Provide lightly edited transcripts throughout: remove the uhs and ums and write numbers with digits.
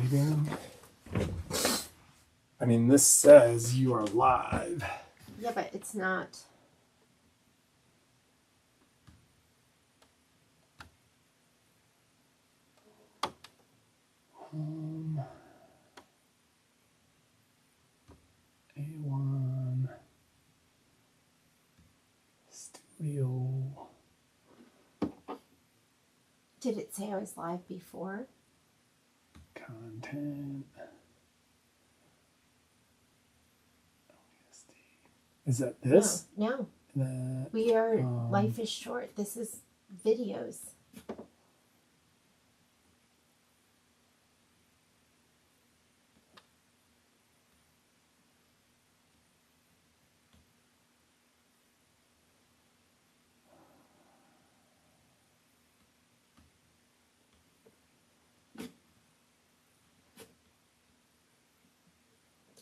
again? I mean, this says you are live. Yeah, but it's not. A1 Studio. Did it say I was live before? Content. Is that this? No. That, We are, life is short. This is videos.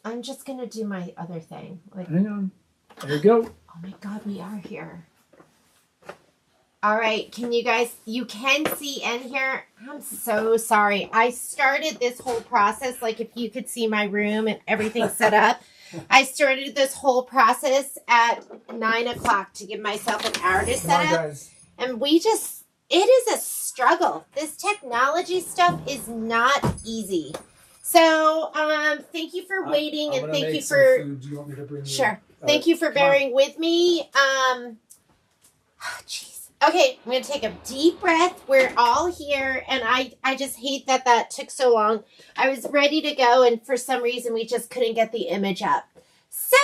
I'm just going to do my other thing. Like, hang on. There you go. Oh my God, we are here. All right. Can you guys, you can see and hear. I'm so sorry. I started this whole process. Like if you could see my room and everything set up. I started this whole process at 9 o'clock to give myself an hour to set up. Guys. And it is a struggle. This technology stuff is not easy. So, thank you for waiting and thank you for, food. Do you want me to bring you? Sure. Thank you for bearing with me. Jeez. Okay, I'm going to take a deep breath. We're all here, and I just hate that took so long. I was ready to go, and for some reason, we just couldn't get the image up. So,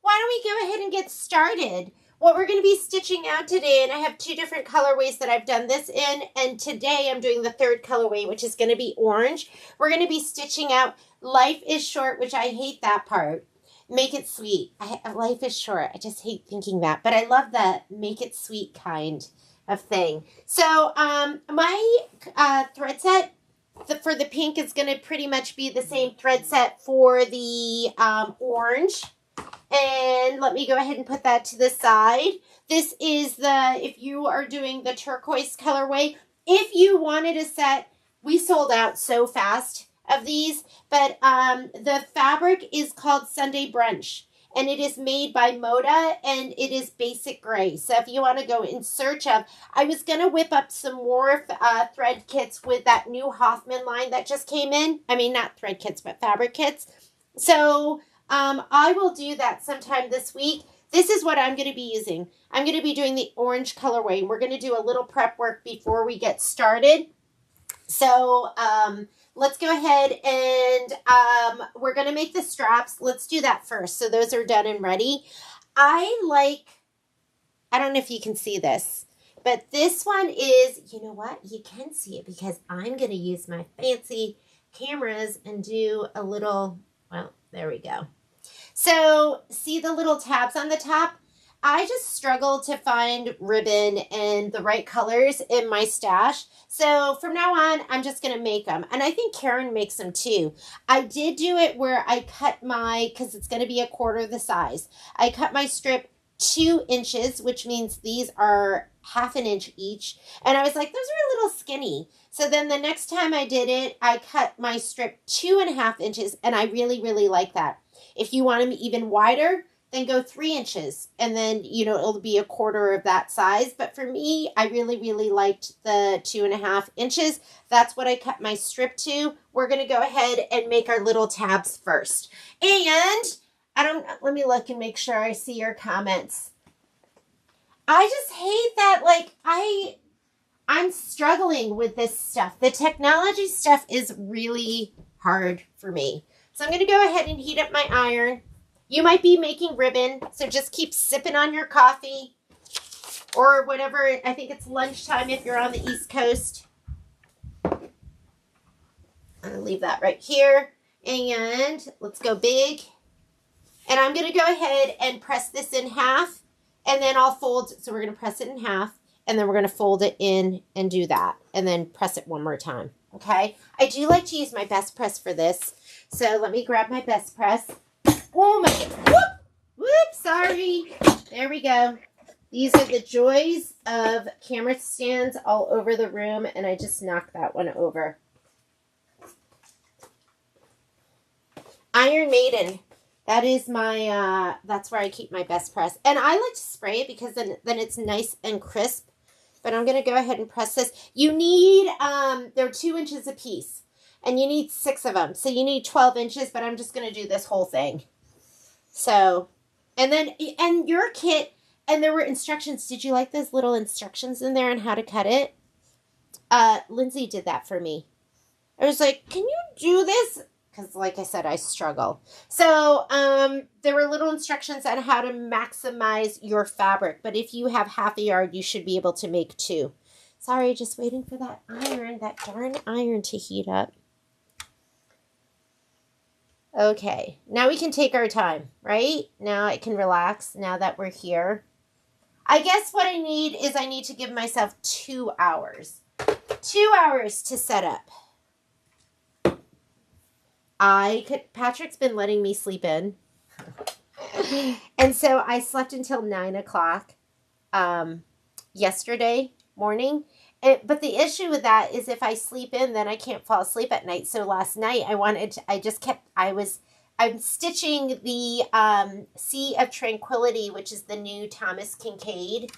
why don't we go ahead and get started? What we're going to be stitching out today, and I have 2 different colorways that I've done this in, and today I'm doing the 3rd colorway, which is going to be orange. We're going to be stitching out Life is Short, which I hate that part. Make it sweet. Life is short. I just hate thinking that, but I love that make it sweet kind of thing. So my thread set for the pink is going to pretty much be the same thread set for the orange. And let me go ahead and put that to the side. This is if you are doing the turquoise colorway, if you wanted a set, we sold out so fast of these, but the fabric is called Sunday Brunch, and it is made by Moda, and it is basic gray. So if you want to go in search of, I was going to whip up some more thread kits with that new Hoffman line that just came in. I mean, not thread kits, but fabric kits. So I will do that sometime this week. This is what I'm going to be using. I'm going to be doing the orange colorway. We're going to do a little prep work before we get started. So let's go ahead and we're going to make the straps. Let's do that first. So those are done and ready. I don't know if you can see this, but this one is, you know what? You can see it because I'm going to use my fancy cameras and do a little, well, there we go. So see the little tabs on the top? I just struggle to find ribbon and the right colors in my stash. So from now on, I'm just going to make them. And I think Karen makes them too. I did do it where I cut because it's going to be 1/4 the size. I cut my strip 2 inches, which means these are 1/2 inch each. And I was like, those are a little skinny. So then the next time I did it, I cut my strip 2.5 inches. And I really, really like that. If you want them even wider, then go 3 inches. And then, it'll be 1/4 of that size. But for me, I really, really liked the 2.5 inches. That's what I cut my strip to. We're going to go ahead and make our little tabs first. And let me look and make sure I see your comments. I just hate that, I'm struggling with this stuff. The technology stuff is really hard for me. So I'm going to go ahead and heat up my iron. You might be making ribbon, so just keep sipping on your coffee or whatever. I think it's lunchtime if you're on the East Coast. I'm going to leave that right here. And let's go big. And I'm going to go ahead and press this in half. And then I'll fold. So we're going to press it in half. And then we're going to fold it in and do that. And then press it one more time. Okay? I do like to use my best press for this. So let me grab my best press. Oh my God. Whoop! Whoop! Sorry. There we go. These are the joys of camera stands all over the room. And I just knocked that one over. Iron Maiden. That is my, that's where I keep my best press. And I like to spray it because then it's nice and crisp. But I'm going to go ahead and press this. You need, they're 2 inches a piece. And you need 6 of them. So you need 12 inches, but I'm just going to do this whole thing. So, and then, and your kit, and there were instructions. Did you like those little instructions in there on how to cut it? Lindsay did that for me. I was like, can you do this? Because like I said, I struggle. So, there were little instructions on how to maximize your fabric. But if you have half a yard, you should be able to make 2. Sorry, just waiting for that darn iron to heat up. Okay, now we can take our time, right? Now I can relax now that we're here. I guess what I need is I need to give myself 2 hours. 2 hours to set up. Patrick's been letting me sleep in. And so I slept until 9 o'clock yesterday morning. But the issue with that is if I sleep in, then I can't fall asleep at night. So last night I'm stitching the Sea of Tranquility, which is the new Thomas Kincaid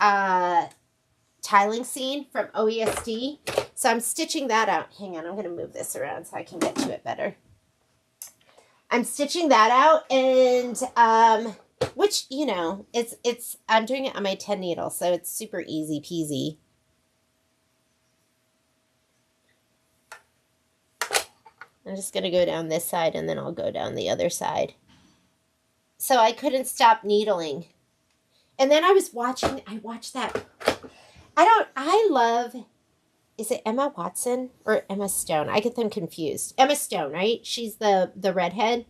tiling scene from OESD. So I'm stitching that out. Hang on, I'm going to move this around so I can get to it better. I'm stitching that out, and which, you know, I'm doing it on my 10 needle, so it's super easy peasy. I'm just going to go down this side, and then I'll go down the other side. So I couldn't stop needling. And then I watched that. I love, is it Emma Watson or Emma Stone? I get them confused. Emma Stone, right? She's the redhead.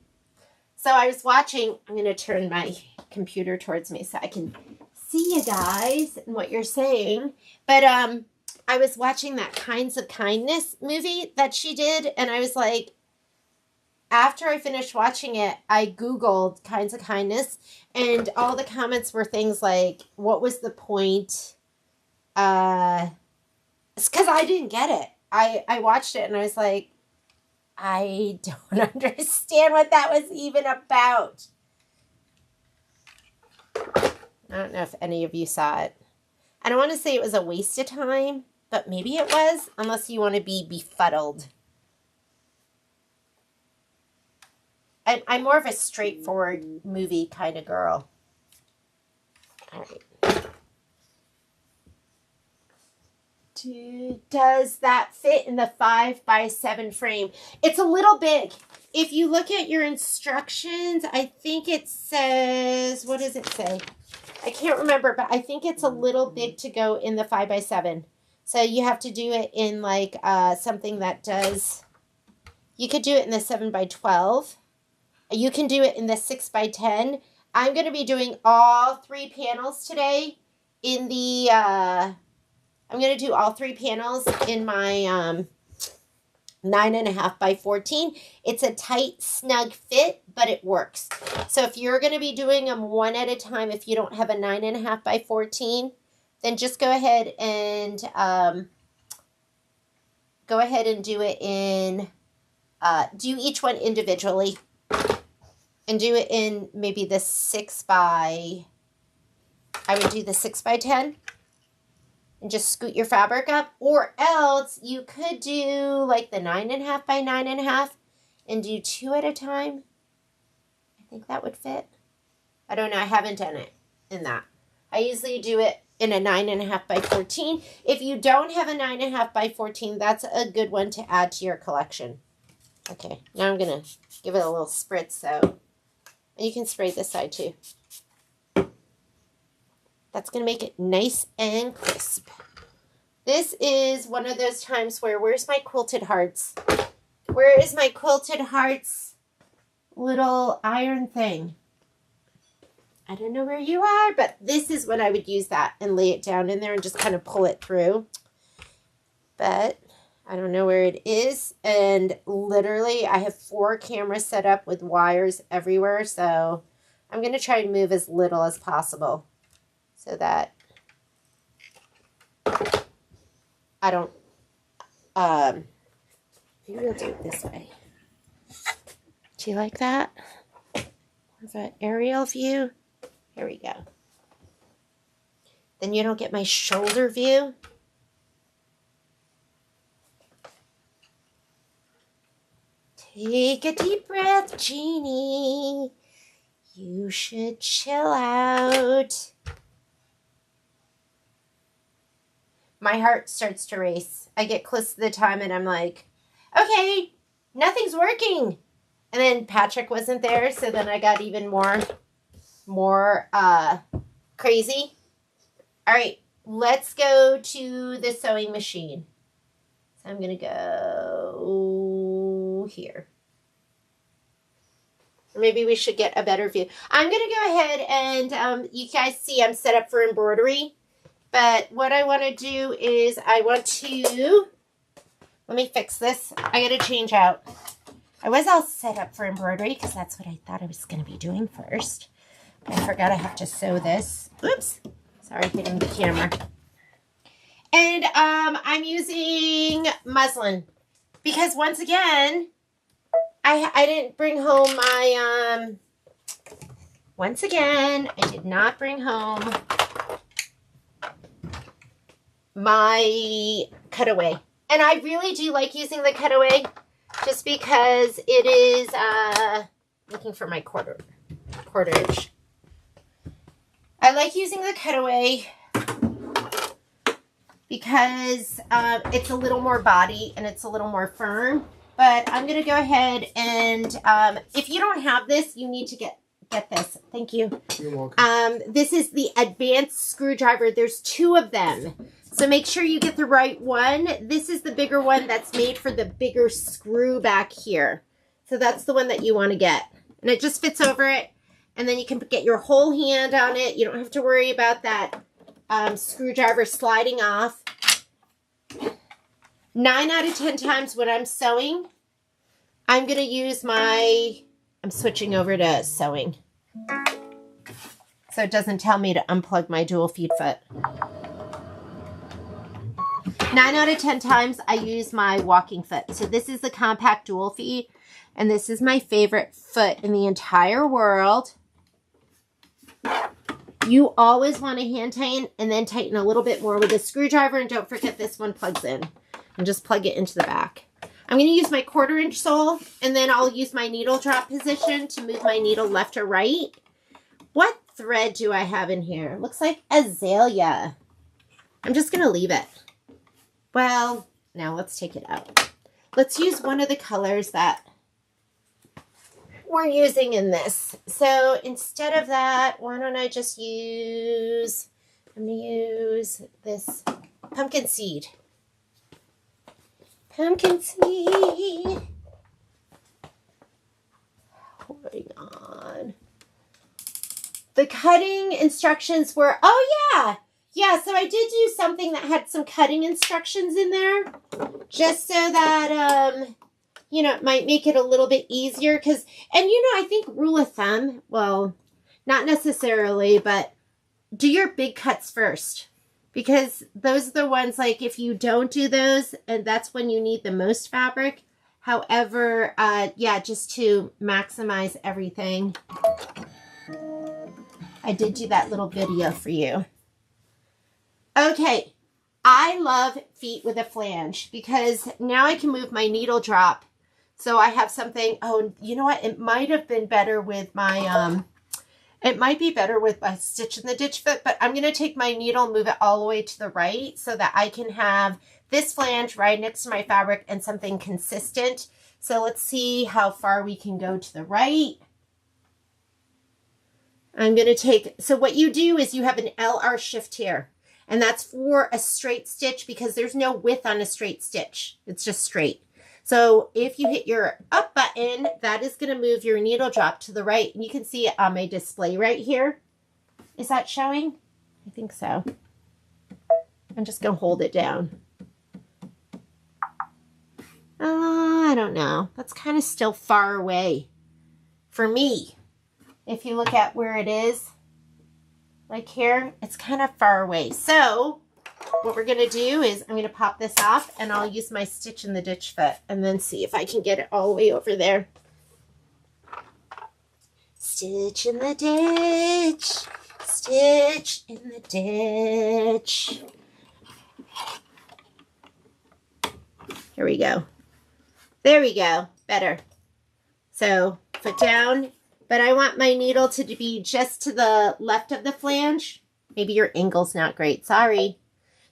So I was watching, I'm going to turn my computer towards me so I can see you guys and what you're saying. But I was watching that Kinds of Kindness movie that she did, and I was like, after I finished watching it, I Googled Kinds of Kindness, and all the comments were things like, what was the point? It's because I didn't get it. I watched it, and I was like, I don't understand what that was even about. I don't know if any of you saw it. I don't want to say it was a waste of time, but maybe it was, unless you want to be befuddled. I'm more of a straightforward movie kind of girl. All right. Does that fit in the 5x7 frame? It's a little big. If you look at your instructions, I think it says, what does it say? I can't remember, but I think it's a little big to go in the 5x7. So you have to do it in like something that does, you could do it in the 7x12. You can do it in the 6x10. I'm going to be doing all 3 panels today in the, I'm going to do all 3 panels in my 9.5x14. It's a tight, snug fit, but it works. So if you're going to be doing them one at a time, if you don't have a 9.5x14, then just go ahead and do it in, do each one individually. And do it in maybe the 6x, I would do the 6x10. And just scoot your fabric up. Or else you could do like the 9.5x9.5 and do 2 at a time. I think that would fit. I don't know. I haven't done it in that. I usually do it in a 9.5x14. If you don't have a 9.5x14, that's a good one to add to your collection. Okay, now I'm going to give it a little spritz. So, and you can spray this side too. That's going to make it nice and crisp. This is one of those times where, where's my quilted hearts? Where is my quilted hearts little iron thing? I don't know where you are, but this is when I would use that and lay it down in there and just kind of pull it through. But I don't know where it is. And literally I have 4 cameras set up with wires everywhere. So I'm going to try and move as little as possible so that I don't, maybe I'll do it this way. Do you like that? More of an aerial view. Here we go. Then you don't get my shoulder view. Take a deep breath, Jeannie. You should chill out. My heart starts to race. I get close to the time and I'm like, okay, nothing's working. And then Patrick wasn't there, so then I got even more crazy. All right, let's go to the sewing machine. So I'm going to go here. Maybe we should get a better view. I'm going to go ahead and you guys see I'm set up for embroidery. But what I want to do is I want to, let me fix this. I got to change out. I was all set up for embroidery because that's what I thought I was going to be doing first. But I forgot I have to sew this. Oops. Sorry, hitting the camera. And I'm using muslin because once again, I didn't bring home my, once again, I did not bring home my cutaway. And I really do like using the cutaway just because it is, looking for my cordage. I like using the cutaway because it's a little more body and it's a little more firm. But I'm going to go ahead and if you don't have this, you need to get this. Thank you. You're welcome. This is the advanced screwdriver. There's 2 of them. So make sure you get the right one. This is the bigger one that's made for the bigger screw back here. So that's the one that you want to get. And it just fits over it. And then you can get your whole hand on it. You don't have to worry about that screwdriver sliding off. 9 out of 10 times when I'm sewing, I'm going to use I'm switching over to sewing. So it doesn't tell me to unplug my dual feed foot. 9 out of 10 times I use my walking foot. So this is the compact dual feed. And this is my favorite foot in the entire world. You always want to hand tighten and then tighten a little bit more with a screwdriver. And don't forget this one plugs in. And just plug it into the back. I'm going to use my 1/4 inch sole. And then I'll use my needle drop position to move my needle left or right. What thread do I have in here? It looks like azalea. I'm just going to leave it. Well, now let's take it out. Let's use one of the colors that we're using in this. So instead of that, why don't I just use, I'm going to use this pumpkin seed. Pumpkin seed. Holding on. The cutting instructions were, oh yeah. Yeah, so I did do something that had some cutting instructions in there. Just so that, you know, it might make it a little bit easier. Because, and you know, I think rule of thumb, well, not necessarily, but do your big cuts first. Because those are the ones, like, if you don't do those, and that's when you need the most fabric. However, yeah, just to maximize everything. I did do that little video for you. Okay, I love feet with a flange because now I can move my needle drop. So I have something, oh, you know what? It might have been better with my, it might be better with my stitch in the ditch foot, but I'm going to take my needle and move it all the way to the right so that I can have this flange right next to my fabric and something consistent. So let's see how far we can go to the right. I'm going to take, so what you do is you have an LR shift here. And that's for a straight stitch because there's no width on a straight stitch. It's just straight. So if you hit your up button, that is going to move your needle drop to the right. And you can see it on my display right here. Is that showing? I think so. I'm just going to hold it down. I don't know. That's kind of still far away for me. If you look at where it is. Like here, it's kind of far away. So what we're going to do is I'm going to pop this off and I'll use my stitch in the ditch foot and then see if I can get it all the way over there. Stitch in the ditch. Stitch in the ditch. Here we go. There we go. Better. So foot down, but I want my needle to be just to the left of the flange. Maybe your angle's not great. Sorry.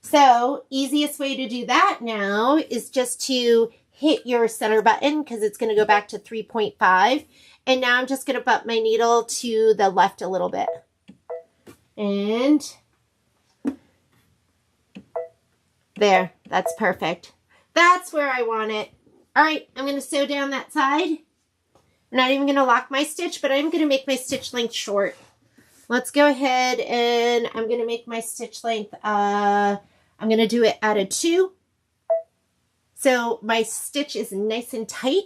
So easiest way to do that now is just to hit your center button because it's going to go back to 3.5. And now I'm just going to butt my needle to the left a little bit. And there, that's perfect. That's where I want it. All right, I'm going to sew down that side. I'm not even going to lock my stitch, but I'm going to make my stitch length short. Let's go ahead and I'm going to make my stitch length, I'm going to do it at a 2. So my stitch is nice and tight.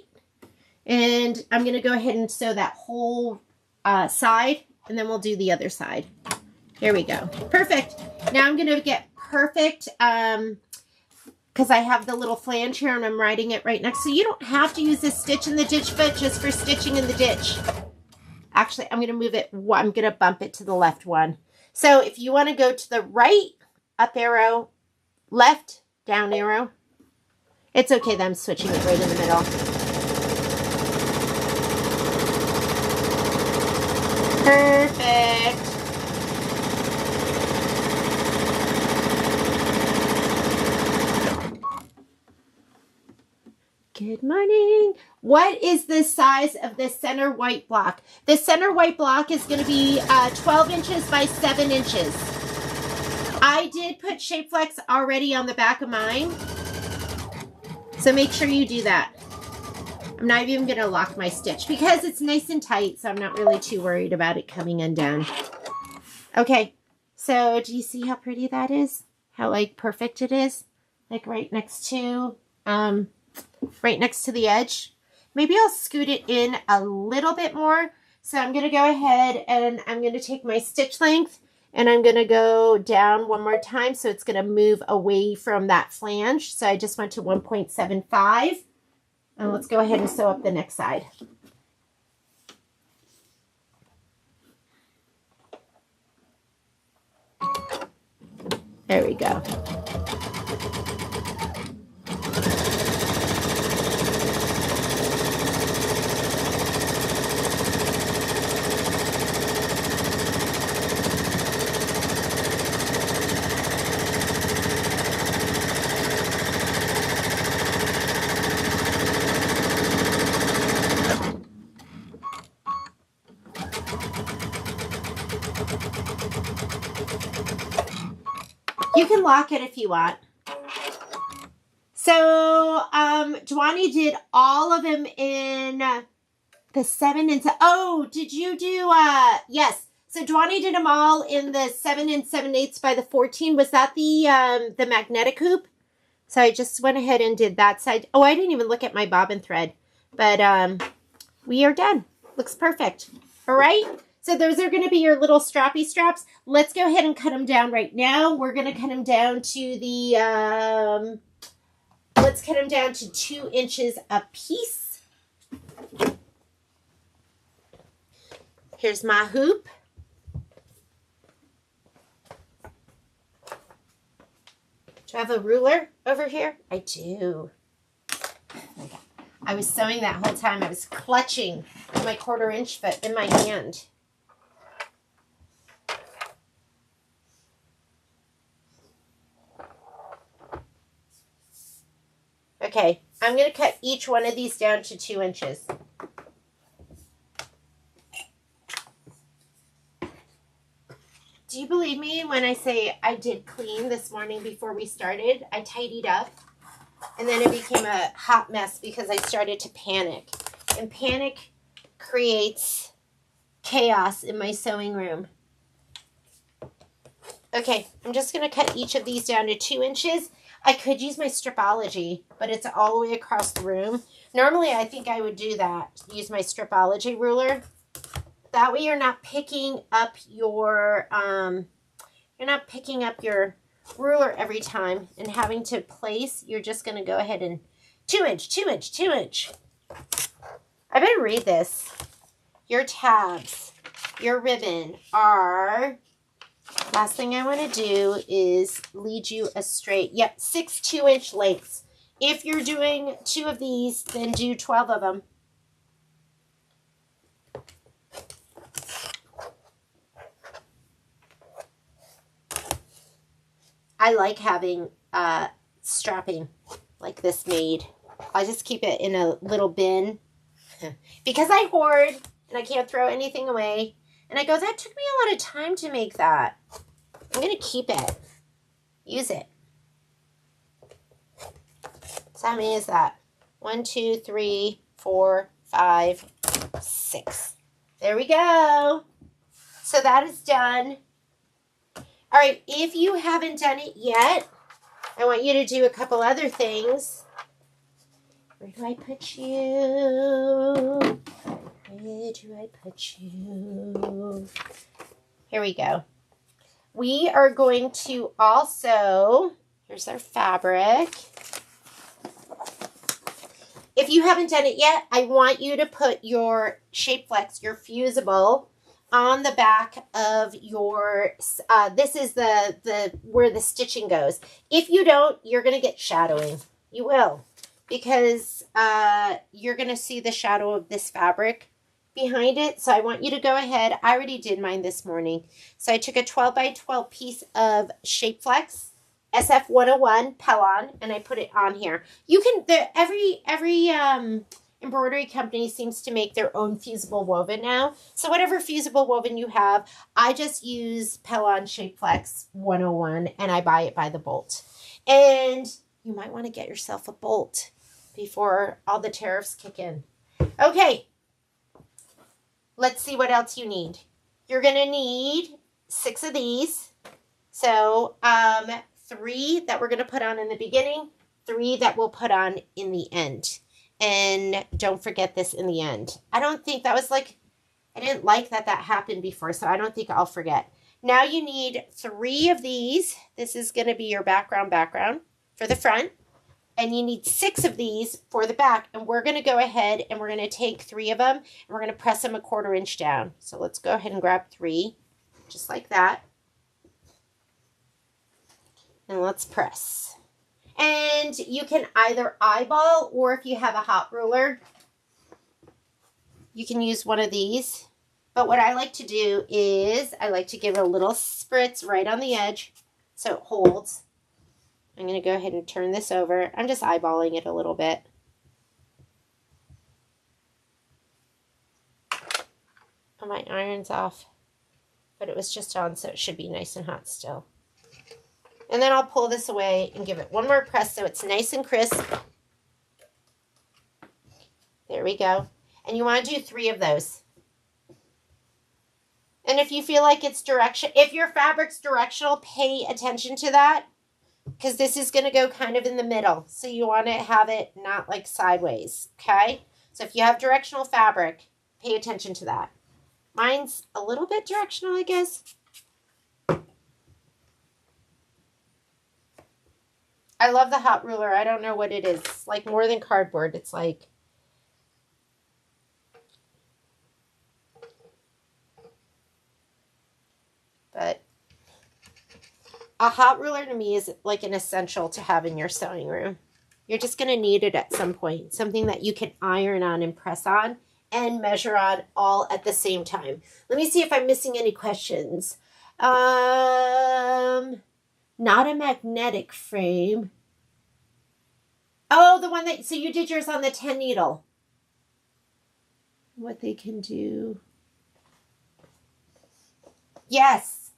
And I'm going to go ahead and sew that whole side, and then we'll do the other side. Here we go. Perfect. Now I'm going to get perfect because I have the little flange here and I'm riding it right next. So you don't have to use this stitch in the ditch foot just for stitching in the ditch. Actually, I'm going to move it. I'm going to bump it to the left one. So if you want to go to the right, up arrow, left, down arrow. It's okay that I'm switching it right in the middle. Perfect. Good morning. What is the size of the center white block? The center white block is going to be 12 inches by 7 inches. I did put Shape Flex already on the back of mine. So make sure you do that. I'm not even going to lock my stitch because it's nice and tight, so I'm not really too worried about it coming undone. Okay, so do you see how pretty that is? How like perfect it is? Like right next to the edge. Maybe I'll scoot it in a little bit more. So I'm going to go ahead and I'm going to take my stitch length and I'm going to go down one more time. So it's going to move away from that flange. So I just went to 1.75. And let's go ahead and sew up the next side. There we go. You can lock it if you want. So, Dwani did all of them in the 7 and 7. Oh, did you do, yes. So Dwani did them all in the 7 and 7/8 by the 14. Was that the magnetic hoop? So I just went ahead and did that side. Oh, I didn't even look at my bobbin thread, but, we are done. Looks perfect. All right. So those are going to be your little strappy straps. Let's go ahead and cut them down right now. We're going to cut them down to the, let's cut them down to 2 inches a piece. Here's my hoop. Do I have a ruler over here? I do. Okay. I was sewing that whole time. I was clutching my 1/4 inch foot in my hand. Okay, I'm going to cut each one of these down to 2 inches. Do you believe me when I say I did clean this morning before we started? I tidied up, and then it became a hot mess because I started to panic. And panic creates chaos in my sewing room. Okay, I'm just going to cut each of these down to 2 inches. I could use my Stripology, but it's all the way across the room. Normally, I think I would do that, use my Stripology ruler. That way, you're not picking up your ruler every time and having to place. You're just going to go ahead and 2 inch, 2 inch, 2 inch. I better read this. your tabs, your ribbon are, last thing I want to do is lead you astray. Yep, 6 2-inch lengths. If you're doing 2 of these, then do 12 of them. I like having strapping like this made. I just keep it in a little bin because I hoard and I can't throw anything away. And I go, that took me a lot of time to make that. I'm going to keep it. Use it. So how many is that? 1, 2, 3, 4, 5, 6. There we go. So that is done. All right, if you haven't done it yet, I want you to do a couple other things. Where do I put you? Where do I put you? Here we go. We are going to also, here's our fabric. If you haven't done it yet, I want you to put your Shape Flex, your fusible, on the back of your, this is the where the stitching goes. If you don't, you're going to get shadowing. You will, because you're going to see the shadow of this fabric behind it. So I want you to go ahead. I already did mine this morning. So I took a 12 by 12 piece of Shape Flex SF 101 Pellon, and I put it on here. You can, every embroidery company seems to make their own fusible woven now. So whatever fusible woven you have, I just use Pellon Shape Flex 101, and I buy it by the bolt. And you might want to get yourself a bolt before all the tariffs kick in. Okay, let's see what else you need. You're going to need 6 of these. So 3 that we're going to put on in the beginning, 3 that we'll put on in the end. And don't forget this in the end. I don't think that was like, I didn't like that happened before, so I don't think I'll forget. Now you need 3 of these. This is going to be your background for the front. And you need 6 of these for the back. And we're going to go ahead and we're going to take 3 of them and we're going to press them 1/4 inch down. So let's go ahead and grab 3, just like that. And let's press. And you can either eyeball, or if you have a hot ruler, you can use one of these. But what I like to do is I like to give it a little spritz right on the edge so it holds. I'm going to go ahead and turn this over. I'm just eyeballing it a little bit. Oh, my iron's off, but it was just on, so it should be nice and hot still. And then I'll pull this away and give it one more press so it's nice and crisp. There we go. And you want to do 3 of those. And if you feel like it's if your fabric's directional, pay attention to that, because this is going to go kind of in the middle. So you want to have it not like sideways, okay? So if you have directional fabric, pay attention to that. Mine's a little bit directional, I guess. I love the hot ruler. I don't know what it is. It's like more than cardboard. It's like, but a hot ruler to me is like an essential to have in your sewing room. You're just going to need it at some point. Something that you can iron on and press on and measure on all at the same time. Let me see if I'm missing any questions. Not a magnetic frame. Oh, the one that, so you did yours on the 10 needle. What they can do. Yes.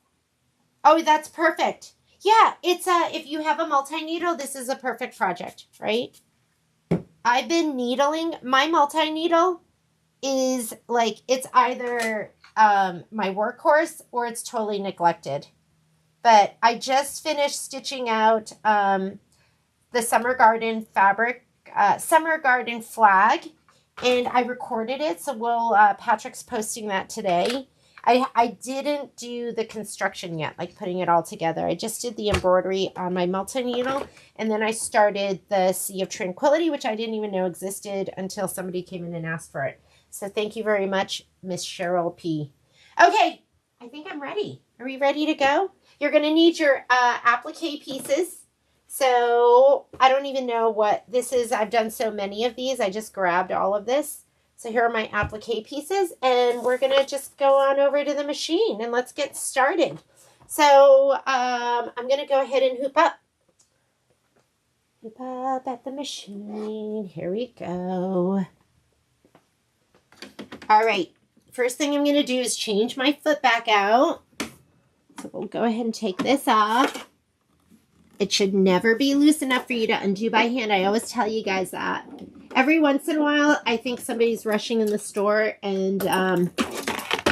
Oh, that's perfect. Yeah, it's if you have a multi-needle, this is a perfect project, right? I've been needling. My multi-needle is like, it's either my workhorse or it's totally neglected. But I just finished stitching out the Summer Garden fabric, Summer Garden flag, and I recorded it. So Patrick's posting that today. I didn't do the construction yet, like putting it all together. I just did the embroidery on my multi-needle, and then I started the Sea of Tranquility, which I didn't even know existed until somebody came in and asked for it. So thank you very much, Miss Cheryl P. Okay, I think I'm ready. Are we ready to go? You're going to need your applique pieces. So I don't even know what this is. I've done so many of these. I just grabbed all of this. So here are my applique pieces, and we're going to just go on over to the machine and let's get started. So I'm going to go ahead and hoop up. Hoop up at the machine. Here we go. All right. First thing I'm going to do is change my foot back out. So we'll go ahead and take this off. It should never be loose enough for you to undo by hand. I always tell you guys that. Every once in a while, I think somebody's rushing in the store and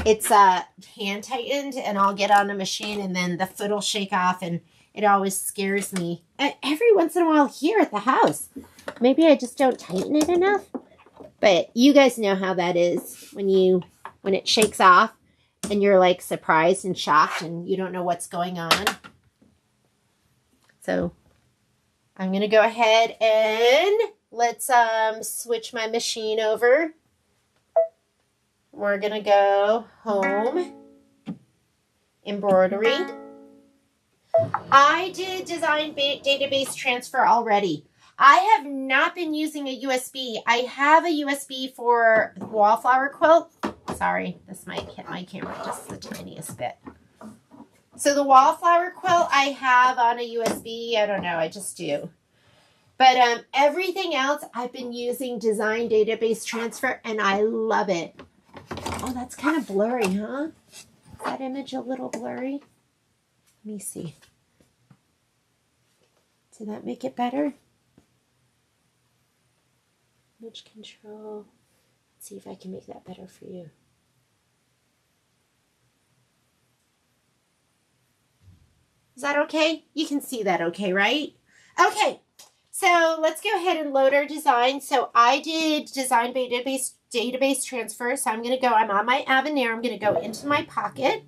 it's hand tightened, and I'll get on a machine and then the foot will shake off, and it always scares me. Every once in a while here at the house. Maybe I just don't tighten it enough. But you guys know how that is when it shakes off and you're like surprised and shocked and you don't know what's going on. So I'm going to go ahead and let's switch my machine over. We're going to go home, embroidery. I did design database transfer already. I have not been using a USB. I have a USB for the wallflower quilt. Sorry, this might hit my camera just the tiniest bit. So the wallflower quilt I have on a USB. I don't know, I just do. But everything else I've been using design database transfer, and I love it. Oh, that's kind of blurry, huh? Is that image a little blurry? Let me see. Did that make it better? Image control. Let's see if I can make that better for you. Is that okay? You can see that okay, right? Okay, so let's go ahead and load our design. So I did design database transfer. So I'm on my Aveneer. I'm going to go into my pocket.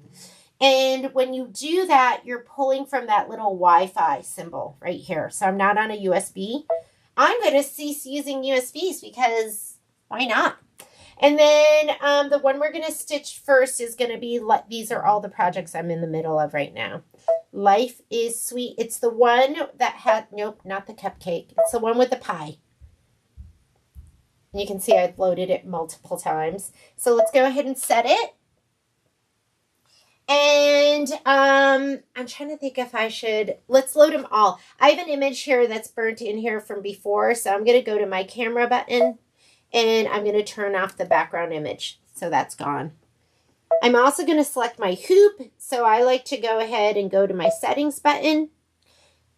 And when you do that, you're pulling from that little Wi-Fi symbol right here. So I'm not on a USB. I'm going to cease using USBs because why not? And then the one we're going to stitch first is going to be, these are all the projects I'm in the middle of right now. Life is Sweet. It's the one that had, nope, not the cupcake. It's the one with the pie. You can see I've loaded it multiple times. So let's go ahead and set it. And I'm trying to think if I should, let's load them all. I have an image here that's burnt in here from before. So I'm going to go to my camera button and I'm going to turn off the background image. So that's gone. I'm also going to select my hoop. So I like to go ahead and go to my settings button,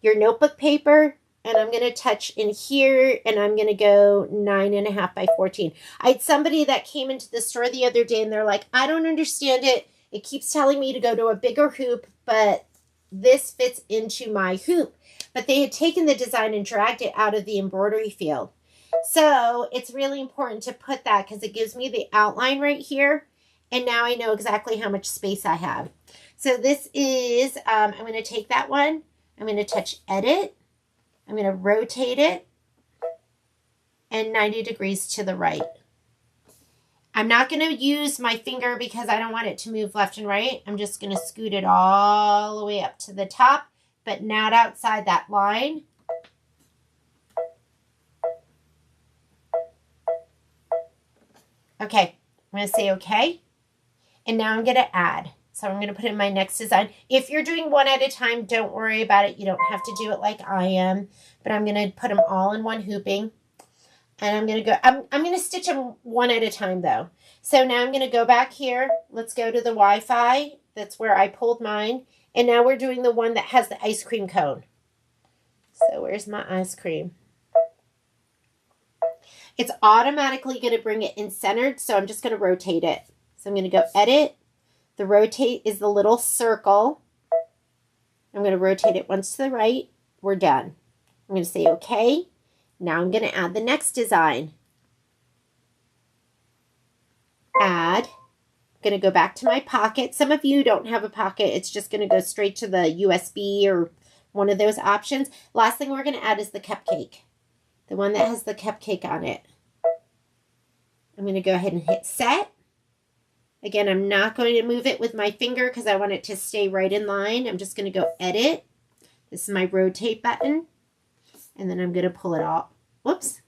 your notebook paper, and I'm going to touch in here and I'm going to go 9.5 by 14. I had somebody that came into the store the other day and they're like, I don't understand it. It keeps telling me to go to a bigger hoop, but this fits into my hoop. But they had taken the design and dragged it out of the embroidery field. So it's really important to put that because it gives me the outline right here. And now I know exactly how much space I have. So this is, I'm going to take that one. I'm going to touch edit. I'm going to rotate it and 90 degrees to the right. I'm not going to use my finger because I don't want it to move left and right. I'm just going to scoot it all the way up to the top, but not outside that line. Okay, I'm going to say okay. And now I'm going to add. So I'm going to put in my next design. If you're doing one at a time, don't worry about it. You don't have to do it like I am. But I'm going to put them all in one hooping. And I'm going to go, I'm going to stitch them one at a time though. So now I'm going to go back here. Let's go to the Wi-Fi. That's where I pulled mine. And now we're doing the one that has the ice cream cone. So where's my ice cream? It's automatically going to bring it in centered. So I'm just going to rotate it. So I'm going to go edit. The rotate is the little circle. I'm going to rotate it once to the right. We're done. I'm going to say okay. Now I'm going to add the next design. Add. I'm going to go back to my pocket. Some of you don't have a pocket. It's just going to go straight to the USB or one of those options. Last thing we're going to add is the cupcake. The one that has the cupcake on it. I'm going to go ahead and hit set. Again, I'm not going to move it with my finger because I want it to stay right in line. I'm just going to go edit. This is my rotate button. And then I'm going to pull it all. Whoops.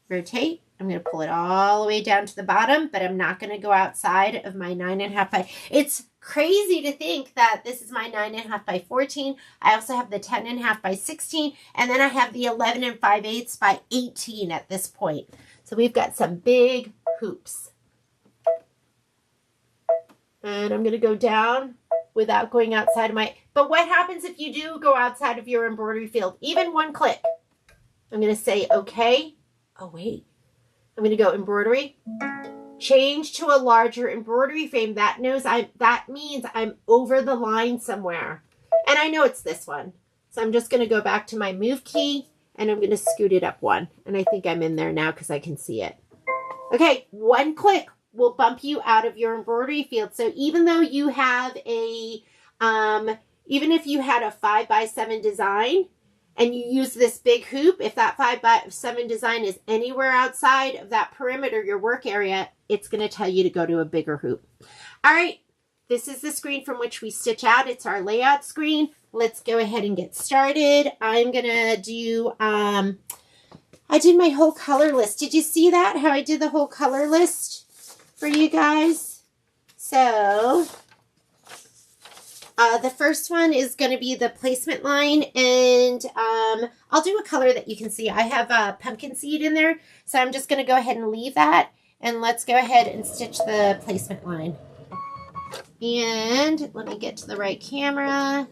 Rotate. I'm going to pull it all the way down to the bottom, but I'm not going to go outside of my 9.5 by. It's crazy to think that this is my 9.5 by 14. I also have the 10.5 by 16, and then I have the 11 5/8 by 18 at this point. So we've got some big hoops. And I'm going to go down without going outside of my, but what happens if you do go outside of your embroidery field? Even one click. I'm going to say, okay. Oh, wait. I'm going to go embroidery. Change to a larger embroidery frame. That means I'm over the line somewhere. And I know it's this one. So I'm just going to go back to my move key and I'm going to scoot it up one. And I think I'm in there now because I can see it. Okay, one click will bump you out of your embroidery field. So even though you have a, even if you had a 5x7 design and you use this big hoop, if that 5x7 design is anywhere outside of that perimeter, your work area, it's going to tell you to go to a bigger hoop. All right, this is the screen from which we stitch out. It's our layout screen. Let's go ahead and get started. I'm going to do, I did my whole color list. Did you see that? How I did the whole color list for you guys? So the first one is going to be the placement line, and I'll do a color that you can see. I have a pumpkin seed in there, so I'm just going to go ahead and leave that, and let's go ahead and stitch the placement line. And let me get to the right camera.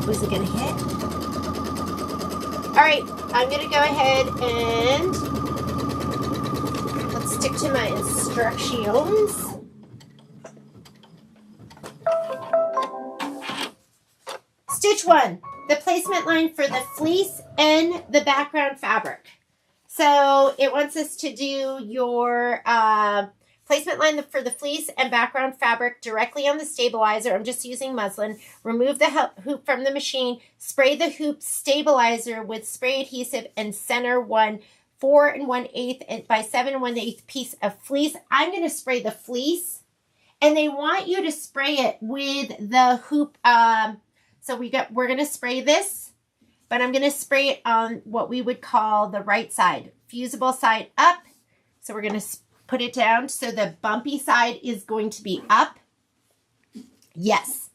Was it going to hit? All right, I'm going to go ahead and let's stick to my instructions. Stitch 1, the placement line for the fleece and the background fabric. So it wants us to do your placement line for the fleece and background fabric directly on the stabilizer. I'm just using muslin. Remove the hoop from the machine. Spray the hoop stabilizer with spray adhesive and center 1 4 1/8 by 7 1/8 piece of fleece. I'm going to spray the fleece, and they want you to spray it with the hoop. So we're going to spray this, but I'm going to spray it on what we would call the right side, fusible side up. So we're going to put it down so the bumpy side is going to be up. Yes,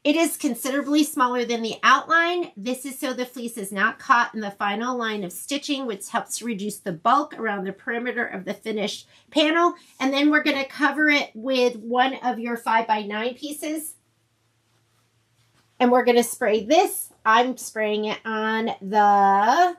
it is considerably smaller than the outline. This is so the fleece is not caught in the final line of stitching, which helps to reduce the bulk around the perimeter of the finished panel. And then we're going to cover it with one of your 5x9 pieces. And we're going to spray this. I'm spraying it on the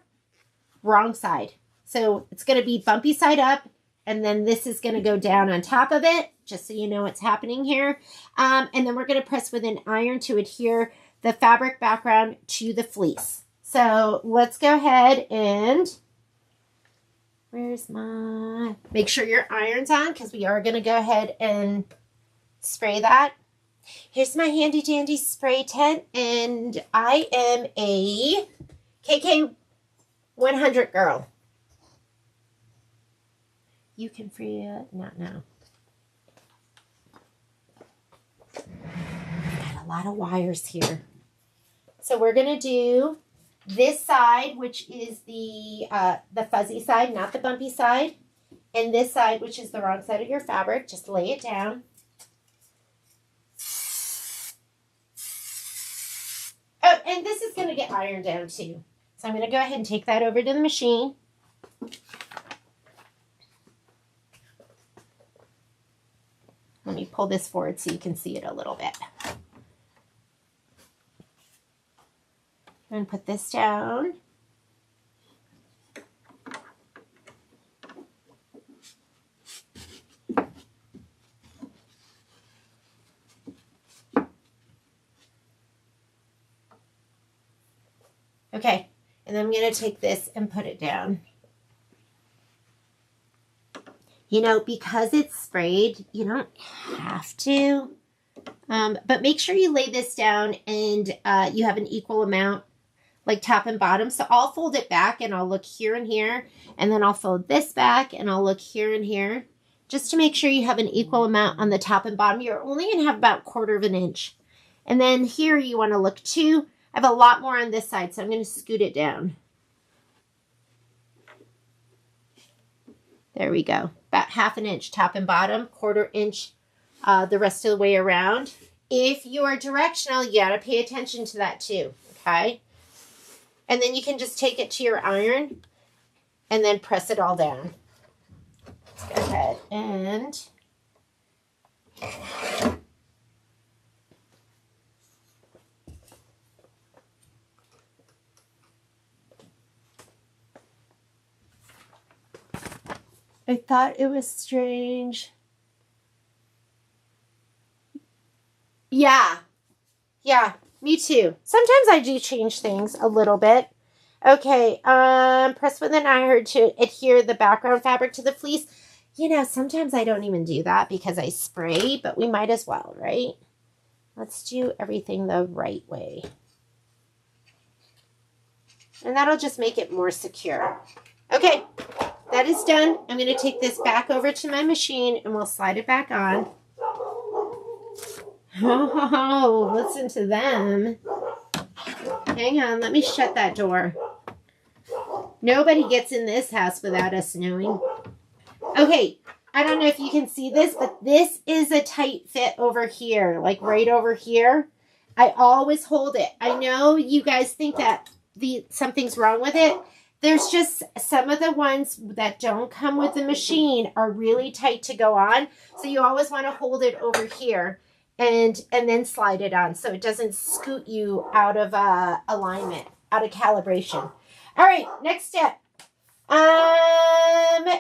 wrong side. So it's going to be bumpy side up. And then this is going to go down on top of it, just so you know what's happening here. And then we're going to press with an iron to adhere the fabric background to the fleece. So let's go ahead and, make sure your iron's on because we are going to go ahead and spray that. Here's my handy dandy spray tent, and I am a KK 100 girl. You can free it. Not now. Got a lot of wires here. So we're going to do this side, which is the fuzzy side, not the bumpy side. And this side, which is the wrong side of your fabric. Just lay it down. Oh, and this is going to get ironed down too. So I'm going to go ahead and take that over to the machine. Let me pull this forward so you can see it a little bit. And put this down. Okay, and then I'm going to take this and put it down. You know, because it's sprayed, you don't have to, But make sure you lay this down and you have an equal amount, like top and bottom. So I'll fold it back and I'll look here and here, and then I'll fold this back and I'll look here and here, just to make sure you have an equal amount on the top and bottom. You're only going to have about 1/4 of an inch. And then here you want to look too. I have a lot more on this side, so I'm going to scoot it down. There we go. About 1/2 inch top and bottom, 1/4 inch the rest of the way around. If you are directional, you got to pay attention to that too, okay? And then you can just take it to your iron and then press it all down. Let's go ahead and I thought it was strange. Yeah, me too. Sometimes I do change things a little bit. Okay, press with an iron to adhere the background fabric to the fleece. You know, sometimes I don't even do that because I spray, but we might as well, right? Let's do everything the right way. And that'll just make it more secure. Okay, that is done. I'm going to take this back over to my machine and we'll slide it back on. Oh, listen to them. Hang on, let me shut that door. Nobody gets in this house without us knowing. Okay, I don't know if you can see this, but this is a tight fit over here, like right over here. I always hold it. I know you guys think that something's wrong with it. There's just some of the ones that don't come with the machine are really tight to go on. So you always want to hold it over here and then slide it on so it doesn't scoot you out of alignment, out of calibration. All right, next step.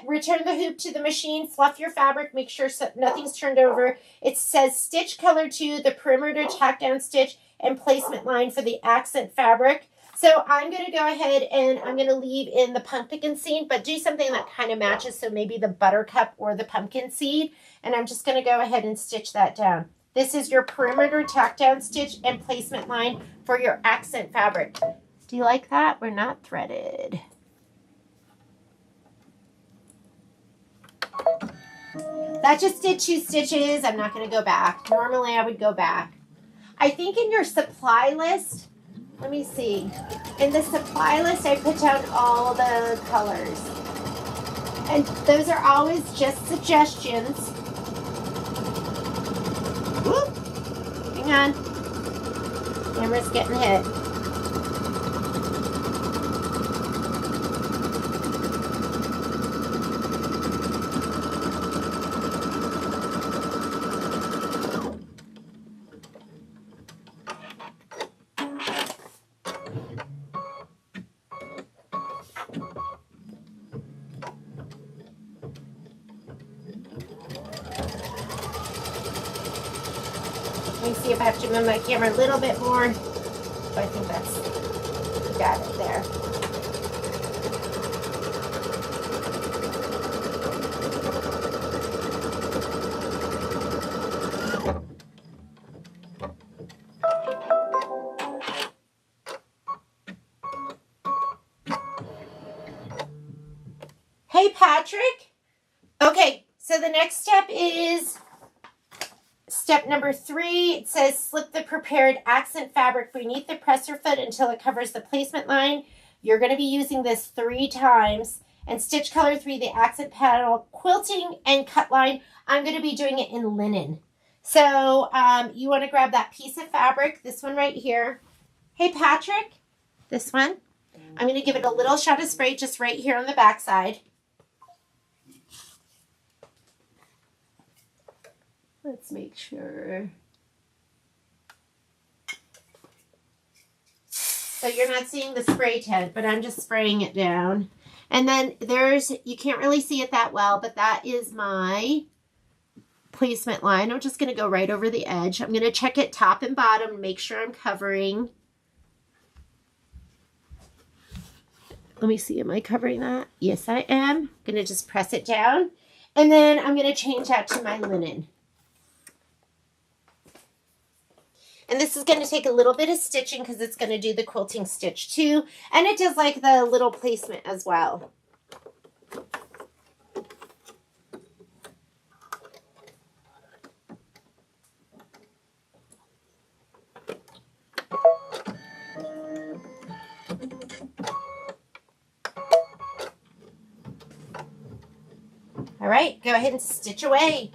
Return the hoop to the machine, fluff your fabric, make sure nothing's turned over. It says stitch color 2, the perimeter tack down stitch, and placement line for the accent fabric. So I'm going to go ahead and I'm going to leave in the pumpkin seed, but do something that kind of matches. So maybe the buttercup or the pumpkin seed. And I'm just going to go ahead and stitch that down. This is your perimeter tack down stitch and placement line for your accent fabric. Do you like that? We're not threaded. That just did 2 stitches. I'm not going to go back. Normally I would go back. I think in your supply list, let me see. In the supply list, I put down all the colors. And those are always just suggestions. Whoop. Hang on. Camera's getting hit. Let me see if I have to move my camera a little bit more. I think that's, got it there. Hey, Patrick. Okay, so the next step is step number 3. It says slip the prepared accent fabric beneath the presser foot until it covers the placement line. You're going to be using this 3 times. And stitch color 3, the accent panel, quilting, and cut line. I'm going to be doing it in linen. So you want to grab that piece of fabric, this one right here. Hey, Patrick, this one. I'm going to give it a little shot of spray just right here on the back side. Let's make sure. So you're not seeing the spray tent, but I'm just spraying it down. And then you can't really see it that well, but that is my placement line. I'm just going to go right over the edge. I'm going to check it top and bottom, make sure I'm covering. Let me see, am I covering that? Yes, I am. I'm going to just press it down. And then I'm going to change out to my linen. And this is going to take a little bit of stitching because it's going to do the quilting stitch too. And it does like the little placement as well. All right, go ahead and stitch away.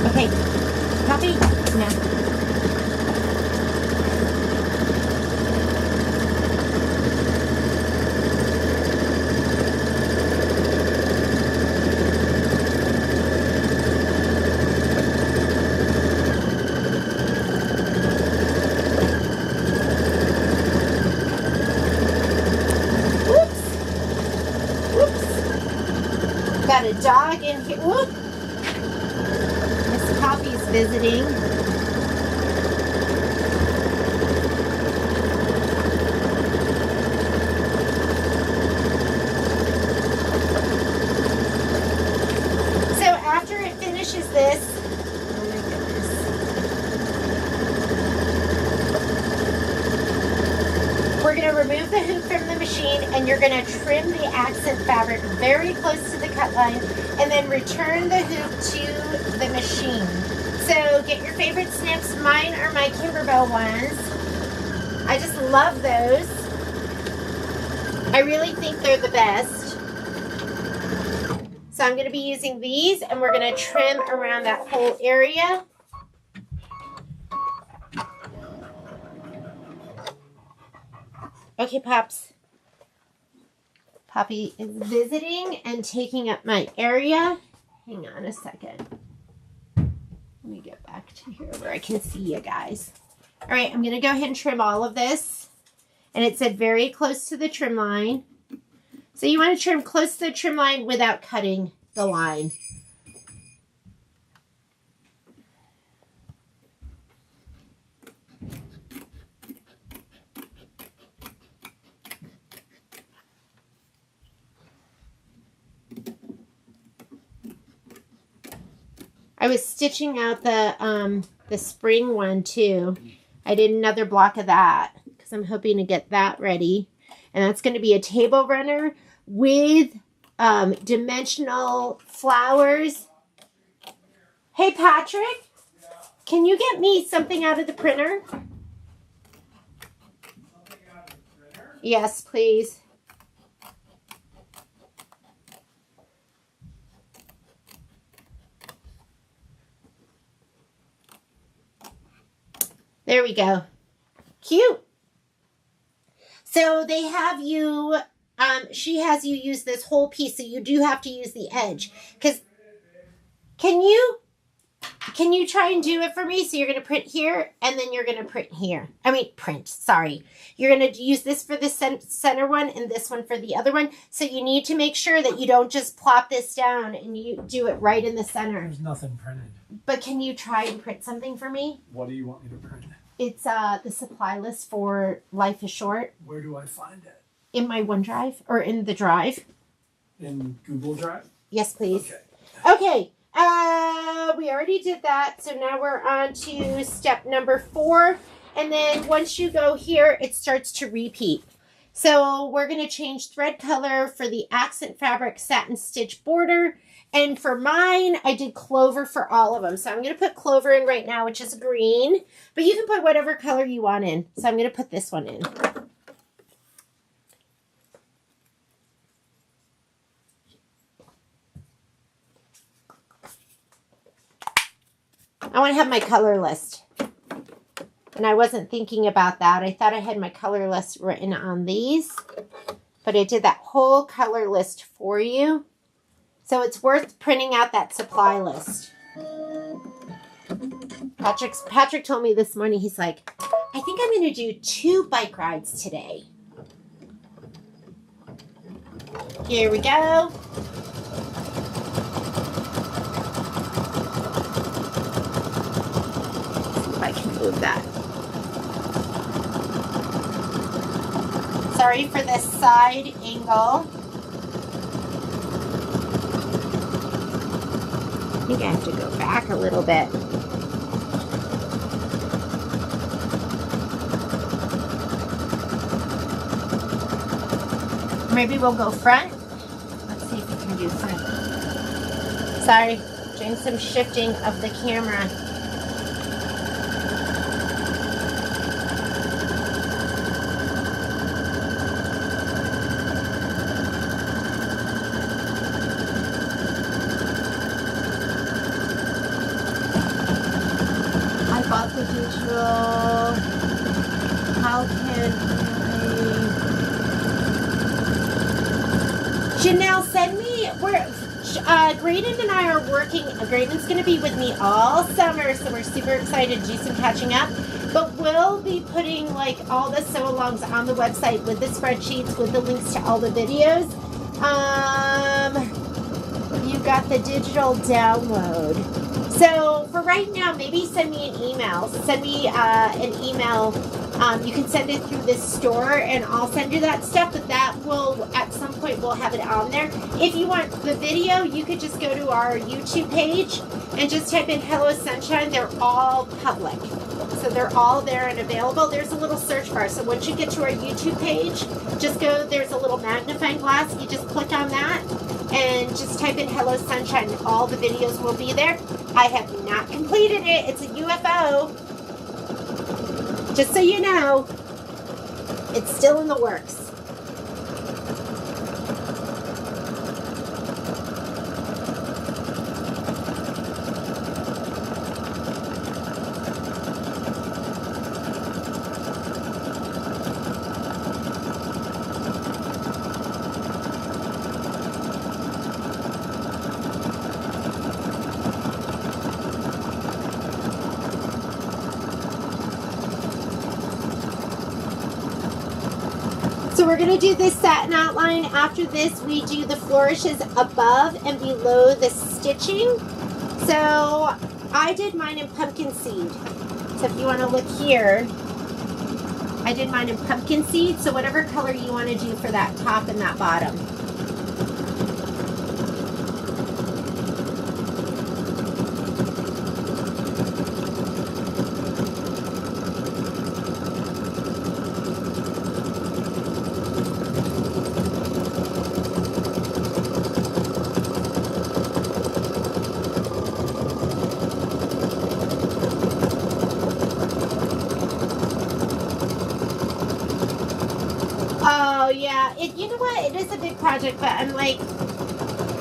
Okay, Poppy, no. Whoops. Got a dog in here. Whoop. Poppy's visiting. So after it finishes this, oh my goodness. We're going to remove the hoop from the machine and you're going to trim the accent fabric very close to the cut line and then return the hoop to the machine. So get your favorite snips. Mine are my Kimberbell ones. I just love those. I really think they're the best. So I'm going to be using these and we're going to trim around that whole area. Okay, Pops. Poppy is visiting and taking up my area. Hang on a second. Let me get back to here where I can see you guys. All right, I'm going to go ahead and trim all of this. And it said very close to the trim line. So you want to trim close to the trim line without cutting the line. I was stitching out the spring one too. I did another block of that because I'm hoping to get that ready. And that's going to be a table runner with dimensional flowers. Hey, Patrick, can you get me something out of the printer? Yes, please. There we go. Cute. So they have you, she has you use this whole piece, so you do have to use the edge. Because, can you try and do it for me? So you're going to print here, and then you're going to print here. I mean, sorry. You're going to use this for the center one, and this one for the other one. So you need to make sure that you don't just plop this down, and you do it right in the center. There's nothing printed. But can you try and print something for me? What do you want me to print? It's the supply list for Life is Short. Where do I find it? In my OneDrive or in the Drive. In Google Drive? Yes, please. Okay. Okay. We already did that. So now we're on to step number 4. And then once you go here, it starts to repeat. So we're going to change thread color for the accent fabric satin stitch border. And for mine, I did clover for all of them. So I'm going to put clover in right now, which is green. But you can put whatever color you want in. So I'm going to put this one in. I want to have my color list. And I wasn't thinking about that. I thought I had my color list written on these. But I did that whole color list for you. So it's worth printing out that supply list. Patrick told me this morning, he's like, I think I'm going to do 2 bike rides today. Here we go. If I can move that. Sorry for this side angle. I think I have to go back a little bit. Maybe we'll go front. Let's see if we can do front. Sorry, doing some shifting of the camera. The digital. How can I? Janelle, send me. Graydon and I are working. Graydon's going to be with me all summer, so we're super excited to do some catching up. But we'll be putting like all the sew-alongs on the website with the spreadsheets, with the links to all the videos. You've got the digital download. So for right now, maybe send me an email. Send me an email. You can send it through this store, and I'll send you that stuff. But that will, at some point, we'll have it on there. If you want the video, you could just go to our YouTube page and just type in Hello Sunshine. They're all public. So they're all there and available. There's a little search bar. So once you get to our YouTube page, just go, there's a little magnifying glass. You just click on that and just type in Hello Sunshine. All the videos will be there. I have not completed it. It's a UFO. Just so you know, it's still in the works. So we're going to do this satin outline. After this, we do the flourishes above and below the stitching. So I did mine in pumpkin seed. So if you want to look here, I did mine in pumpkin seed. So whatever color you want to do for that top and that bottom. Oh yeah, you know what? It is a big project, but I'm like,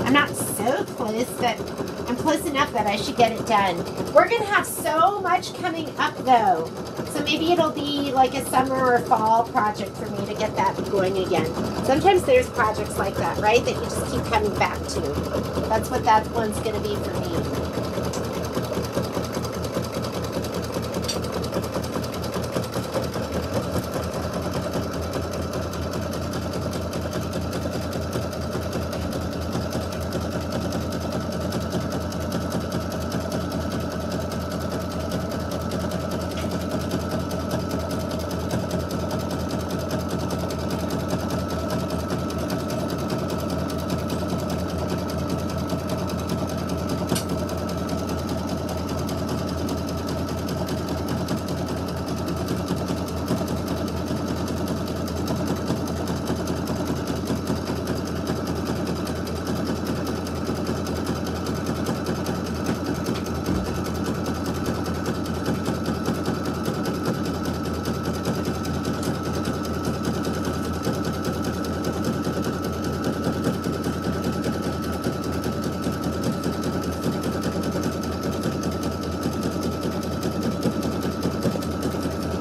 I'm not so close, but I'm close enough that I should get it done. We're gonna have so much coming up though, so maybe it'll be like a summer or fall project for me to get that going again. Sometimes there's projects like that, right? That you just keep coming back to. That's what that one's gonna be for me.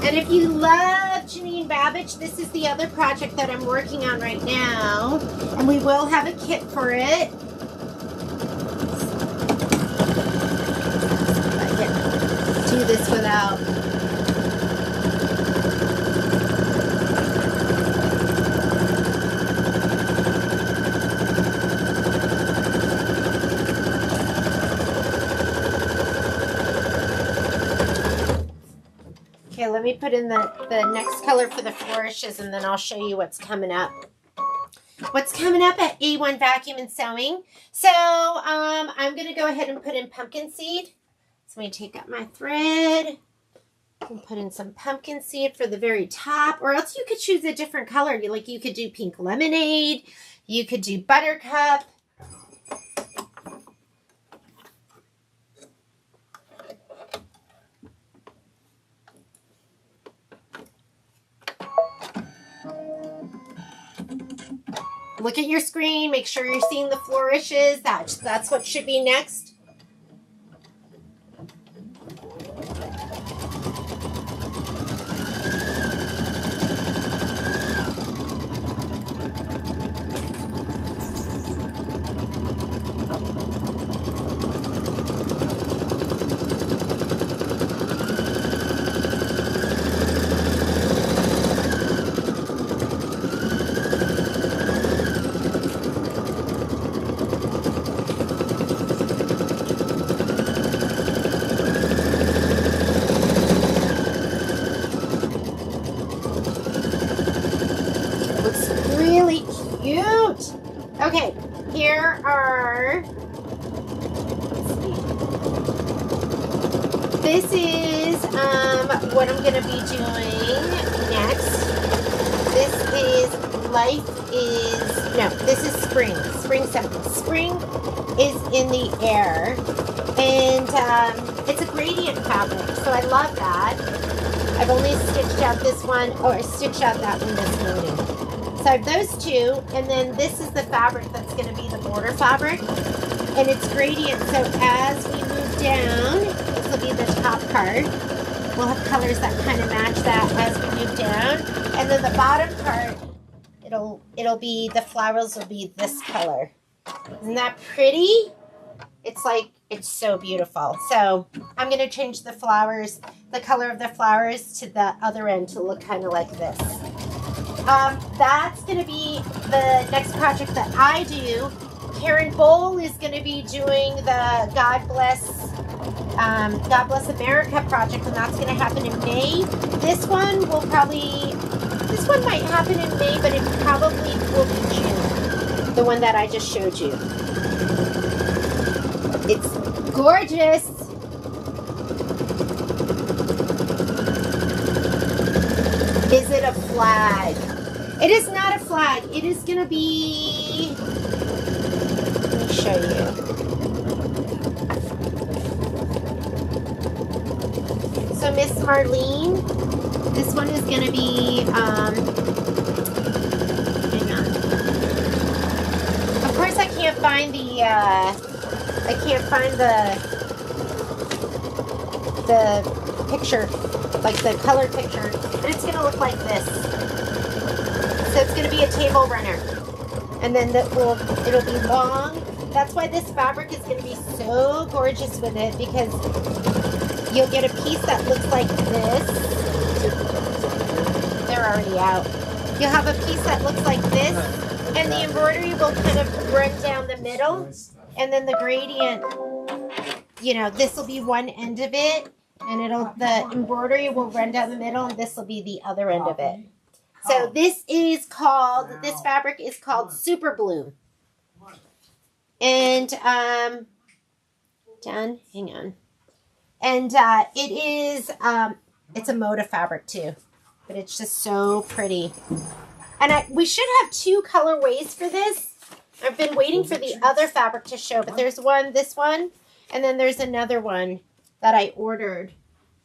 And if you love Janine Babich, this is the other project that I'm working on right now. And we will have a kit for it. I can do this without... Okay, let me put in the next color for the flourishes, and then I'll show you what's coming up. What's coming up at A1 Vacuum and Sewing. So I'm going to go ahead and put in pumpkin seed. So I'm going to take out my thread and put in some pumpkin seed for the very top. Or else you could choose a different color. You could do pink lemonade. You could do buttercup. Look at your screen. Make sure you're seeing the flourishes. That's what should be next. Okay, here are, this is what I'm going to be doing next. This is this is spring. Spring something. Spring is in the air, and it's a gradient fabric, so I love that. I've only stitched out this one, or I stitched out that one this morning. So I have those two, and then this is the fabric that's going to be the border fabric, and it's gradient. So as we move down, this will be the top part. We'll have colors that kind of match that as we move down, and then the bottom part, it'll be, the flowers will be this color. Isn't that pretty? It's so beautiful. So I'm going to change the flowers, the color of the flowers to the other end to look kind of like this. That's going to be the next project that I do. Karen Bowl is going to be doing the God Bless America project, and that's going to happen in May. This one might happen in May, but it probably will be June. The one that I just showed you. It's gorgeous. Is it a flag? It is not a flag. It is going to be... Let me show you. So Miss Marlene, this one is going to be... hang on. Of course, I can't find the... the picture, like the color picture, but it's going to look like this. So it's going to be a table runner, and then it'll be long. That's why this fabric is going to be so gorgeous with it, because you'll get a piece that looks like this. They're already out. You'll have a piece that looks like this, and the embroidery will kind of run down the middle, and then the gradient, this will be one end of it, and the embroidery will run down the middle, and this will be the other end of it. So this fabric is called Super Bloom. And, done, hang on. And it is, it's a Moda fabric too, but it's just so pretty. And we should have two colorways for this. I've been waiting for the other fabric to show, but there's this one, and then there's another one that I ordered.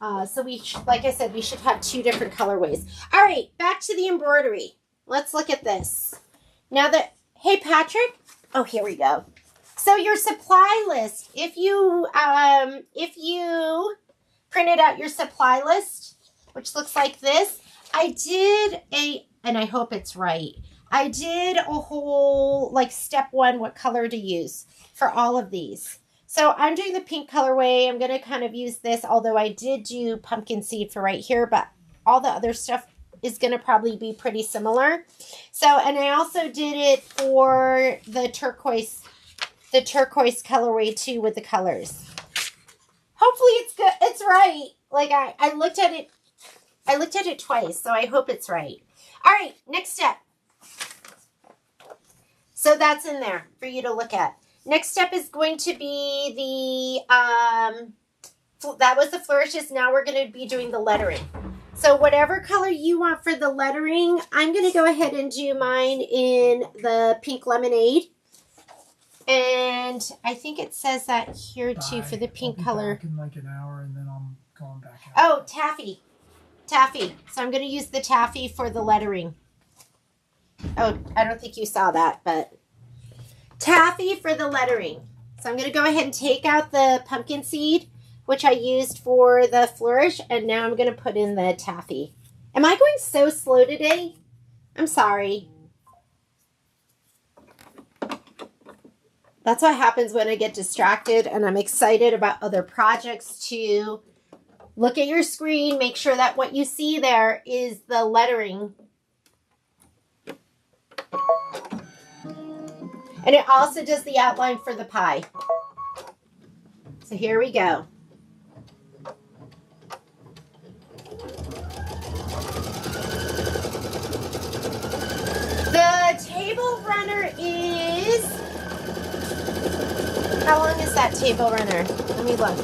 So like I said, we should have two different colorways. All right, back to the embroidery. Let's look at this. Now hey Patrick, oh, here we go. So your supply list, if you printed out your supply list, which looks like this. And I hope it's right. I did a whole, like, step 1, what color to use for all of these. So I'm doing the pink colorway. I'm going to kind of use this, although I did do pumpkin seed for right here, but all the other stuff is going to probably be pretty similar. So, and I also did it for the turquoise colorway too with the colors. Hopefully it's good. It's right. Like I looked at it twice, so I hope it's right. All right, next step. So that's in there for you to look at. Next step is going to be that was the flourishes. Now we're going to be doing the lettering. So whatever color you want for the lettering, I'm going to go ahead and do mine in the pink lemonade. And I think it says that here too for the pink color. Back in like an hour, and then I'm going back out. Oh, taffy. Taffy. So I'm going to use the taffy for the lettering. Oh, I don't think you saw that, but taffy for the lettering. So I'm going to go ahead and take out the pumpkin seed, which I used for the flourish, and now I'm going to put in the taffy. Am I going so slow today? I'm sorry. That's what happens when I get distracted and I'm excited about other projects too. Look at your screen. Make sure that what you see there is the lettering. And it also does the outline for the pie. So here we go. The table runner is... How long is that table runner? Let me look.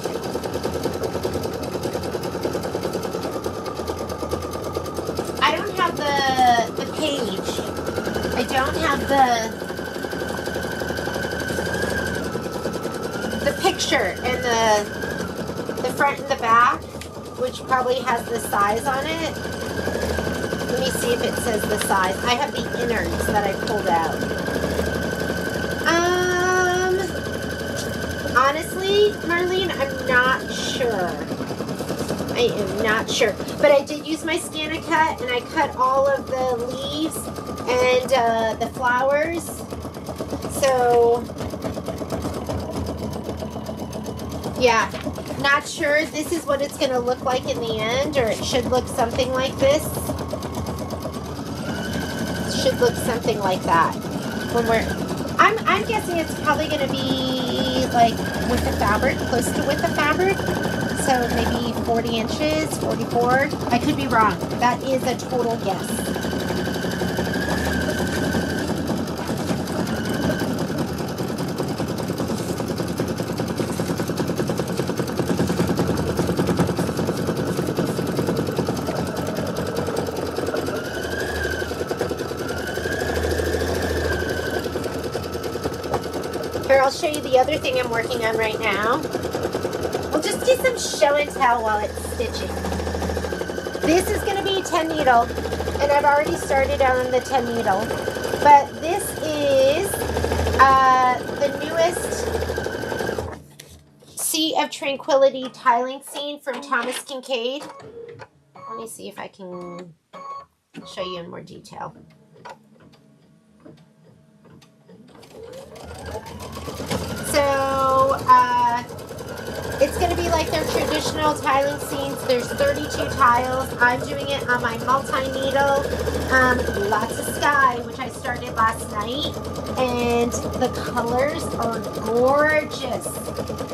I don't have the page. I don't have the picture and the front and the back, which probably has the size on it. Let me see if it says the size. I have the innards that I pulled out. Honestly, Marlene, I'm not sure. I am not sure. But I did use my Scan-A-Cut, and I cut all of the leaves and the flowers. So, yeah, not sure. This is what it's going to look like in the end, or it should look something like this. It should look something like that. When I'm guessing it's probably going to be like with the fabric, close to with the fabric. So maybe 40 inches, 44. I could be wrong. That is a total guess. I'll show you the other thing I'm working on right now. We'll just do some show and tell while it's stitching. This is going to be 10 needle, and I've already started on the 10 needle. But this is the newest Sea of Tranquility tiling scene from Thomas Kincaid. Let me see if I can show you in more detail. So, it's going to be like their traditional tiling scenes. There's 32 tiles. I'm doing it on my multi-needle. Lots of sky, which I started last night. And the colors are gorgeous.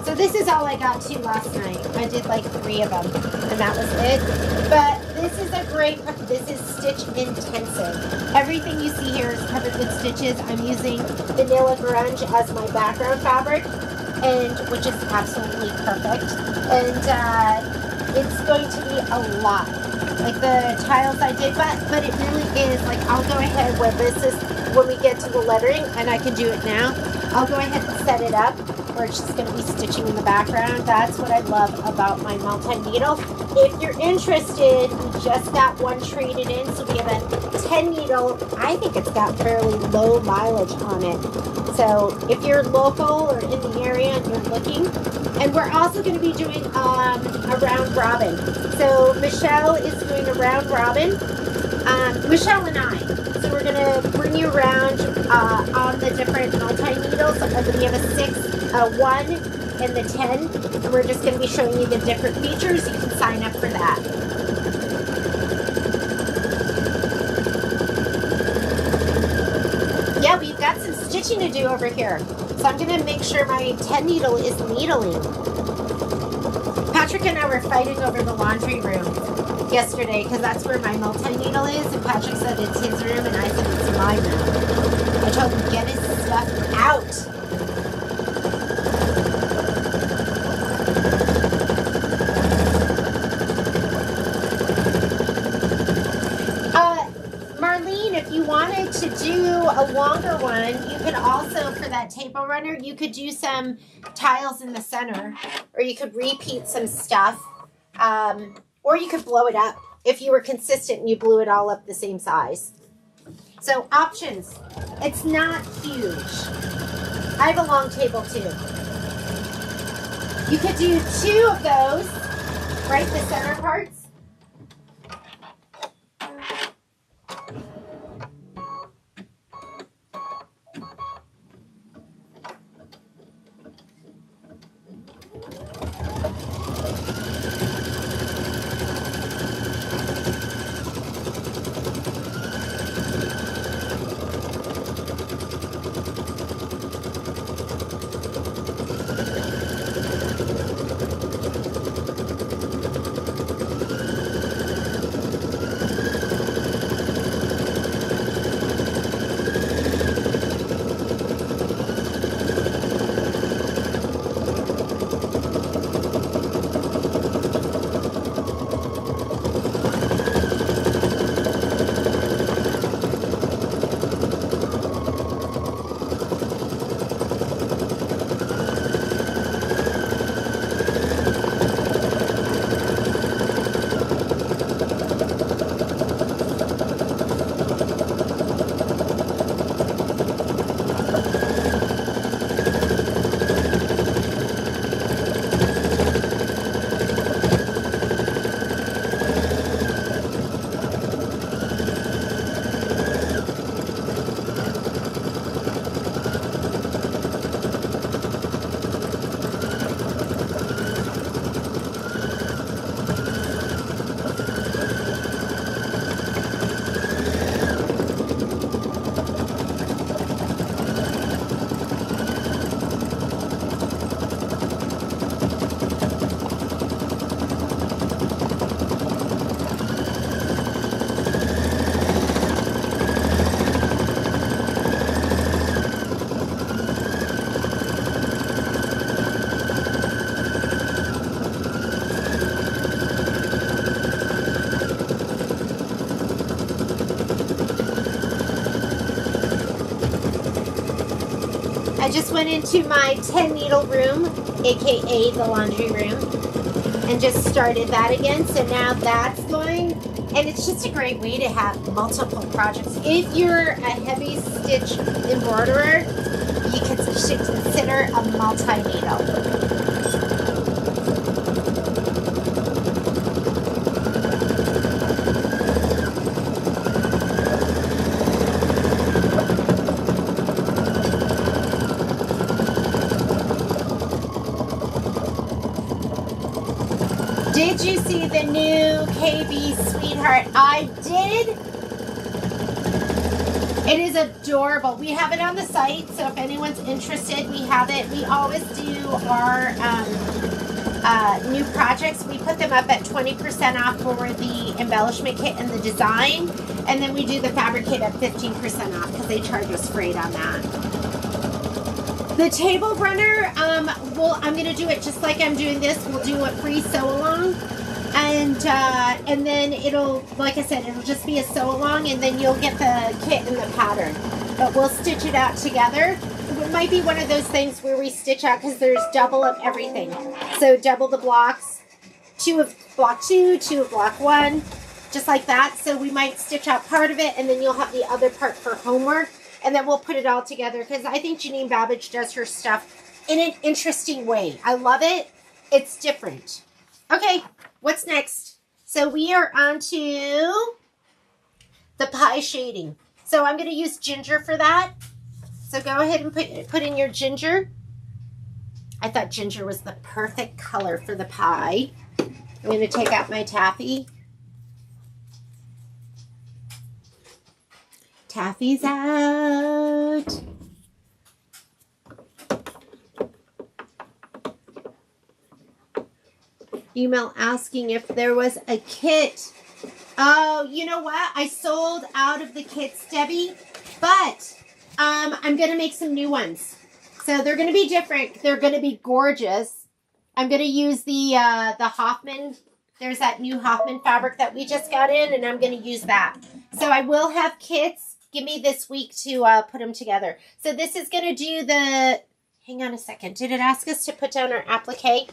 So this is all I got to last night. I did like 3 of them, and that was it. But this is a great, this is stitch intensive. Everything you see here is covered with stitches. I'm using vanilla grunge as my background fabric, and which is absolutely perfect. And it's going to be a lot, like the tiles I did, but it really is like, I'll go ahead when this is when we get to the lettering, and I can do it now. I'll go ahead and set it up. where it's just going to be stitching in the background. That's what I love about my multi-needle. If you're interested, we just got one traded in, so we have a 10 needle. I think it's got fairly low mileage on it. So if you're local or in the area and you're looking, and we're also going to be doing a round robin. So Michelle is doing a round robin. Michelle and I. So we're going to bring you around on the different multi-needles. We have a 6, a 1, and the 10. And we're just going to be showing you the different features. You can sign up for that. Yeah, we've got some stitching to do over here. So I'm going to make sure my 10 needle is needling. Patrick and I were fighting over the laundry room yesterday because that's where my multi-needle is, and Patrick said it's his room and I said it's my room. I told him get his stuff out. Marlene, if you wanted to do a longer one, you could also, for that table runner, you could do some tiles in the center, or you could repeat some stuff. Or you could blow it up if you were consistent and you blew it all up the same size. So options. It's not huge. I have a long table too. You could do 2 of those, right, the center parts. I just went into my 10 needle room, aka the laundry room, and just started that again. So now that's going, and it's just a great way to have multiple projects. If you're a heavy stitch embroiderer, you should consider a multi-needle. Did you see the new KB Sweetheart? I did. It is adorable. We have it on the site, so if anyone's interested, we have it. We always do our new projects. We put them up at 20% off for the embellishment kit and the design, and then we do the fabric kit at 15% off because they charge us freight on that. The table runner, I'm going to do it just like I'm doing this. We'll do a free sew-along, and then it'll, like I said, it'll just be a sew-along, and then you'll get the kit and the pattern. But we'll stitch it out together. might be one of those things where we stitch out because there's double of everything. So double the blocks, 2 of block 2, 2 of block 1, just like that. So we might stitch out part of it and then you'll have the other part for homework and then we'll put it all together because I think Janine Babich does her stuff in an interesting way. I love it. It's different. Okay, what's next? So we are on to the pie shading. So I'm going to use ginger for that. So go ahead and put in your ginger. I thought ginger was the perfect color for the pie. I'm going to take out my taffy. Taffy's out. Email asking if there was a kit. Oh, you know what? I sold out of the kits, Debbie, but I'm going to make some new ones. So they're going to be different. They're going to be gorgeous. I'm going to use the Hoffman. There's that new Hoffman fabric that we just got in, and I'm going to use that. So I will have kits. Give me this week to put them together. So this is going to do the, hang on a second. Did it ask us to put down our applique?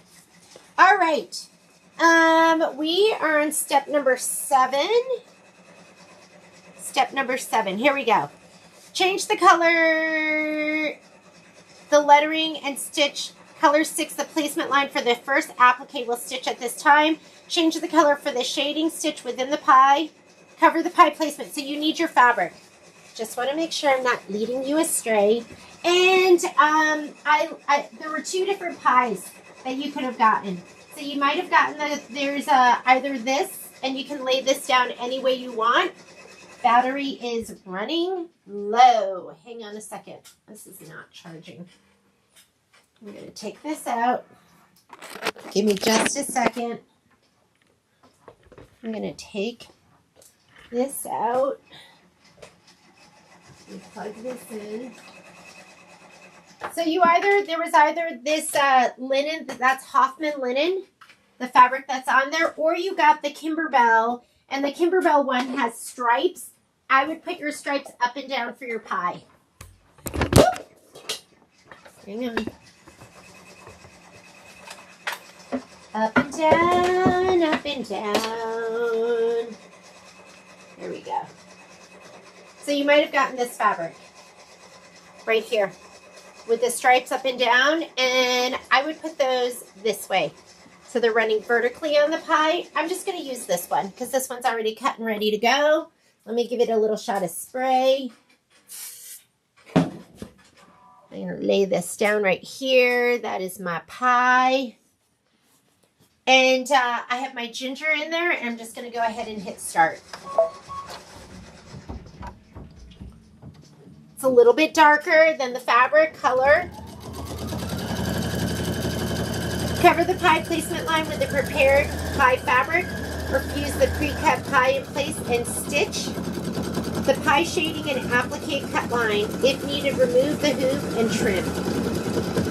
All right. We are on step number 7. Step number 7. Here we go. Change the color, the lettering, and stitch color 6, the placement line for the first applique will stitch at this time. Change the color for the shading, stitch within the pie. Cover the pie placement. So you need your fabric. Just want to make sure I'm not leading you astray. And there were 2 different pies that you could have gotten. So you might have gotten there's either this, and you can lay this down any way you want. Battery is running low. Hang on a second. This is not charging. I'm going to take this out. Give me just a second. I'm going to take this out. And plug this in. So there was either this linen, that's Hoffman linen, the fabric that's on there, or you got the Kimberbell, and the Kimberbell one has stripes. I would put your stripes up and down for your pie. Hang on. Up and down, up and down. There we go. So you might have gotten this fabric right here with the stripes up and down, and I would put those this way. So they're running vertically on the pie. I'm just going to use this one because this one's already cut and ready to go. Let me give it a little shot of spray. I'm going to lay this down right here. That is my pie. And I have my ginger in there, and I'm just going to go ahead and hit start. It's a little bit darker than the fabric color. Cover the pie placement line with the prepared pie fabric, or fuse the pre-cut pie in place and stitch the pie shading and applique cut line. If needed, remove the hoop and trim.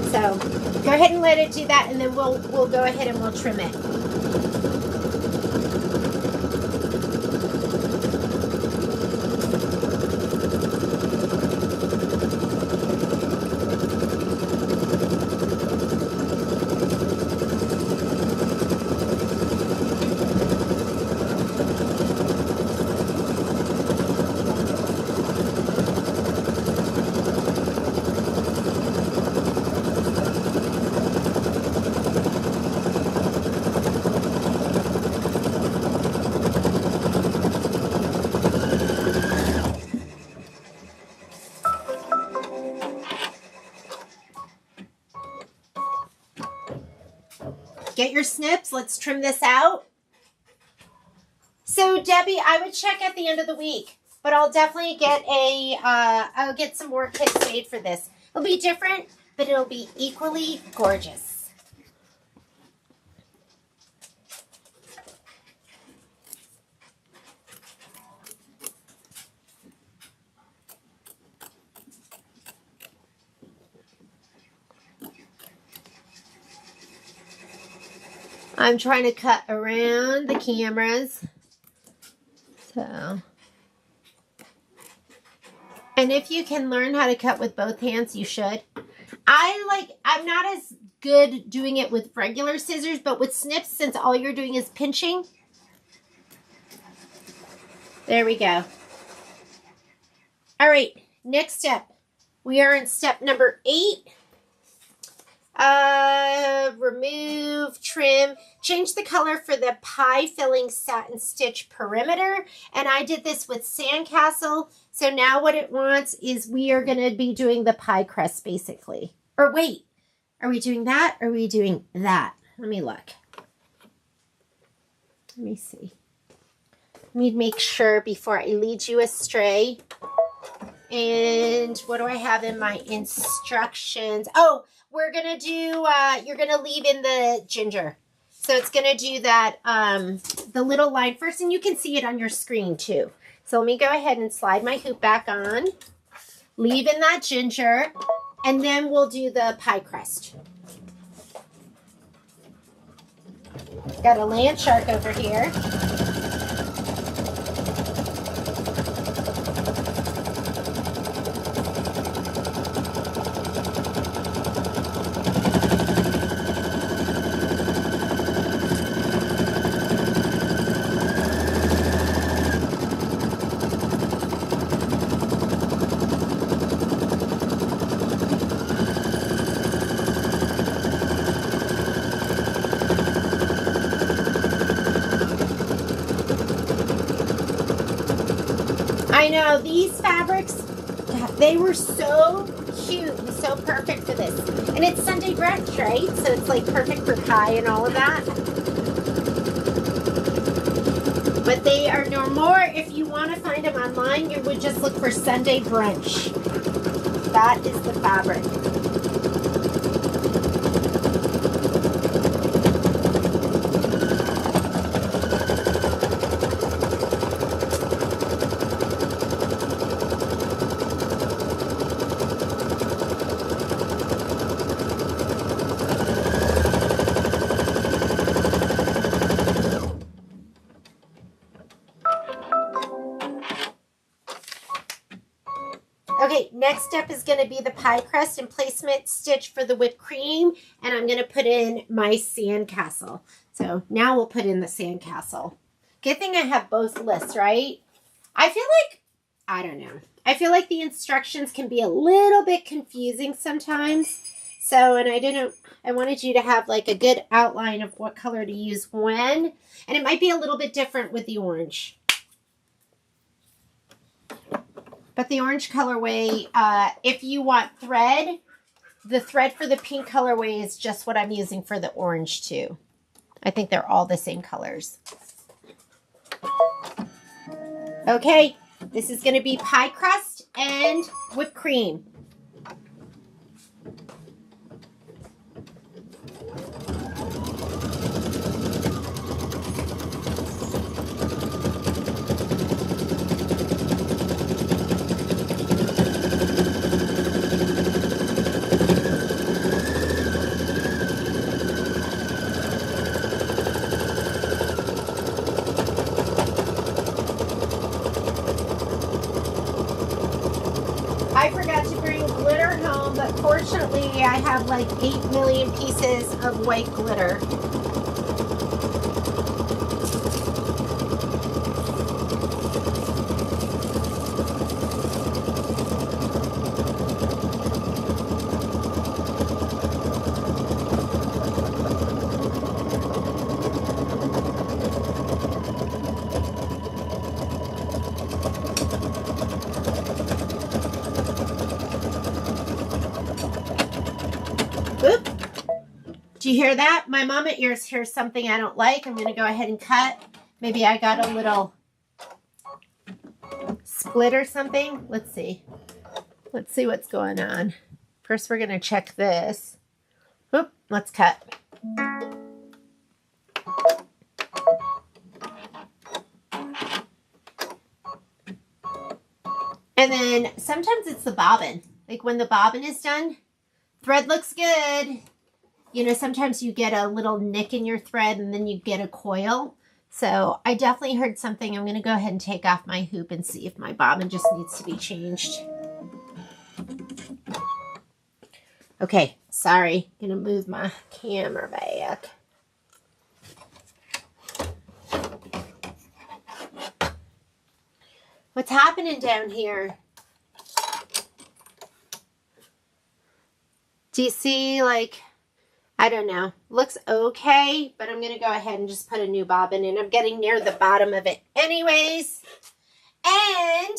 So go ahead and let it do that, and then we'll go ahead and we'll trim it. Get your snips. Let's trim this out. So Debbie, I would check at the end of the week, but I'll definitely get I'll get some more kits made for this. It'll be different, but it'll be equally gorgeous. I'm trying to cut around the cameras. So, and if you can learn how to cut with both hands, you should. I'm not as good doing it with regular scissors, but with snips, since all you're doing is pinching. There we go. All right, next step. We are in step number 8. Remove, trim, change the color for the pie filling satin stitch perimeter. And I did this with Sandcastle. So now what it wants is we are going to be doing the pie crust basically. Or wait, are we doing that? Or are we doing that? Let me look. Let me see. Let me make sure before I lead you astray. And what do I have in my instructions? Oh, we're going to do, you're going to leave in the ginger. So it's going to do that, the little line first, and you can see it on your screen too. So let me go ahead and slide my hoop back on, leave in that ginger, and then we'll do the pie crust. Got a land shark over here. I know, these fabrics, God, they were so cute and so perfect for this. And it's Sunday brunch, right? So it's like perfect for pie and all of that. But they are no more. If you want to find them online, you would just look for Sunday brunch. That is the fabric. Okay, next step is going to be the pie crust and placement stitch for the whipped cream. And I'm going to put in my sandcastle. So now we'll put in the sandcastle. Good thing I have both lists, right? I feel like, I don't know. I feel like the instructions can be a little bit confusing sometimes. So, and I wanted you to have like a good outline of what color to use when. And it might be a little bit different with the orange. But the orange colorway, if you want thread, the thread for the pink colorway is just what I'm using for the orange too. I think they're all the same colors. Okay, this is going to be pie crust and whipped cream. I forgot to bring glitter home, but fortunately I have like 8 million pieces of white glitter. Oop. Do you hear that? My mama ears hears something I don't like. I'm going to go ahead and cut. Maybe I got a little split or something. Let's see. Let's see what's going on. First, we're going to check this. Oop, let's cut. And then sometimes it's the bobbin. Like when the bobbin is done, thread looks good. You know, sometimes you get a little nick in your thread and then you get a coil. So I definitely heard something. I'm going to go ahead and take off my hoop and see if my bobbin just needs to be changed. Okay, sorry. Gonna move my camera back. What's happening down here? Do you see, like, I don't know. Looks okay, but I'm going to go ahead and just put a new bobbin in. I'm getting near the bottom of it anyways. And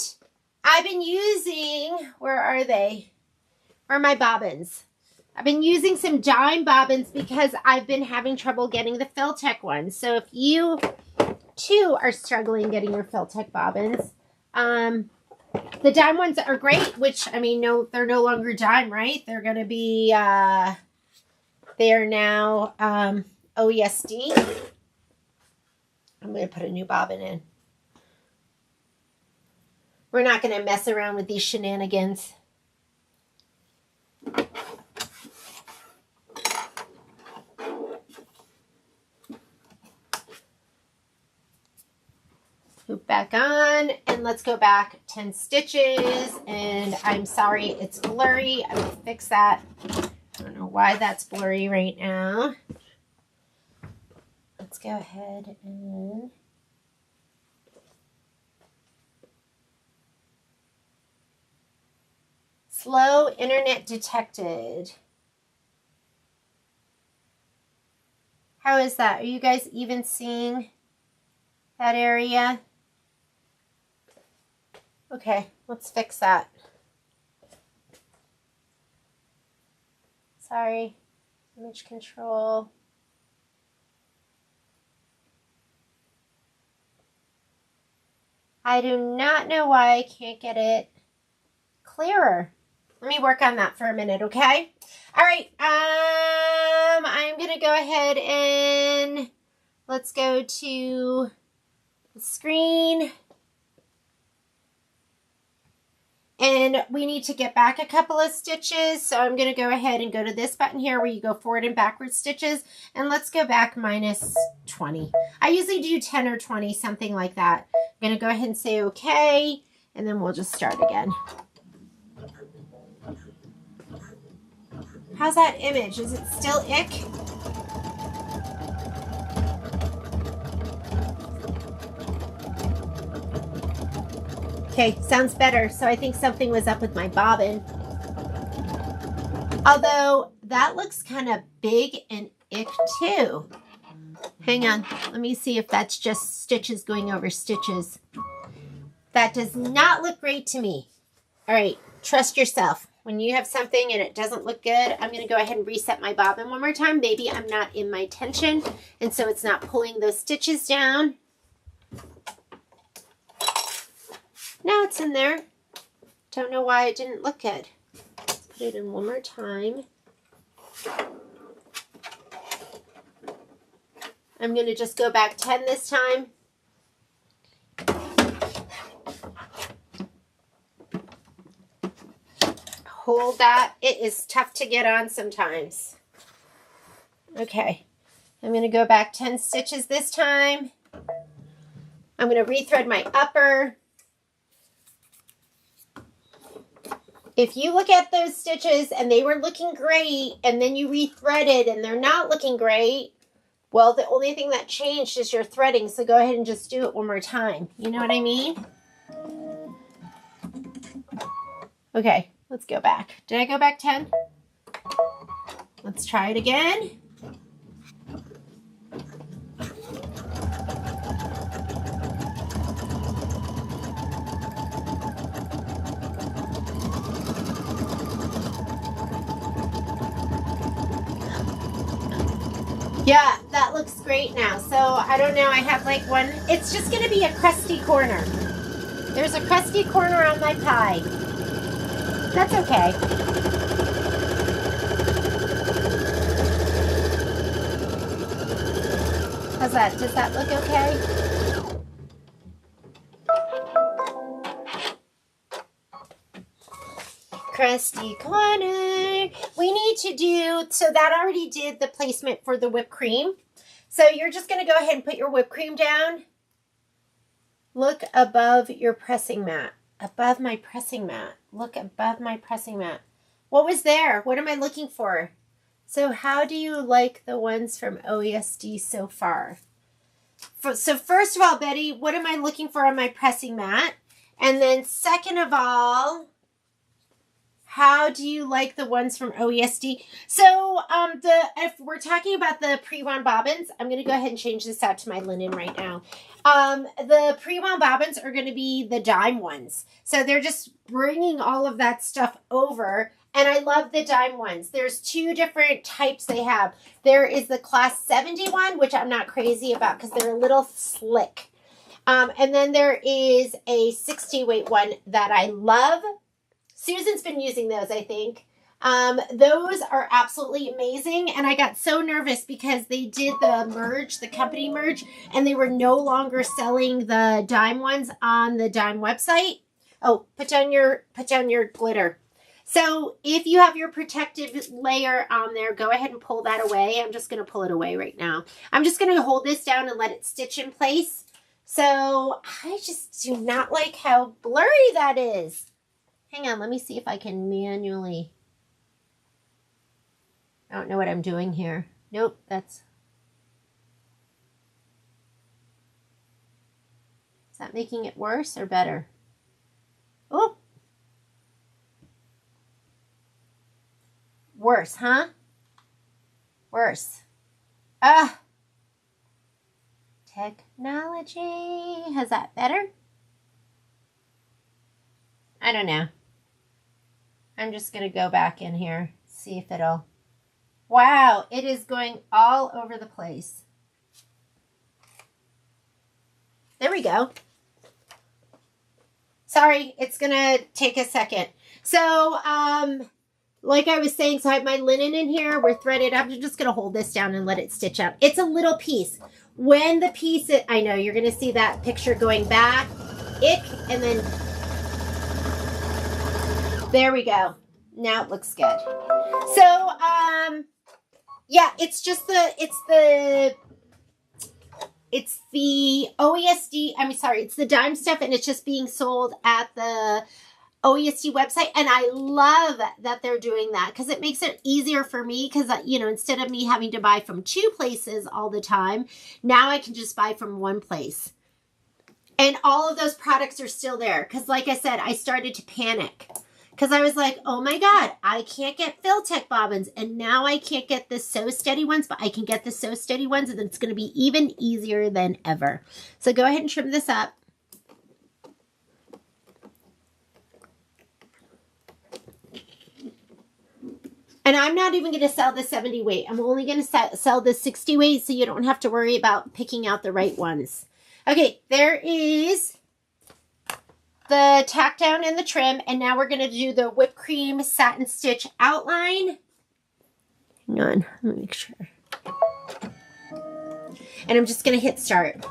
I've been using, where are they? Where are my bobbins? I've been using some dime bobbins because I've been having trouble getting the Filtech ones. So if you, too, are struggling getting your Filtech bobbins, the dime ones are great, which, I mean, no, they're no longer dime, right? They're going to be, they are now OESD. I'm going to put a new bobbin in. We're not going to mess around with these shenanigans. Hoop back on, and let's go back 10 stitches. And I'm sorry it's blurry. I will fix that. I don't know why that's blurry right now. Let's go ahead and slow internet detected. How is that? Are you guys even seeing that area? Okay, let's fix that. Sorry, image control. I do not know why I can't get it clearer. Let me work on that for a minute, okay? All right, I'm going to go ahead and let's go to the screen. And we need to get back a couple of stitches. So I'm going to go ahead and go to this button here where you go forward and backward stitches. And let's go back minus 20. I usually do 10 or 20, something like that. I'm going to go ahead and say okay. And then we'll just start again. How's that image? Is it still ick? Okay, sounds better. So I think something was up with my bobbin. Although that looks kind of big and ick too. Hang on, let me see if that's just stitches going over stitches. That does not look great to me. All right, trust yourself. When you have something and it doesn't look good, I'm going to go ahead and reset my bobbin one more time. Maybe I'm not in my tension, and so it's not pulling those stitches down. Now it's in there. Don't know why it didn't look good. Let's put it in one more time. I'm going to just go back 10 this time. Hold that. It is tough to get on sometimes. Okay. I'm going to go back 10 stitches this time. I'm going to rethread my upper. If you look at those stitches and they were looking great and then you rethreaded and they're not looking great, well, the only thing that changed is your threading. So go ahead and just do it one more time. You know what I mean? Okay, let's go back. Did I go back 10? Let's try it again. Yeah, that looks great now. So I don't know, I have like one, it's just going to be a crusty corner. There's a crusty corner on my pie. That's okay. How's that? Does that look okay? Crusty corner. We need to do, so that already did the placement for the whipped cream. So you're just going to go ahead and put your whipped cream down. Look above your pressing mat. Above my pressing mat. Look above my pressing mat. What was there? What am I looking for? So how do you like the ones from OESD so far? So first of all, Betty, what am I looking for on my pressing mat? And then second of all, how do you like the ones from OESD? So if we're talking about the pre-wound bobbins, I'm going to go ahead and change this out to my linen right now. The pre-wound bobbins are going to be the dime ones. So they're just bringing all of that stuff over. And I love the dime ones. There's two different types they have. There is the class 71, which I'm not crazy about because they're a little slick. And then there is a 60 weight one that I love. Susan's been using those, I think. Those are absolutely amazing. And I got so nervous because they did the merge, the company merge, and they were no longer selling the dime ones on the dime website. Oh, put down your glitter. So if you have your protective layer on there, go ahead and pull that away. I'm just going to pull it away right now. I'm just going to hold this down and let it stitch in place. So I just do not like how blurry that is. Hang on, let me see if I can manually. I don't know what I'm doing here. Nope, is that making it worse or better? Oh, worse, huh? Worse. Technology. Has that better? I don't know. I'm just going to go back in here, see if it'll... Wow, it is going all over the place. There we go. Sorry, it's going to take a second. So, like I was saying, so I have my linen in here. We're threaded. I'm just going to hold this down and let it stitch out. It's a little piece. When the piece... I know, you're going to see that picture going back. Ick, and then... There we go. Now it looks good. So, yeah, it's just it's the OESD, it's the dime stuff, and it's just being sold at the OESD website. And I love that they're doing that because it makes it easier for me because, instead of me having to buy from two places all the time, now I can just buy from one place. And all of those products are still there because, like I said, I started to panic. Because I was like, oh my God, I can't get Fill-Tech bobbins. And now I can't get the Sew Steady ones, but I can get the Sew Steady ones. And it's going to be even easier than ever. So go ahead and trim this up. And I'm not even going to sell the 70 weight. I'm only going to sell the 60 weight so you don't have to worry about picking out the right ones. Okay, there is... the tack down and the trim, and now we're going to do the whipped cream satin stitch outline. Hang on, let me make sure. And I'm just going to hit start.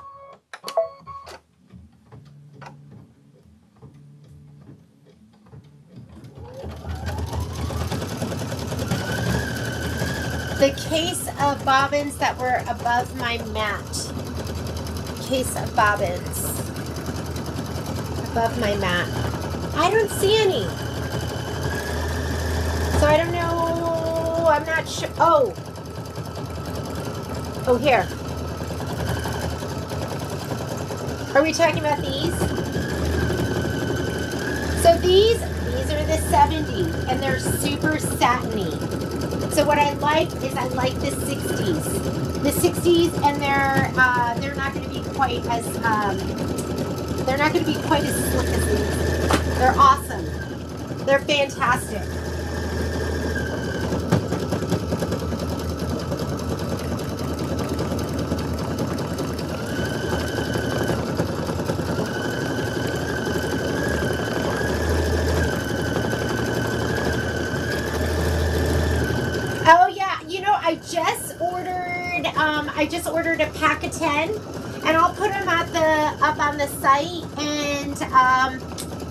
The case of bobbins that were above my mat. Case of bobbins. Above my mat. I don't see any. So I don't know. I'm not sure. Oh, here. Are we talking about these? So these are the 70, and they're super satiny. So what I like is I like the 60s. The 60s, and they're not going to be quite as slick as these. They're awesome. They're fantastic. Oh yeah, I just ordered a pack of 10, and I'll put them up on the site, and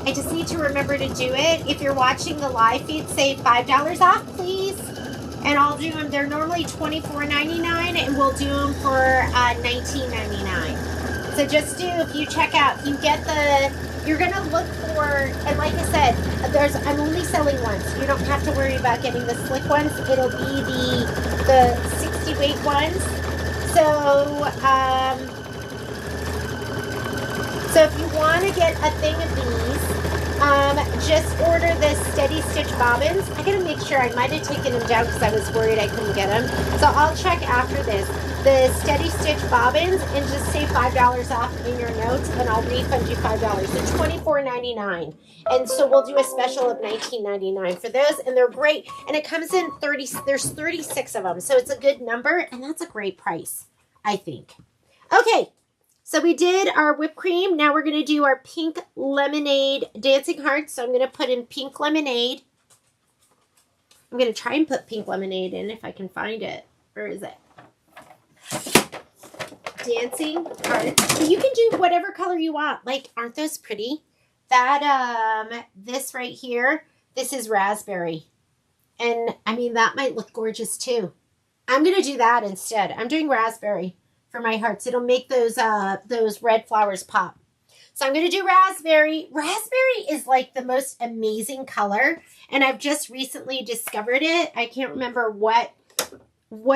I just need to remember to do it. If you're watching the live feed, save $5 off, please. And I'll do them. They're normally $24.99, and we'll do them for $19.99. So just if you check out, you get the you're gonna look for, and like I said, I'm only selling one, so you don't have to worry about getting the slick ones. It'll be the 60 weight ones. So if you want to get a thing of these, just order the Steady Stitch bobbins. I gotta make sure, I might have taken them down because I was worried I couldn't get them. So I'll check after this. The Steady Stitch bobbins, and just say $5 off in your notes, and I'll refund you $5. They're $24.99, and so we'll do a special of $19.99 for those, and they're great. And it comes in 30. There's 36 of them, so it's a good number, and that's a great price, I think. Okay, so we did our whipped cream. Now we're gonna do our pink lemonade dancing hearts. So I'm gonna put in pink lemonade. I'm gonna try and put pink lemonade in if I can find it. Where is it? Dancing hearts. So you can do whatever color you want. Like, aren't those pretty? That this right here, this is raspberry, and I mean that might look gorgeous too. I'm gonna do that instead. I'm doing raspberry for my hearts. It'll make those red flowers pop. So I'm gonna do raspberry. Raspberry is like the most amazing color, and I've just recently discovered it. I can't remember what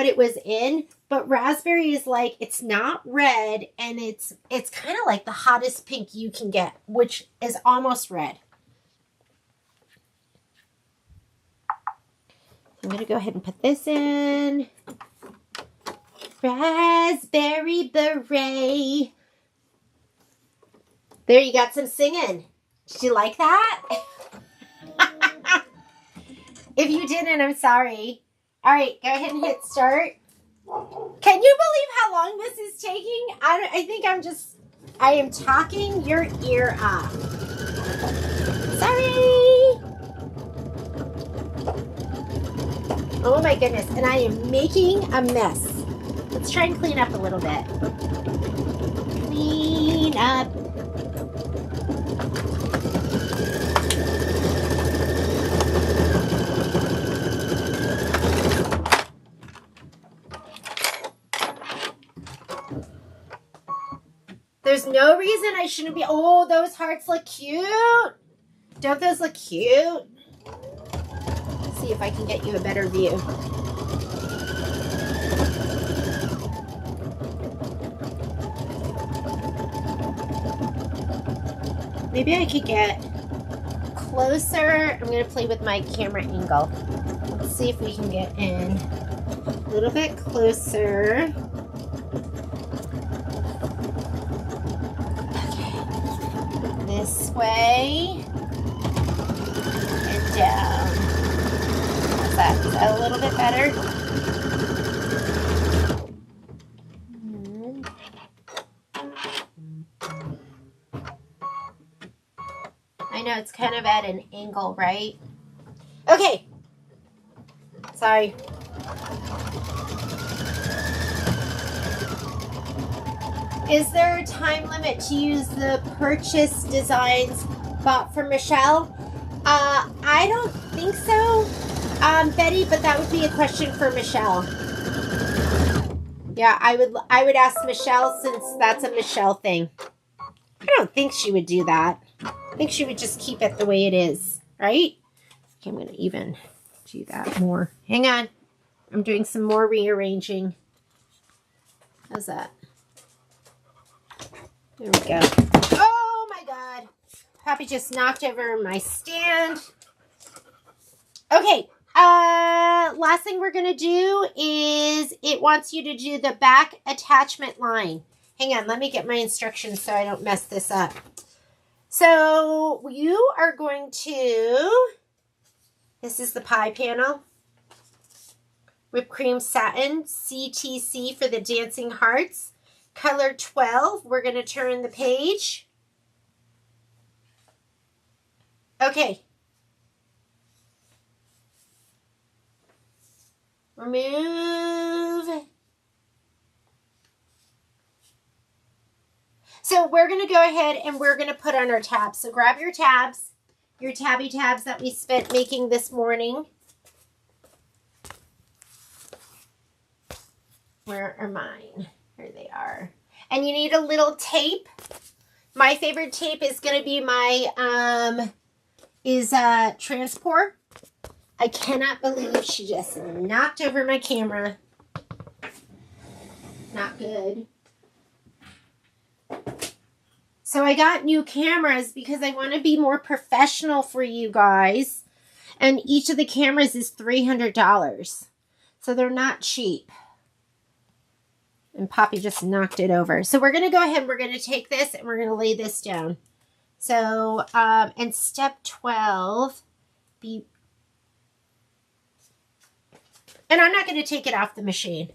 it was in, but raspberry is like, it's not red, and it's kind of like the hottest pink you can get, which is almost red. I'm going to go ahead and put this in. Raspberry beret. There, you got some singing. Did you like that? If you didn't, I'm sorry. All right, go ahead and hit start. Can you believe how long this is taking? I think I am talking your ear off. Sorry. Oh my goodness, and I am making a mess. Let's try and clean up a little bit. Clean up. There's no reason I shouldn't be. Oh, those hearts look cute. Don't those look cute? Let's see if I can get you a better view. Maybe I could get closer. I'm going to play with my camera angle. Let's see if we can get in a little bit closer. This way and down. How's that? Is that a little bit better? I know it's kind of at an angle, right? Okay. Sorry. Is there a time limit to use the purchase designs bought from Michelle? I don't think so, Betty, but that would be a question for Michelle. Yeah, I would ask Michelle, since that's a Michelle thing. I don't think she would do that. I think she would just keep it the way it is, right? Okay, I'm going to even do that more. Hang on. I'm doing some more rearranging. How's that? There we go. Oh my God. Poppy just knocked over my stand. Okay. Last thing we're going to do is it wants you to do the back attachment line. Hang on. Let me get my instructions so I don't mess this up. So you are going to, this is the pie panel. Whipped cream satin, CTC for the dancing hearts. Color 12, we're going to turn the page. Okay. Remove. So we're going to go ahead and we're going to put on our tabs. So grab your tabs, your tabby tabs that we spent making this morning. Where are mine? There they are. And you need a little tape My favorite tape is going to be my, Transport. I cannot believe she just knocked over my camera. Not good. So I got new cameras because I want to be more professional for you guys. And each of the cameras is $300. So they're not cheap. And Poppy just knocked it over. So we're going to go ahead and we're going to take this and we're going to lay this down. So, and step 12, and I'm not going to take it off the machine.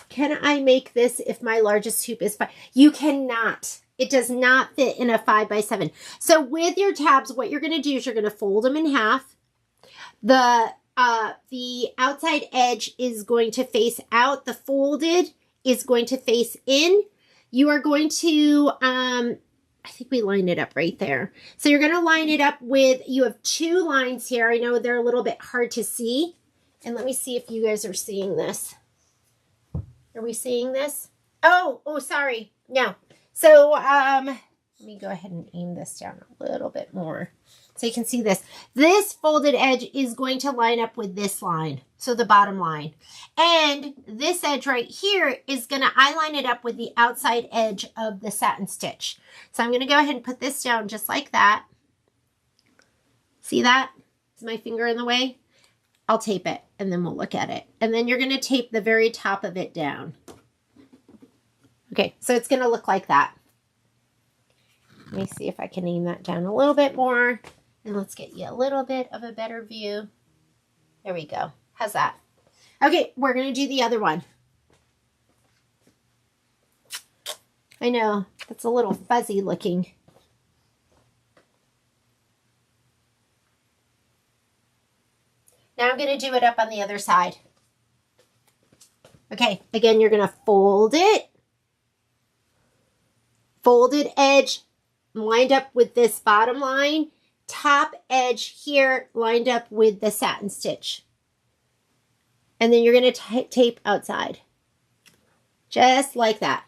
Can I make this if my largest hoop is 5? You cannot. It does not fit in a 5x7. So with your tabs, what you're going to do is you're going to fold them in half. The outside edge is going to face out. The folded is going to face in. You are going to, I think we lined it up right there. So you're going to line it up with, you have 2 lines here. I know they're a little bit hard to see. And let me see if you guys are seeing this. Are we seeing this? Oh, sorry. No. So, let me go ahead and aim this down a little bit more so you can see this. This folded edge is going to line up with this line, so the bottom line. And this edge right here is going to line it up with the outside edge of the satin stitch. So I'm going to go ahead and put this down just like that. See that? Is my finger in the way? I'll tape it and then we'll look at it. And then you're going to tape the very top of it down. Okay, so it's going to look like that. Let me see if I can aim that down a little bit more. And let's get you a little bit of a better view. There we go. How's that? Okay, we're going to do the other one. I know, that's a little fuzzy looking. Now I'm going to do it up on the other side. Okay, again, you're going to fold it. Folded edge lined up with this bottom line. Top edge here lined up with the satin stitch. And then you're going to tape outside. Just like that.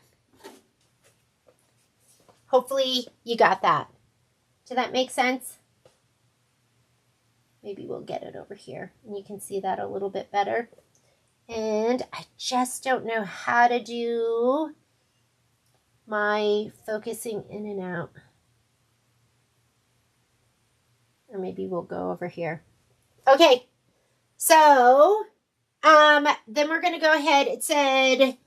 Hopefully you got that. Did that make sense? Maybe we'll get it over here and you can see that a little bit better. And I just don't know how to do my focusing in and out. Or maybe we'll go over here. Okay, so then we're going to go ahead. It said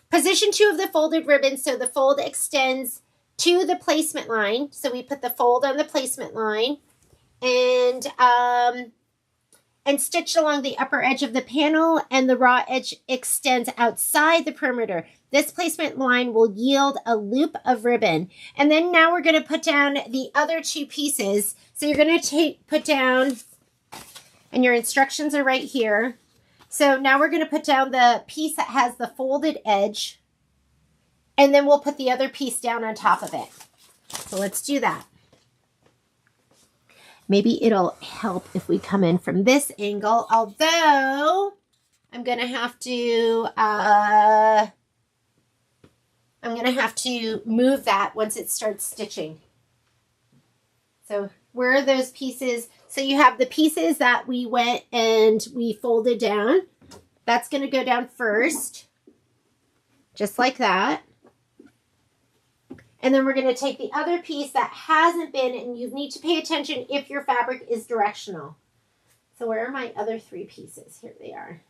position 2 of the folded ribbon. So the fold extends to the placement line. So we put the fold on the placement line. And stitched along the upper edge of the panel, and the raw edge extends outside the perimeter. This placement line will yield a loop of ribbon. And then now we're going to put down the other 2 pieces. So you're going to put down, and your instructions are right here. So now we're going to put down the piece that has the folded edge, and then we'll put the other piece down on top of it. So let's do that. Maybe it'll help if we come in from this angle, although I'm going to have to move that once it starts stitching. So where are those pieces? So you have the pieces that we went and we folded down. That's going to go down first, just like that. And then we're going to take the other piece that hasn't been, and you need to pay attention if your fabric is directional. So where are my other 3 pieces? Here they are.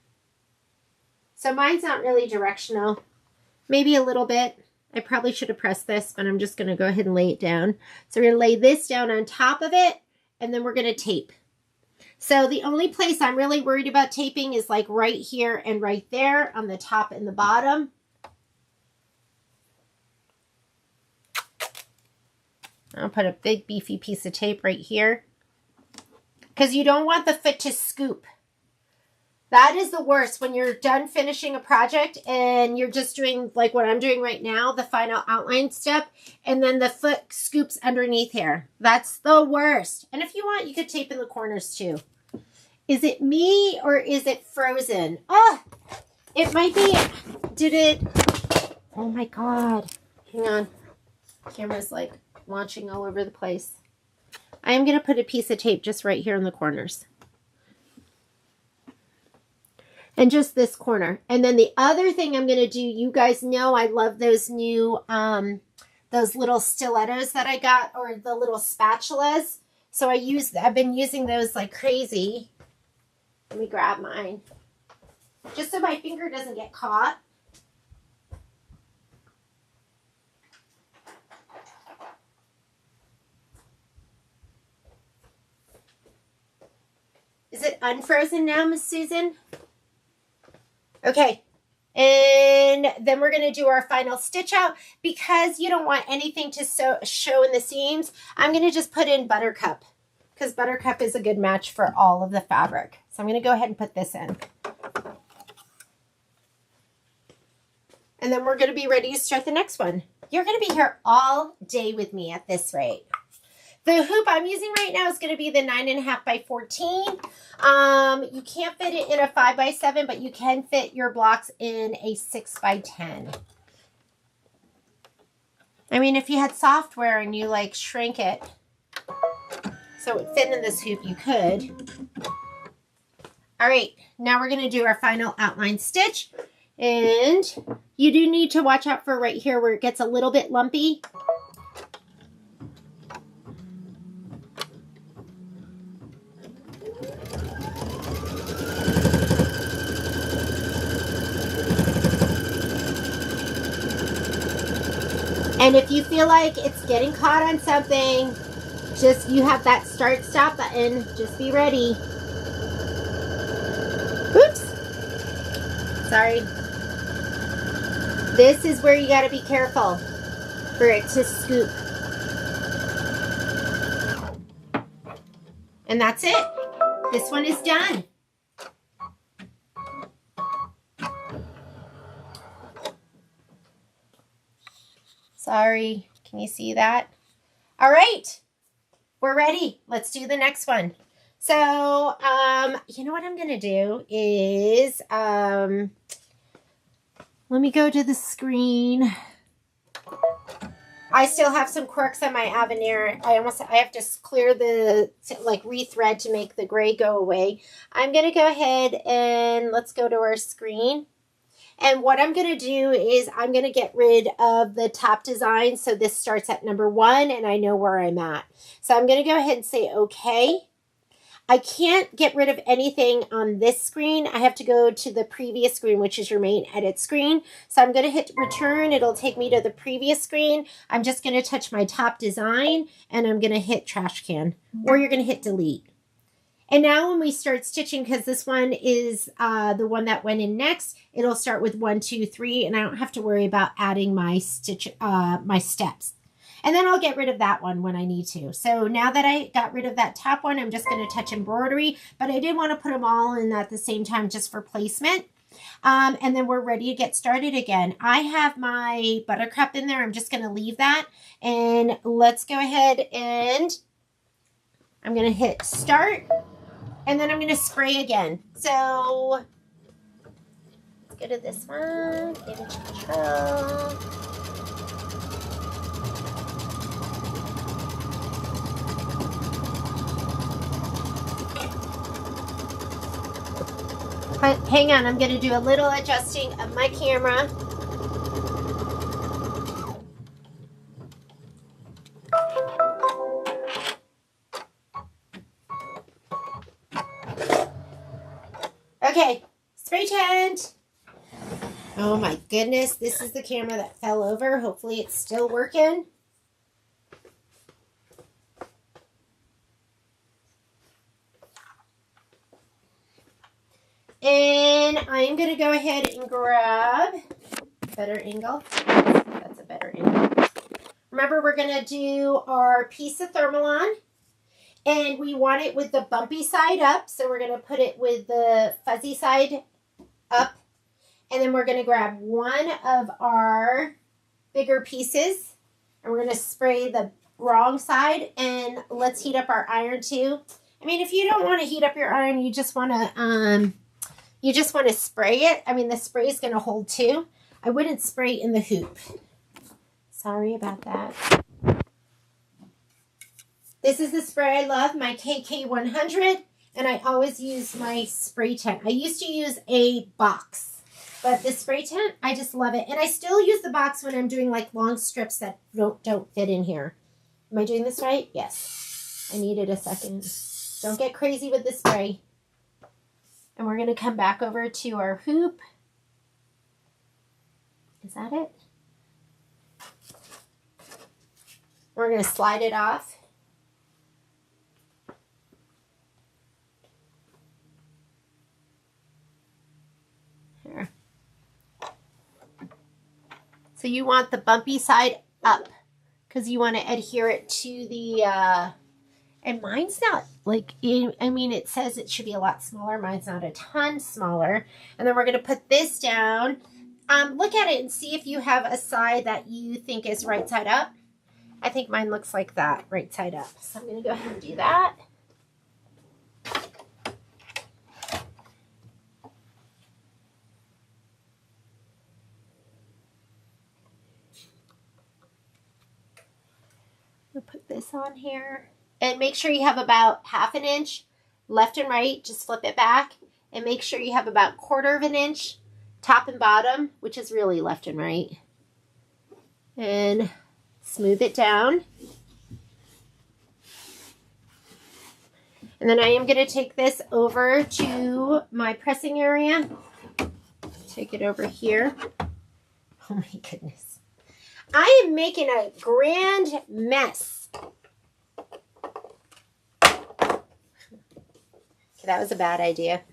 So mine's not really directional. Maybe a little bit. I probably should have pressed this, but I'm just going to go ahead and lay it down. So we're going to lay this down on top of it, and then we're going to tape. So the only place I'm really worried about taping is like right here and right there on the top and the bottom. I'll put a big beefy piece of tape right here because you don't want the foot to scoop. That is the worst when you're done finishing a project and you're just doing like what I'm doing right now, the final outline step, and then the foot scoops underneath here. That's the worst. And if you want, you could tape in the corners too. Is it me or is it frozen? Oh, it might be. Did it? Oh my God. Hang on. Camera's like launching all over the place. I am going to put a piece of tape just right here in the corners. And just this corner. And then the other thing I'm going to do, you guys know I love those new, those little stilettos that I got, or the little spatulas. So I've been using those like crazy. Let me grab mine. Just so my finger doesn't get caught. Is it unfrozen now, Miss Susan? Okay, and then we're going to do our final stitch out. Because you don't want anything to show in the seams, I'm going to just put in Buttercup, because Buttercup is a good match for all of the fabric. So I'm going to go ahead and put this in. And then we're going to be ready to start the next one. You're going to be here all day with me at this rate. The hoop I'm using right now is going to be the 9.5 by 14. You can't fit it in a 5 by 7, but you can fit your blocks in a 6 by 10. I mean, if you had software and you like shrink it so it would fit in this hoop, you could. All right, now we're going to do our final outline stitch. And you do need to watch out for right here where it gets a little bit lumpy. And if you feel like it's getting caught on something, just you have that start stop button. Just be ready. Oops. Sorry. This is where you got to be careful for it to scoop. And that's it. This one is done. Sorry, can you see that? All right, we're ready. Let's do the next one. So, you know what I'm gonna do is, let me go to the screen. I still have some quirks on my Aveneer. I have to clear the, like rethread to make the gray go away. I'm gonna go ahead and let's go to our screen. And what I'm going to do is I'm going to get rid of the top design. So this starts at number 1 and I know where I'm at. So I'm going to go ahead and say, okay. I can't get rid of anything on this screen. I have to go to the previous screen, which is your main edit screen. So I'm going to hit return. It'll take me to the previous screen. I'm just going to touch my top design and I'm going to hit trash can, or you're going to hit delete. And now when we start stitching, because this one is the one that went in next, it'll start with 1, 2, 3, and I don't have to worry about adding my stitch, my steps. And then I'll get rid of that one when I need to. So now that I got rid of that top one, I'm just going to touch embroidery, but I did want to put them all in at the same time just for placement. And then we're ready to get started again. I have my Buttercup in there. I'm just going to leave that. And let's go ahead and I'm going to hit start. And then I'm going to spray again. So let's go to this one. Image control. Hang on, I'm going to do a little adjusting of my camera. Okay, spray tent. Oh my goodness, this is the camera that fell over. Hopefully it's still working. And I'm going to go ahead and grab a better angle. That's a better angle. Remember, we're going to do our piece of Thermalon. And we want it with the bumpy side up. So we're going to put it with the fuzzy side up. And then we're going to grab one of our bigger pieces. And we're going to spray the wrong side. And let's heat up our iron too. I mean, if you don't want to heat up your iron, you just want to spray it. I mean, the spray is going to hold too. I wouldn't spray in the hoop. Sorry about that. This is the spray I love, my KK100, and I always use my spray tent. I used to use a box, but the spray tent, I just love it. And I still use the box when I'm doing like long strips that don't fit in here. Am I doing this right? Yes. I needed a second. Don't get crazy with the spray. And we're going to come back over to our hoop. Is that it? We're going to slide it off. Here. So you want the bumpy side up because you want to adhere it to the, and mine's not like, I mean, it says it should be a lot smaller. Mine's not a ton smaller. And then we're going to put this down. Look at it and see if you have a side that you think is right side up. I think mine looks like that, right side up. So I'm going to go ahead and do that. We'll put this on here. And make sure you have about 1/2 inch left and right. Just flip it back. And make sure you have about 1/4 inch top and bottom, which is really left and right. And smooth it down. And then I am going to take this over to my pressing area. Take it over here. Oh my goodness. I am making a grand mess. Okay, that was a bad idea.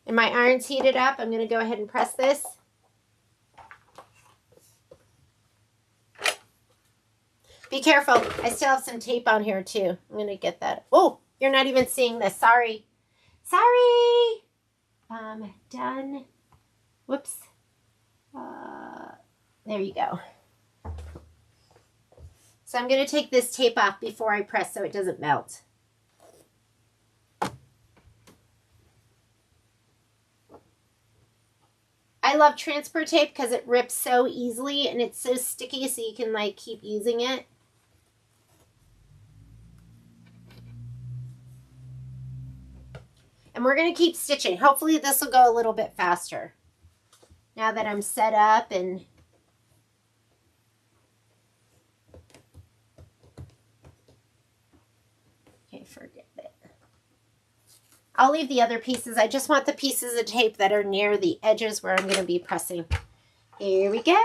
And my iron's heated up. I'm going to go ahead and press this. Be careful. I still have some tape on here too. I'm going to get that. Oh, you're not even seeing this. Sorry. Sorry. Done. Whoops. There you go. So I'm going to take this tape off before I press so it doesn't melt. I love transfer tape because it rips so easily and it's so sticky so you can like keep using it. And we're going to keep stitching. Hopefully this will go a little bit faster. Now that I'm set up and okay, forget it. I'll leave the other pieces. I just want the pieces of tape that are near the edges where I'm going to be pressing. Here we go.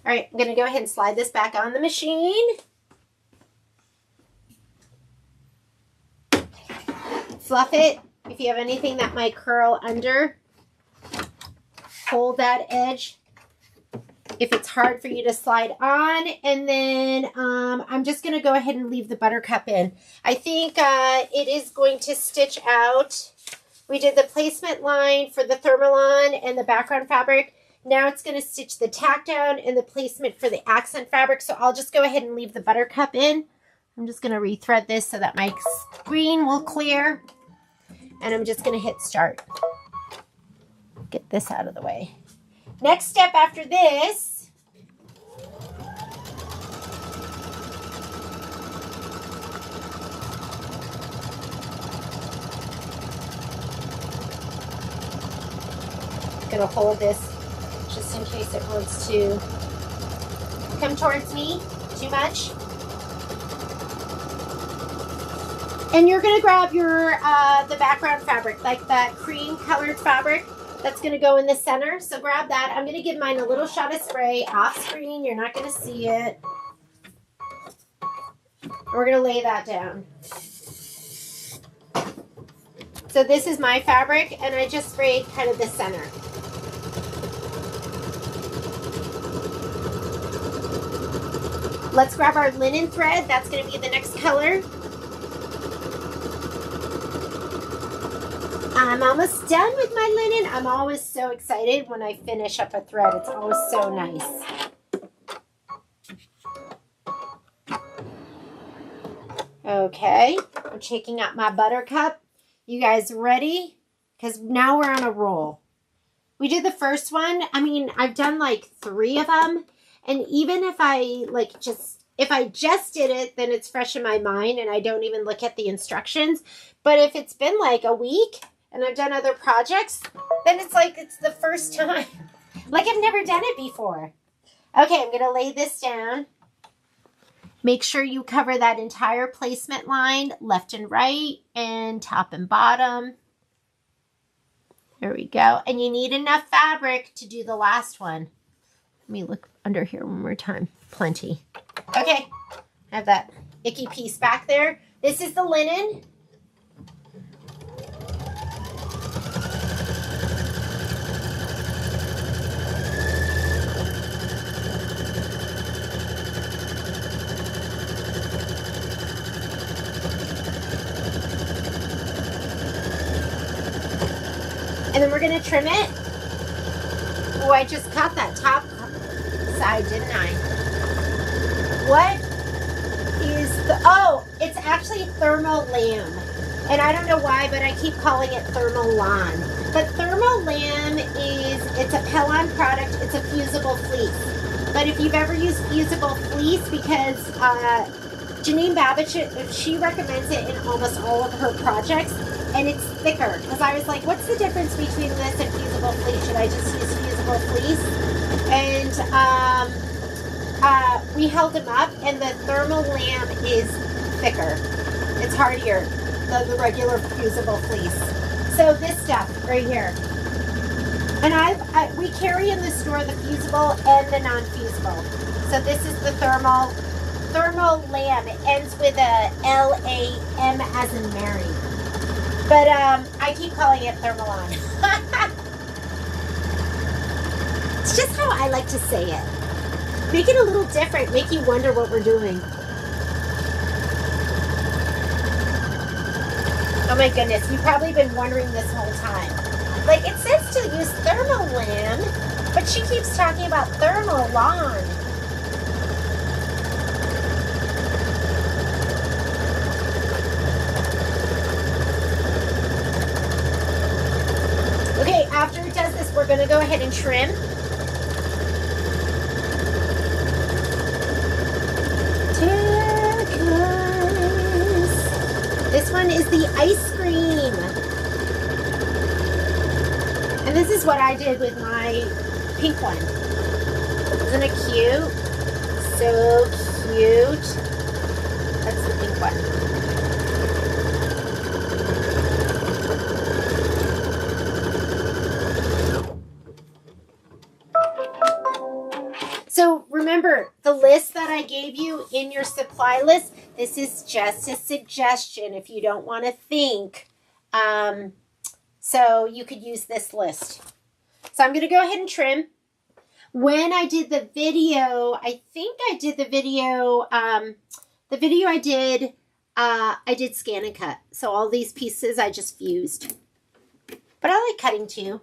All right, I'm going to go ahead and slide this back on the machine. Fluff it. If you have anything that might curl under, hold that edge if it's hard for you to slide on. And then I'm just going to go ahead and leave the buttercup in. I think it is going to stitch out. We did the placement line for the Thermalon and the background fabric. Now it's going to stitch the tack down and the placement for the accent fabric. So I'll just go ahead and leave the buttercup in. I'm just going to rethread this so that my screen will clear. And I'm just going to hit start. Get this out of the way. Next step after this, I'm going to hold this just in case it wants to come towards me too much. And you're going to grab your the background fabric, like that cream colored fabric that's going to go in the center. So grab that. I'm going to give mine a little shot of spray off screen. You're not going to see it. We're going to lay that down. So this is my fabric, and I just sprayed kind of the center. Let's grab our linen thread. That's going to be the next color. I'm almost done with my linen. I'm always so excited when I finish up a thread. It's always so nice. Okay, I'm shaking out my buttercup. You guys ready? because now we're on a roll. We did the first one. I mean, I've done like 3 of them. And even if I if I just did it, then it's fresh in my mind and I don't even look at the instructions. But if it's been like a week and I've done other projects, then it's like it's the first time. Like I've never done it before. Okay, I'm going to lay this down. Make sure you cover that entire placement line, left and right, and top and bottom. There we go. And you need enough fabric to do the last one. Let me look under here one more time. Plenty. Okay, I have that icky piece back there. This is the linen. And then we're going to trim it. Oh, I just cut that top side, didn't I? What is the... Oh, it's actually thermal lamb. And I don't know why, but I keep calling it thermal lawn. But thermal lamb it's a Pellon product. It's a fusible fleece. But if you've ever used fusible fleece, because Janine Babich, she recommends it in almost all of her projects. And it's thicker, because I was like, what's the difference between this and fusible fleece? Should I just use fusible fleece? And we held them up, and the thermal lamb is thicker. It's hardier than the regular fusible fleece. So this stuff right here. And we carry in the store the fusible and the non-fusible. So this is the thermal lamb. It ends with a L-A-M as in Mary. But I keep calling it thermalon. It's just how I like to say it. Make it a little different. Make you wonder what we're doing. Oh my goodness. You've probably been wondering this whole time. Like, it says to use thermalan, but she keeps talking about thermalon. Okay, after it does this, we're going to go ahead and trim. This one is the ice cream. And this is what I did with my pink one. Isn't it cute? So cute. That's the pink one. So remember, the list that I gave you in your supply list, this is just a suggestion if you don't want to think. So you could use this list. So I'm going to go ahead and trim. When I did the video, I think I did the video I did scan and cut. So all these pieces I just fused. But I like cutting too.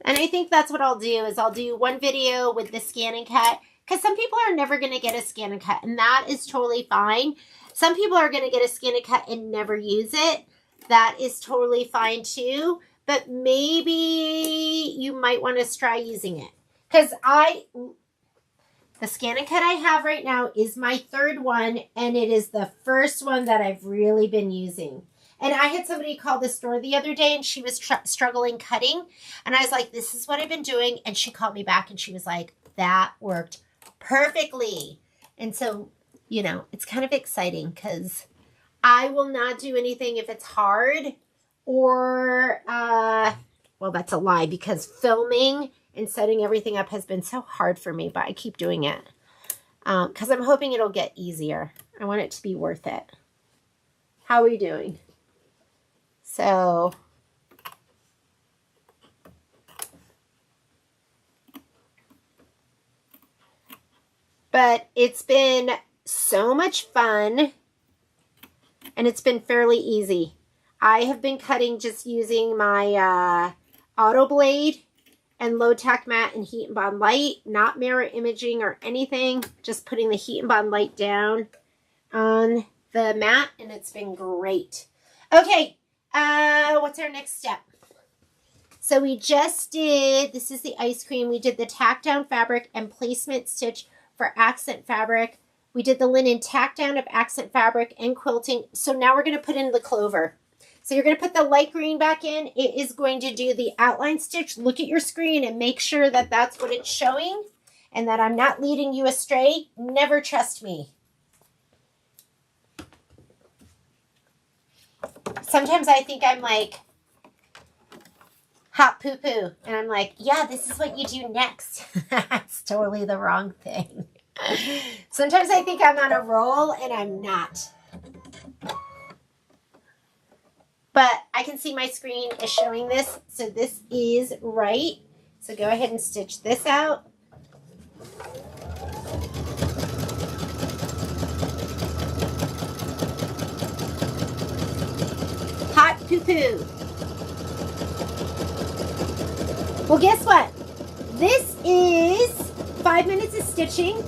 And I think that's what I'll do is I'll do one video with the scan and cut, because some people are never going to get a scan and cut, and that is totally fine. Some people are going to get a scan and cut and never use it. That is totally fine too. But maybe you might want to try using it. Because the scan and cut I have right now is my third one, and it is the first one that I've really been using. And I had somebody call the store the other day, and she was struggling cutting. And I was like, this is what I've been doing. And she called me back, and she was like, that worked perfectly. And so, you know, it's kind of exciting because I will not do anything if it's hard or, well, that's a lie, because filming and setting everything up has been so hard for me, but I keep doing it because I'm hoping it'll get easier. I want it to be worth it. How are we doing? So, but it's been so much fun, and it's been fairly easy. I have been cutting just using my auto blade and low tack mat and heat and bond light, not mirror imaging or anything, just putting the heat and bond light down on the mat, and it's been great. Okay. What's our next step? So we just did, this is the ice cream. We did the tack down fabric and placement stitch for accent fabric. We did the linen tack down of accent fabric and quilting. So now we're going to put in the clover. So you're going to put the light green back in. It is going to do the outline stitch. Look at your screen and make sure that that's what it's showing and that I'm not leading you astray. Never trust me. Sometimes I think I'm like hot poo poo and I'm like, yeah, this is what you do next. It's totally the wrong thing. Sometimes I think I'm on a roll and I'm not. But I can see my screen is showing this, so this is right. So go ahead and stitch this out. Hot poo-poo. Well, guess what? This is 5 minutes of stitching.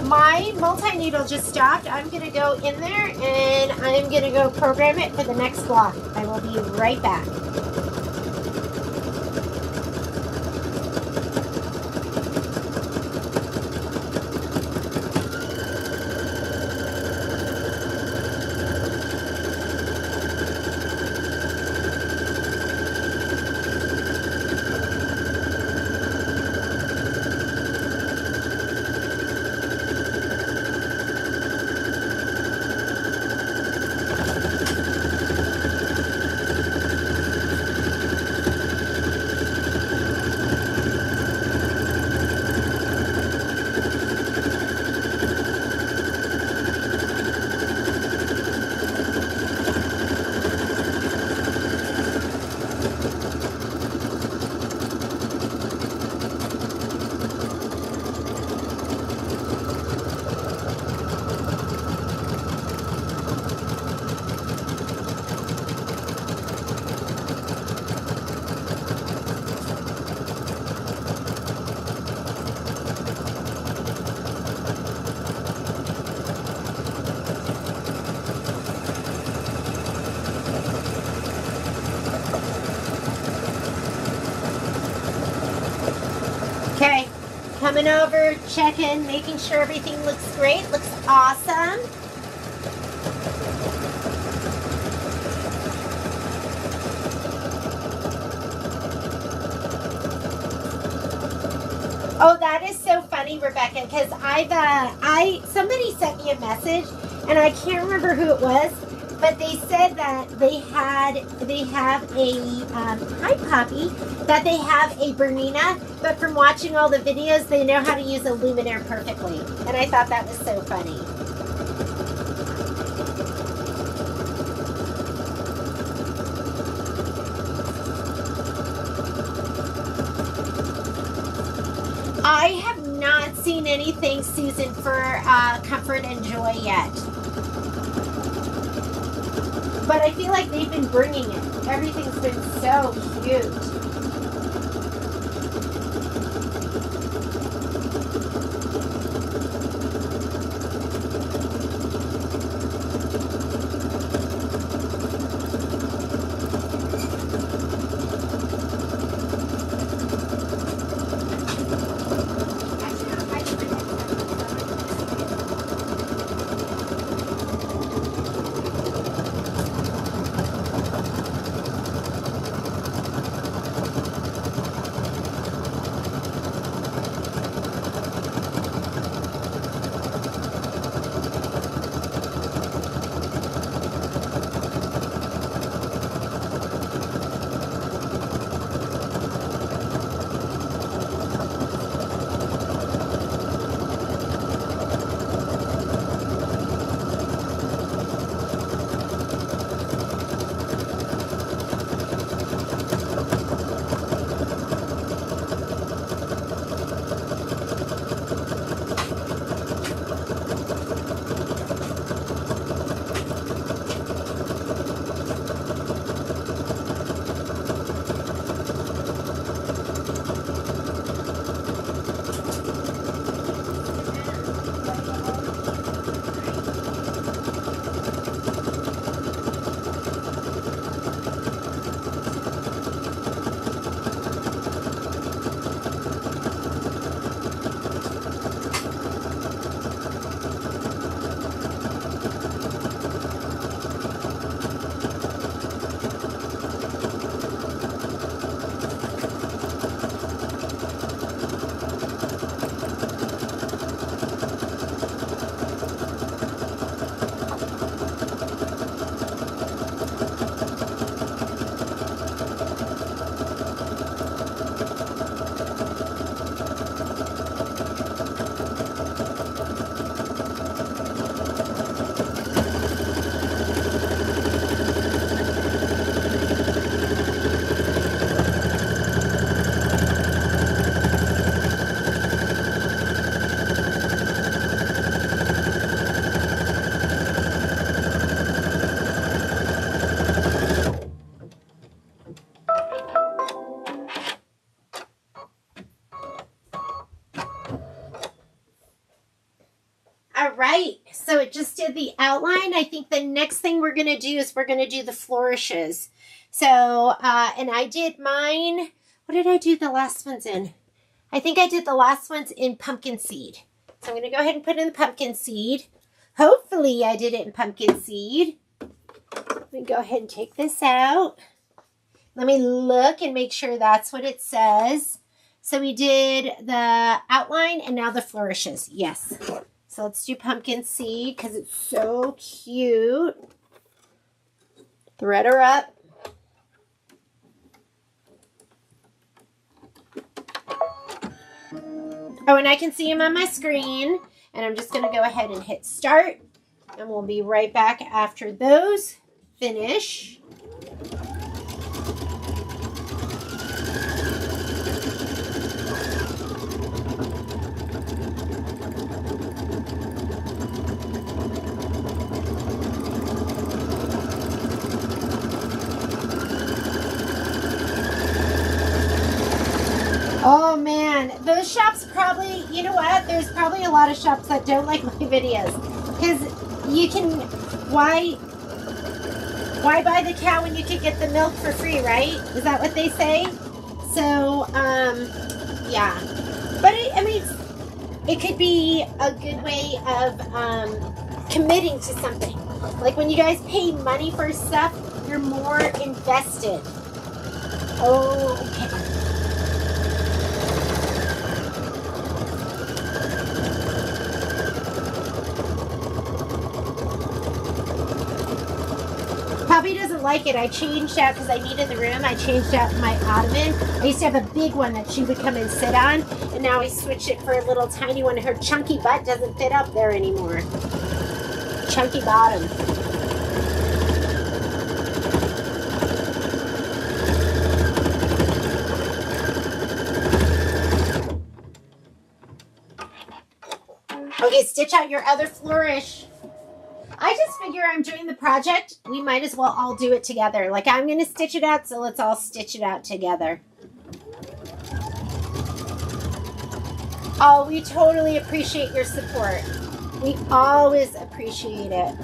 My multi-needle just stopped. I'm going to go in there and I'm going to go program it for the next block. I will be right back. Okay, coming over, checking, making sure everything looks great, looks awesome. Oh, that is so funny, Rebecca, because somebody sent me a message, and I can't remember who it was, but they said that they have a, hi Poppy, that they have a Bernina, but from watching all the videos, they know how to use a Luminaire perfectly. And I thought that was so funny. I have not seen anything, Susan, for Comfort and Joy yet. But I feel like they've been bringing it. Everything's been so cute. right, so it just did the outline. I think the next thing we're going to do is we're going to do the flourishes. So, and I did mine, what did I do the last ones in? I think I did the last ones in pumpkin seed. So I'm going to go ahead and put in the pumpkin seed. Hopefully I did it in pumpkin seed. Let me go ahead and take this out. Let me look and make sure that's what it says. So we did the outline and now the flourishes. Yes. So let's do pumpkin seed because it's so cute. Thread her up. Oh, and I can see them on my screen. And I'm just going to go ahead and hit start. And we'll be right back after those finish. Oh man, those shops probably, you know what? There's probably a lot of shops that don't like my videos. Because you can, why buy the cow when you could get the milk for free, right? Is that what they say? So, yeah. But I mean, it could be a good way of committing to something. Like when you guys pay money for stuff, you're more invested. Okay. Puppy doesn't like it. I changed out because I needed the room. I changed out my ottoman. I used to have a big one that she would come and sit on, and now I switched it for a little tiny one. Her chunky butt doesn't fit up there anymore. Chunky bottom. Okay, stitch out your other flourish. I just figure I'm doing the project. We might as well all do it together. Like I'm going to stitch it out, so let's all stitch it out together. Oh, we totally appreciate your support. We always appreciate it.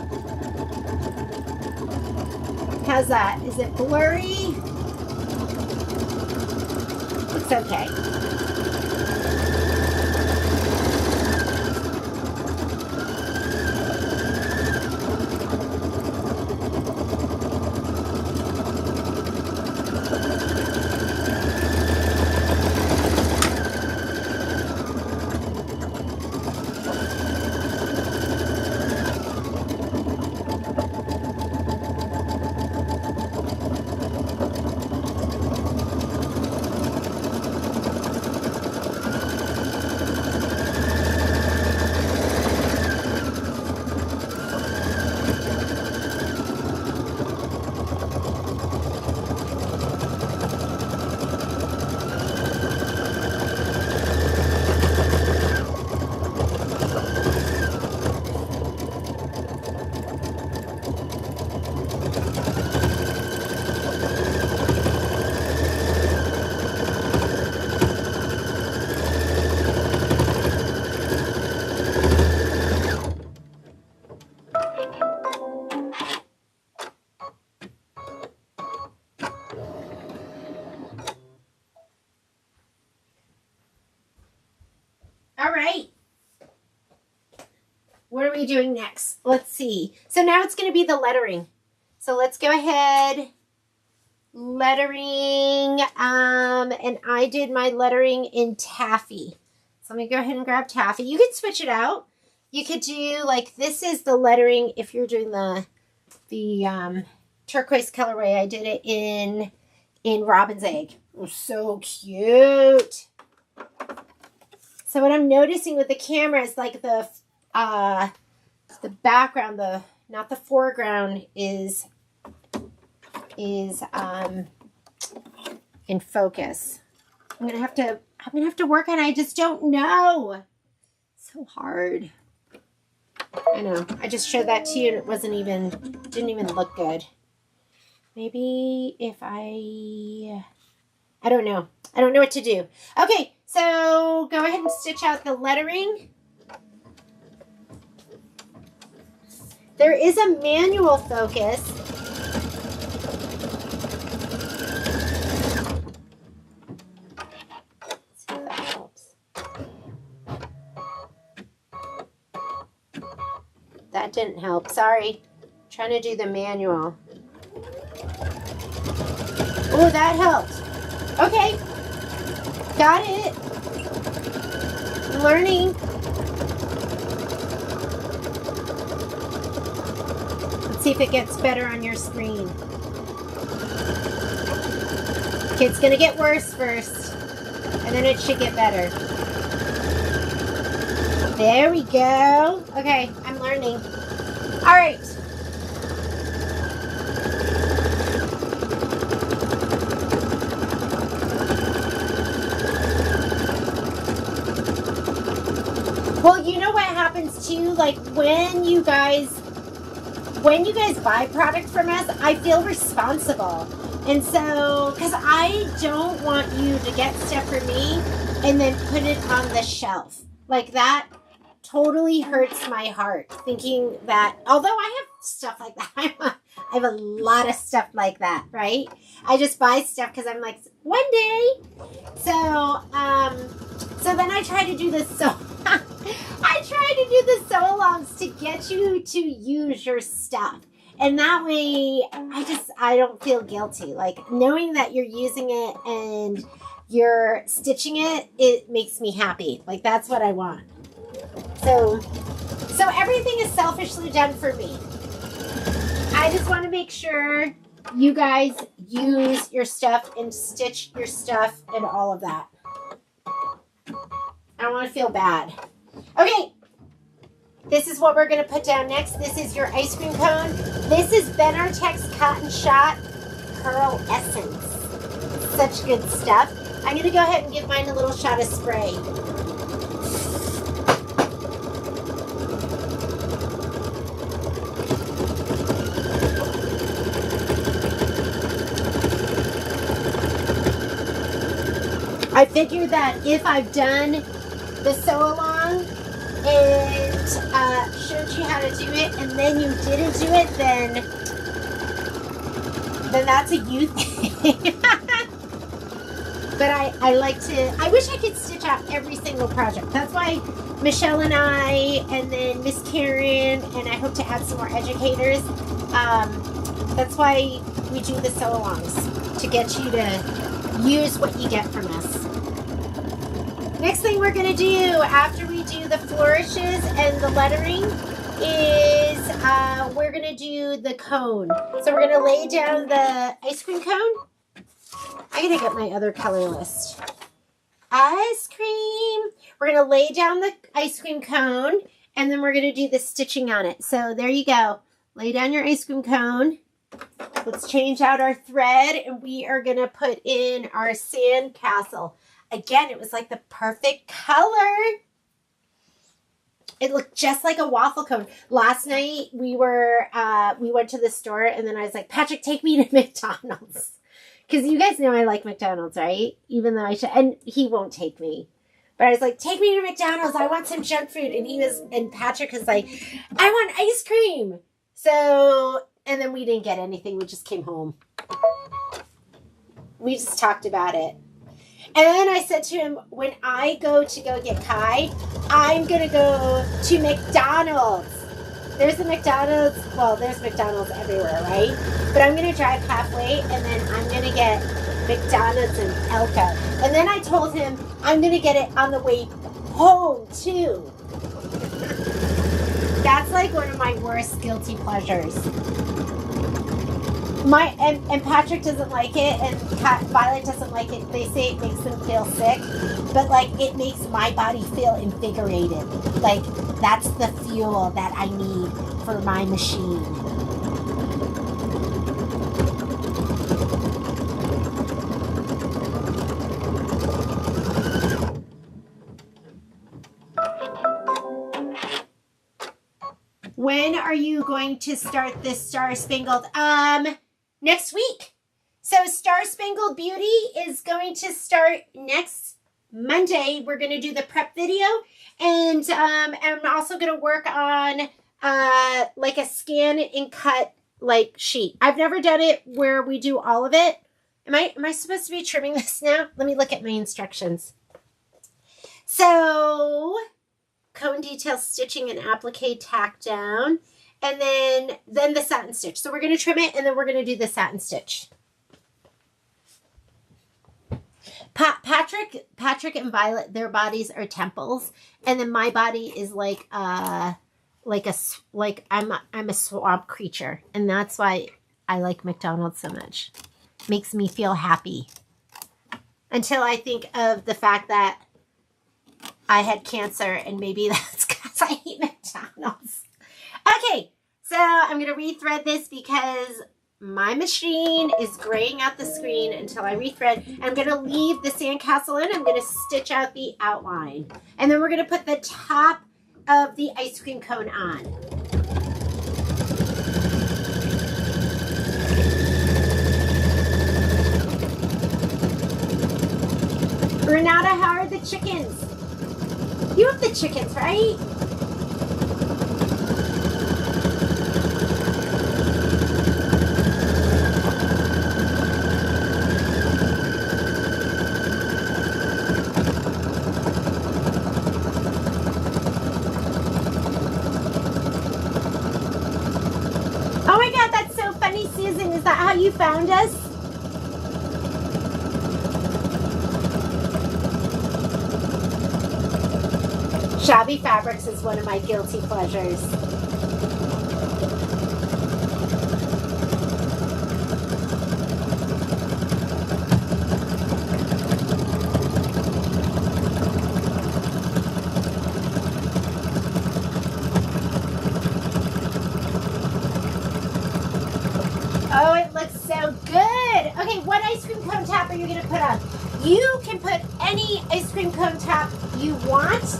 How's that? Is it blurry? It's okay. All right. What are we doing next? Let's see. So now it's going to be the lettering. So let's go ahead. Lettering. And I did my lettering in taffy. So let me go ahead and grab taffy. You could switch it out. You could do like this is the lettering if you're doing the turquoise colorway. I did it in robin's egg. It was so cute. So what I'm noticing with the camera is like the background, not the foreground is in focus. I'm gonna have to work on it. I just don't know. So hard. I know. I just showed that to you and it didn't even look good. Maybe if I don't know. I don't know what to do. Okay, so go ahead and stitch out the lettering. There is a manual focus. Let's see if that helps. That didn't help. Sorry. Trying to do the manual. Oh, that helped. Okay. Got it. Learning. Let's see if it gets better on your screen. Okay, it's going to get worse first, and then it should get better. There we go. Okay, I'm learning. All right. Well, you know what happens too? Like when you guys buy product from us, I feel responsible. And so, because I don't want you to get stuff for me and then put it on the shelf. Like that totally hurts my heart. Thinking that, although I have stuff like that, I have a lot of stuff like that, right? I just buy stuff because I'm like, one day. So then I try to do this I try to do the sew-alongs to get you to use your stuff. And that way, I don't feel guilty. Like, knowing that you're using it and you're stitching it, it makes me happy. Like, that's what I want. So everything is selfishly done for me. I just want to make sure you guys use your stuff and stitch your stuff and all of that. I don't want to feel bad. Okay, this is what we're going to put down next. This is your ice cream cone. This is Ben Artek's Cotton Shot Pearl Essence. Such good stuff. I'm going to go ahead and give mine a little shot of spray. I figured that if I've done the sew-along and showed you how to do it, and then you didn't do it, then that's a you thing. But I like to, I wish I could stitch out every single project. That's why Michelle and I, and then Miss Karen, and I hope to add some more educators. That's why we do the sew-alongs, to get you to use what you get from us. Next thing we're going to do after we do the flourishes and the lettering is we're going to do the cone. So we're going to lay down the ice cream cone. I got to get my other color list. Ice cream. We're going to lay down the ice cream cone, and then we're going to do the stitching on it. So there you go. Lay down your ice cream cone. Let's change out our thread, and we are going to put in our sand castle. Again, it was like the perfect color. It looked just like a waffle cone. Last night we went to the store, and then I was like, Patrick, take me to McDonald's. Because you guys know I like McDonald's, right? Even though and he won't take me. But I was like, take me to McDonald's. I want some junk food. And Patrick was like, I want ice cream. So, and then we didn't get anything. We just came home. We just talked about it. And then I said to him, when I go get Kai, I'm going to go to McDonald's. There's a McDonald's. Well, there's McDonald's everywhere, right? But I'm going to drive halfway, and then I'm going to get McDonald's in Elko. And then I told him I'm going to get it on the way home, too. That's like one of my worst guilty pleasures. And Patrick doesn't like it, and Violet doesn't like it. They say it makes them feel sick, but like it makes my body feel invigorated. Like that's the fuel that I need for my machine. When are you going to start this Star Spangled? Next week. So Star Spangled Beauty is going to start next Monday. We're going to do the prep video, and I'm also going to work on like a scan and cut like sheet. I've never done it where we do all of it. Am I supposed to be trimming this now? Let me look at my instructions. So, cone detail stitching and applique tack down. And then the satin stitch. So we're going to trim it and then we're going to do the satin stitch. Patrick and Violet, their bodies are temples. And then my body is like I'm a swamp creature. And that's why I like McDonald's so much. Makes me feel happy. Until I think of the fact that I had cancer and maybe that's because I eat McDonald's. Okay, so I'm going to rethread this because my machine is graying out the screen until I rethread. I'm going to leave the sandcastle in. I'm going to stitch out the outline. And then we're going to put the top of the ice cream cone on. Renata, how are the chickens? You have the chickens, right? Oh my God, that's so funny, Susan. Is that how you found us? Shabby fabrics is one of my guilty pleasures. Oh, it looks so good. Okay, what ice cream cone top are you going to put on? You can put any ice cream cone top you want.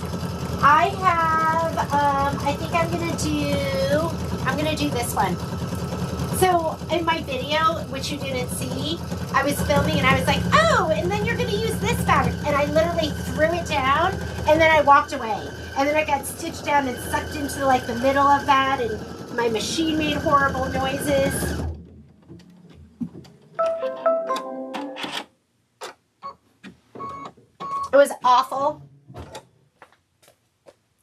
I have, I think I'm going to do this one. So in my video, which you didn't see, I was filming and I was like, oh, and then you're going to use this fabric. And I literally threw it down and then I walked away. And then I got stitched down and sucked into like the middle of that and my machine made horrible noises. It was awful.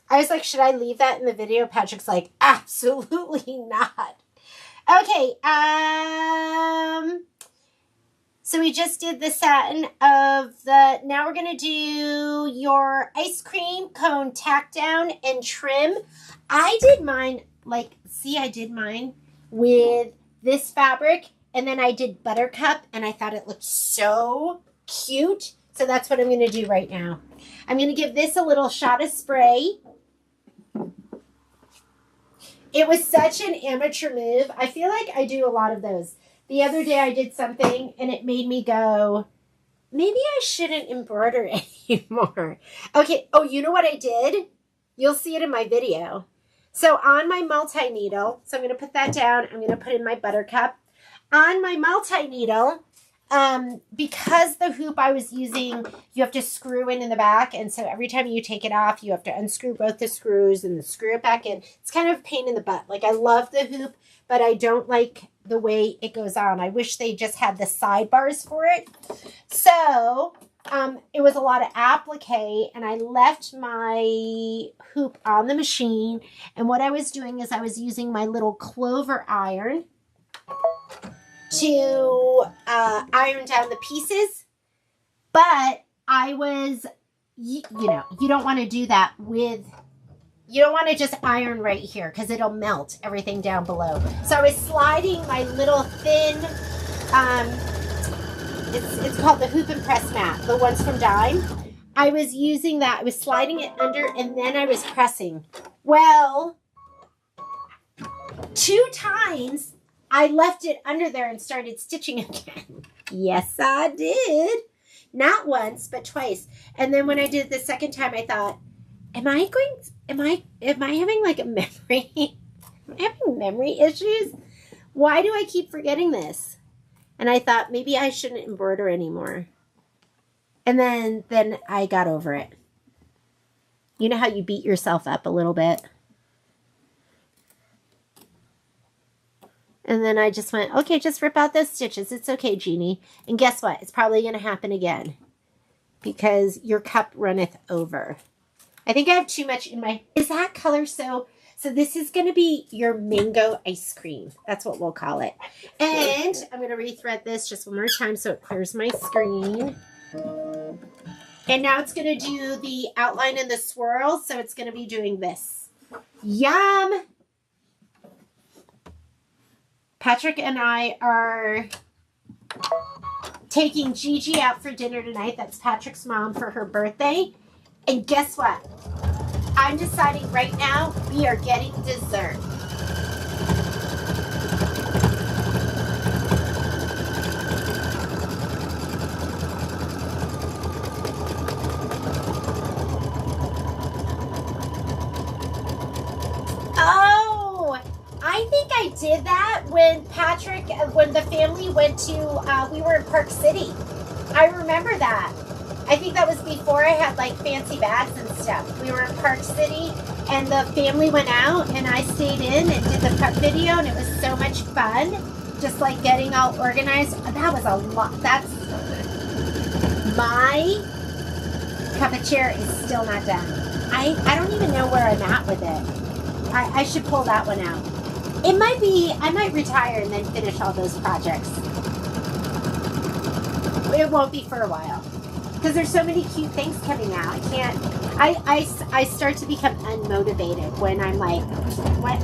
I was like, should I leave that in the video? Patrick's like, absolutely not. Okay, so we just did the satin of the, now we're going to do your ice cream cone tack down and trim. I did mine, like, see, I did mine with this fabric, and then I did buttercup, and I thought it looked so cute. So that's what I'm going to do right now. I'm going to give this a little shot of spray. It was such an amateur move. I feel like I do a lot of those. The other day I did something and it made me go, maybe I shouldn't embroider anymore. Okay. Oh, you know what I did? You'll see it in my video. So on my multi-needle, so I'm going to put that down. I'm going to put in my buttercup. On my multi-needle, because the hoop I was using, you have to screw in the back. And so every time you take it off, you have to unscrew both the screws and then screw it back in. It's kind of a pain in the butt. Like I love the hoop, but I don't like the way it goes on. I wish they just had the sidebars for it. So, it was a lot of applique and I left my hoop on the machine. And what I was doing is I was using my little clover iron to iron down the pieces, but I was, you know, you don't want to do that with, you don't want to just iron right here because it'll melt everything down below. So I was sliding my little thin, it's called the hoop and press mat, the ones from Dime. I was using that, I was sliding it under and then I was pressing. Well, 2 times I left it under there and started stitching again. Yes, I did. Not once, but twice. And then when I did it the second time, I thought, am I having like a memory? Am I having memory issues? Why do I keep forgetting this? And I thought maybe I shouldn't embroider anymore. And then I got over it. You know how you beat yourself up a little bit? And then I just went, okay, just rip out those stitches. It's okay, Jeannie. And guess what? It's probably going to happen again because your cup runneth over. I think I have too much in my... Is that color so... So this is going to be your mango ice cream. That's what we'll call it. And I'm going to rethread this just one more time so it clears my screen. And now it's going to do the outline and the swirl. So it's going to be doing this. Yum! Patrick and I are taking Gigi out for dinner tonight. That's Patrick's mom for her birthday. And guess what? I'm deciding right now we are getting dessert. Oh, I think I did that when when the family went to, we were in Park City. I remember that. I think that was before I had like fancy bags and stuff. We were in Park City and the family went out and I stayed in and did the prep video and it was so much fun. Just like getting all organized. That was a lot. That's my cafetiere is still not done. I don't even know where I'm at with it. I should pull that one out. It might be, I might retire and then finish all those projects. It won't be for a while. Because there's so many cute things coming out. I can't, I start to become unmotivated when I'm like,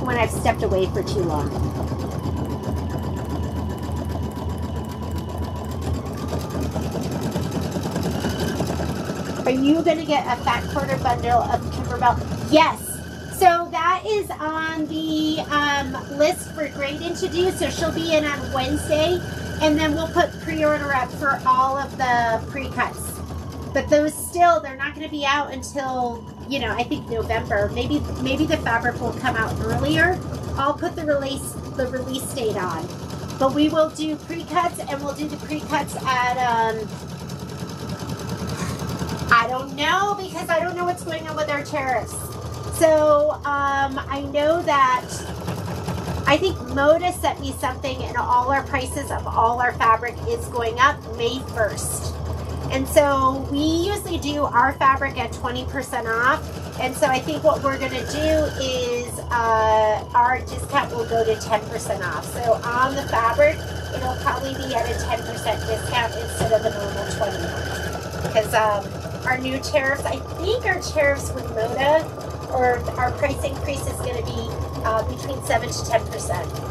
when I've stepped away for too long. Are you going to get a fat quarter bundle of Kimberbell? Yes. So that is on the list for Graydon to do. So she'll be in on Wednesday. And then we'll put pre-order up for all of the pre-cuts. But those still, they're not going to be out until, you know, I think November. Maybe the fabric will come out earlier. I'll put the release date on. But we will do pre-cuts, and we'll do the pre-cuts at, I don't know, because I don't know what's going on with our tariffs. So, I know that, I think Moda sent me something, and all our prices of all our fabric is going up May 1st. And so we usually do our fabric at 20% off. And so I think what we're going to do is our discount will go to 10% off. So on the fabric, it'll probably be at a 10% discount instead of the normal 20%. Because our new tariffs, I think our tariffs with Moda, or our price increase is going to be between 7 to 10%.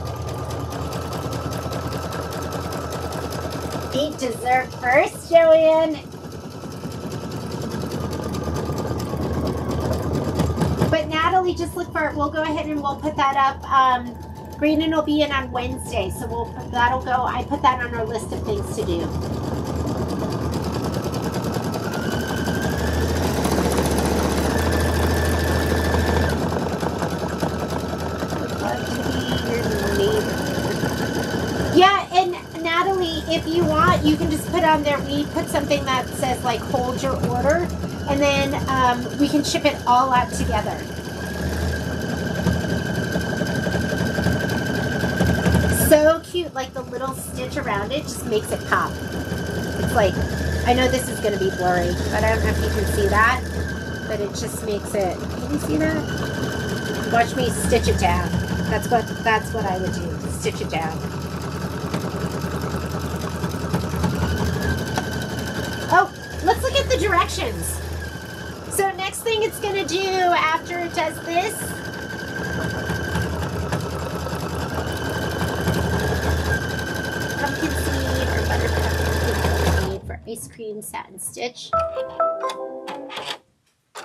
Eat dessert first, Joanne. But Natalie, just look for it. We'll go ahead and we'll put that up. Greenan will be in on Wednesday, so that'll go. I put that on our list of things to do. Yeah, and Natalie, if you want, you can just put on there, we put something that says like hold your order, and then we can ship it all out together. So cute, like the little stitch around it just makes it pop. It's like, I know this is going to be blurry, but I don't know if you can see that, but it just makes it, can you see that? Watch me stitch it down. That's what I would do, stitch it down. Oh, let's look at the directions. So next thing it's going to do after it does this, pumpkin seed or buttercup pumpkin seed for ice cream satin stitch.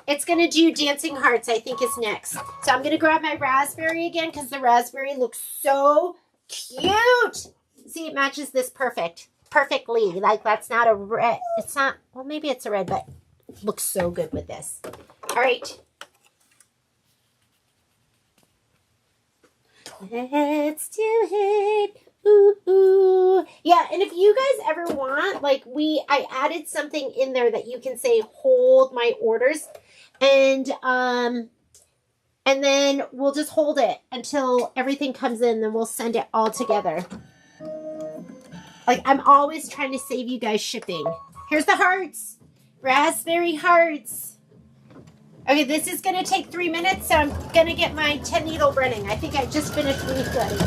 It's going to do dancing hearts, I think is next. So I'm going to grab my raspberry again because the raspberry looks so cute. See, it matches this perfectly. Like that's not a red. It's not, well, maybe it's a red, but it looks so good with this. All right. Let's do it. Ooh, ooh. Yeah, and if you guys ever want, like I added something in there that you can say, hold my orders. And And then we'll just hold it until everything comes in, then we'll send it all together. Like, I'm always trying to save you guys shipping. Here's the hearts. Raspberry hearts. Okay, this is going to take 3 minutes, so I'm going to get my 10 needle running. I think I just finished refilling.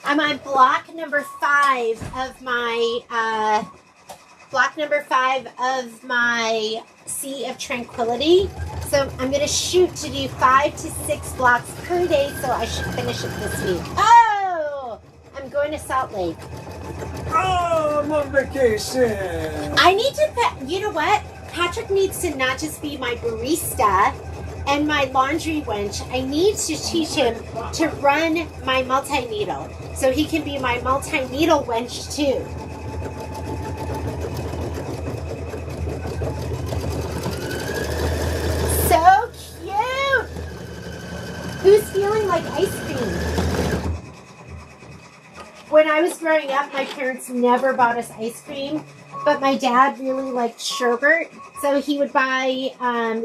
I'm on block number 5 of my Sea of Tranquility. So I'm going to shoot to do 5 to 6 blocks per day, so I should finish it this week. Oh! I'm going to Salt Lake. Oh, I'm on vacation. I need to, you know what? Patrick needs to not just be my barista and my laundry wench. I need to teach him to run my multi-needle so he can be my multi-needle wench too. So cute! Who's feeling like ice cream? When I was growing up, my parents never bought us ice cream, but my dad really liked sherbet, so he would buy,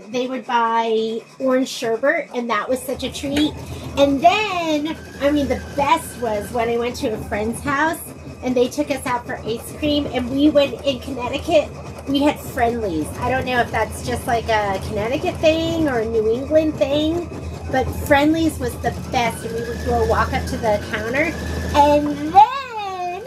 they would buy orange sherbet, and that was such a treat. And then, I mean, the best was when I went to a friend's house, and they took us out for ice cream, and we went in Connecticut, we had Friendlies. I don't know if that's just like a Connecticut thing or a New England thing, but Friendlies was the best, and we would go walk up to the counter, and then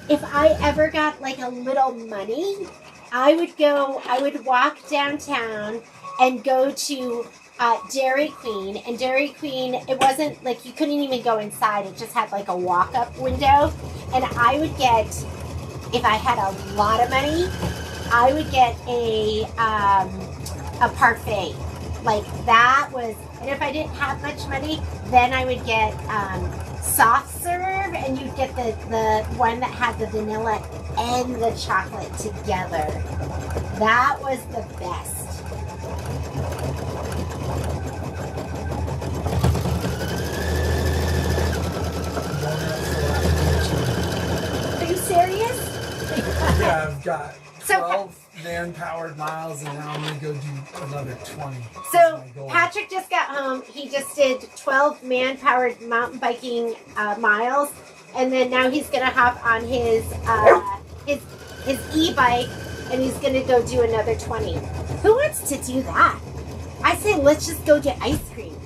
if I ever got like a little money, I would walk downtown and go to Dairy Queen. And Dairy Queen, it wasn't like you couldn't even go inside. It just had like a walk-up window. And I would get, if I had a lot of money, I would get a parfait. Like that was, and if I didn't have much money, then I would get soft serve, and you'd get the one that had the vanilla and the chocolate together. That was the best. Are you serious? Yeah, I've got So- 12 man-powered miles, and now I'm going to go do another 20. So That's my goal. Patrick just got home. He just did 12 man-powered mountain biking miles, and then now he's gonna hop on his e-bike, and he's gonna go do another 20. Who wants to do that? I say let's just go get ice cream.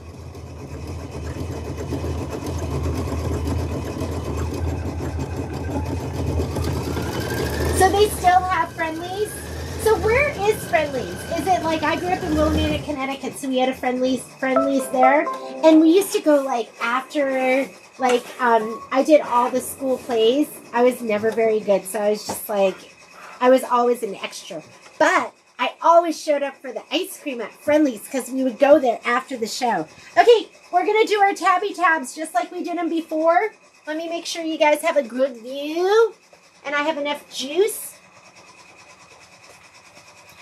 So they still have Friendlies? So where is Friendlies? Is it like, I grew up in Willamette, Connecticut, so we had a Friendlies there, and we used to go like after, like, I did all the school plays. I was never very good, so I was just like, I was always an extra. But I always showed up for the ice cream at Friendlies because we would go there after the show. Okay, we're going to do our tabby tabs just like we did them before. Let me make sure you guys have a good view. And I have enough juice.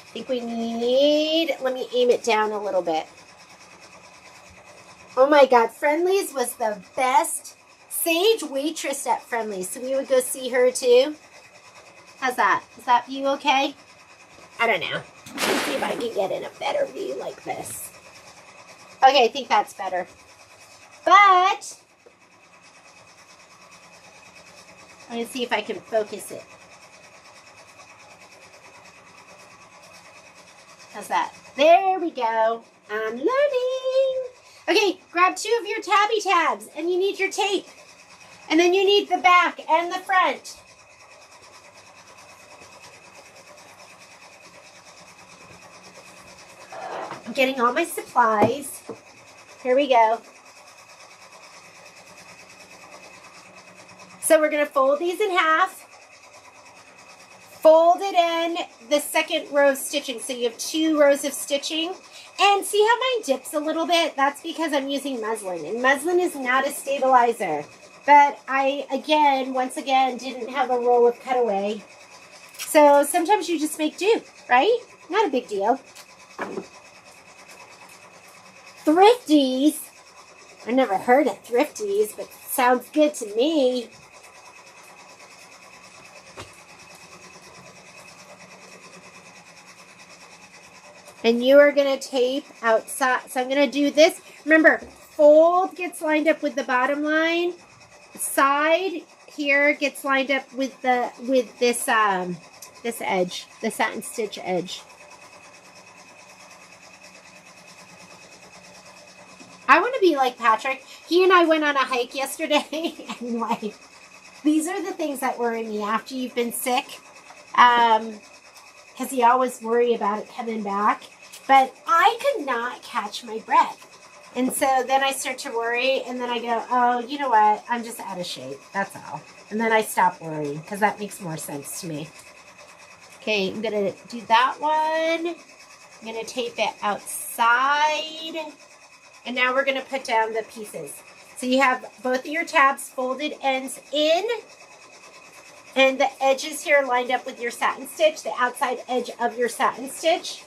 I think we need, let me aim it down a little bit. Oh my God, Friendlies was the best. Sage waitress at Friendlies, so we would go see her too. How's that? Is that view okay? I don't know. Let's see if I can get in a better view like this. Okay, I think that's better. But I'm going to see if I can focus it. How's that? There we go. I'm learning. Okay, grab 2 of your tabby tabs, and you need your tape. And then you need the back and the front. I'm getting all my supplies. Here we go. So we're going to fold these in half. Fold it in the second row of stitching. So you have 2 rows of stitching. And see how mine dips a little bit? That's because I'm using muslin. And muslin is not a stabilizer. But I, once again, didn't have a roll of cutaway. So sometimes you just make do, right? Not a big deal. Thrifties. I never heard of Thrifties, but sounds good to me. And you are going to tape outside. So I'm going to do this. Remember, fold gets lined up with the bottom line. Side here gets lined up with this this edge, the satin stitch edge. I want to be like Patrick. He and I went on a hike yesterday. And like, these are the things that worry me after you've been sick. Because you always worry about it coming back. But I could not catch my breath. And so then I start to worry, and then I go, oh, you know what? I'm just out of shape. That's all. And then I stop worrying, because that makes more sense to me. Okay, I'm going to do that one. I'm going to tape it outside. And now we're going to put down the pieces. So you have both of your tabs folded ends in. And the edges here lined up with your satin stitch, the outside edge of your satin stitch.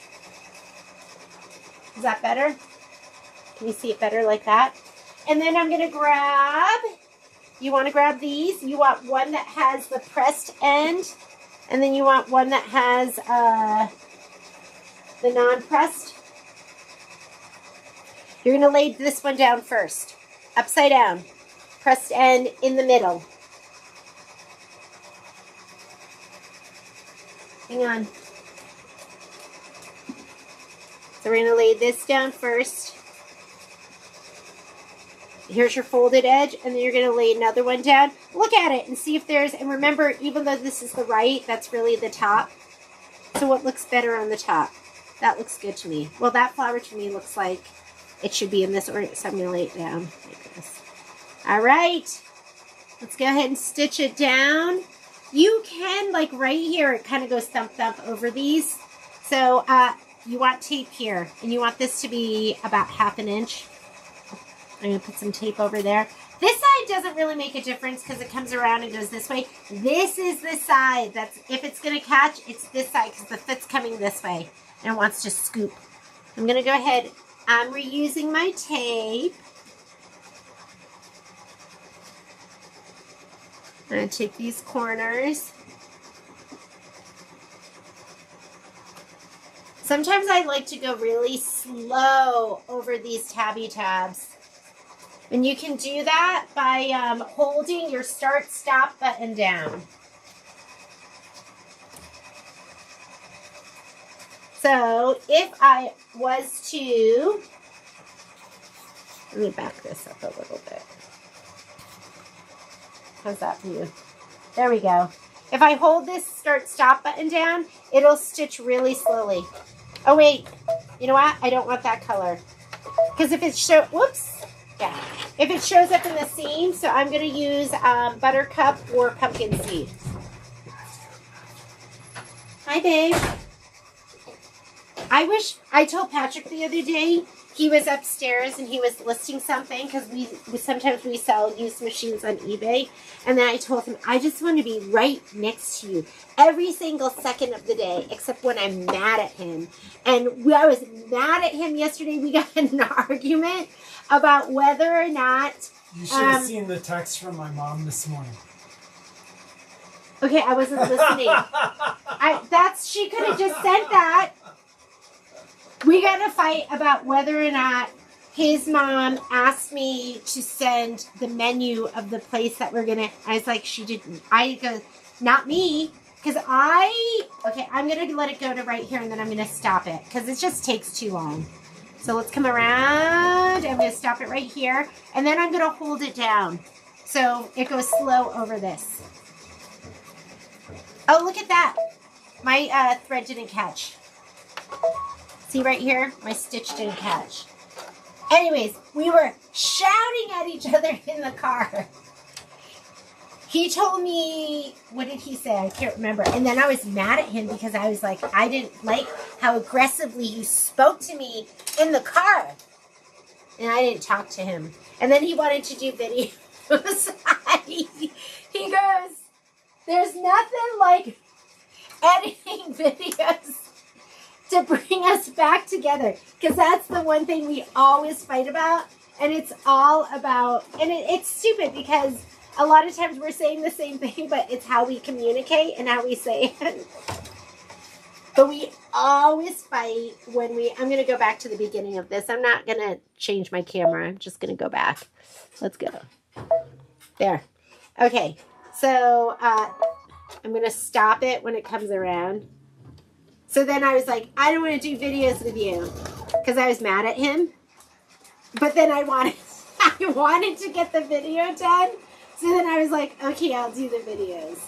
Is that better? Can you see it better like that? And then I'm going to grab, you want to grab these. You want one that has the pressed end. And then you want one that has the non-pressed. You're going to lay this one down first. Upside down. Pressed end in the middle. Hang on. So we're going to lay this down first. Here's your folded edge, and then you're going to lay another one down. Look at it and see if there's, and remember, even though this is the right, that's really the top. So what looks better on the top? That looks good to me. Well, that flower to me looks like it should be in this order, so I'm going to lay it down like this. All right. Let's go ahead and stitch it down. You can, like right here, it kind of goes thump thump over these. So you want tape here, and you want this to be about 1/2 inch. I'm going to put some tape over there. This side doesn't really make a difference because it comes around and goes this way. This is the side that's, if it's going to catch, it's this side because the foot's coming this way and it wants to scoop. I'm going to go ahead. I'm reusing my tape. I'm going to take these corners. Sometimes I like to go really slow over these tabby tabs. And you can do that by holding your start-stop button down. So if I was to, let me back this up a little bit. How's that for you? There we go. If I hold this start-stop button down, it'll stitch really slowly. Oh, wait. You know what? I don't want that color. Because if it shows, whoops. Yeah. If it shows up in the seam, so I'm going to use buttercup or pumpkin seed. Hi, babe. I told Patrick the other day, he was upstairs and he was listing something because sometimes we sell used machines on eBay. And then I told him, I just want to be right next to you every single second of the day, except when I'm mad at him. And I was mad at him yesterday. We got in an argument about whether or not... You should have seen the text from my mom this morning. Okay, I wasn't listening. She could have just sent that. We got in a fight about whether or not his mom asked me to send the menu of the place that we're going to... I was like, she didn't. I go, not me. Because I'm going to let it go to right here and then I'm going to stop it. Because it just takes too long. So let's come around. I'm going to stop it right here. And then I'm going to hold it down so it goes slow over this. Oh, look at that. My thread didn't catch. See right here? My stitch didn't catch. Anyways, we were shouting at each other in the car. He told me, what did he say? I can't remember. And then I was mad at him because I was like, I didn't like how aggressively you spoke to me in the car. And I didn't talk to him. And then he wanted to do videos. He goes, there's nothing like editing videos to bring us back together. Because that's the one thing we always fight about. And it's all about, and it's stupid because a lot of times we're saying the same thing, but it's how we communicate and how we say it. But we always fight when I'm going to go back to the beginning of this. I'm not going to change my camera. I'm just going to go back. Let's go. There. Okay. So I'm going to stop it when it comes around. So then I was like, I don't want to do videos with you because I was mad at him. But then I wanted to get the video done. So then I was like, okay, I'll do the videos.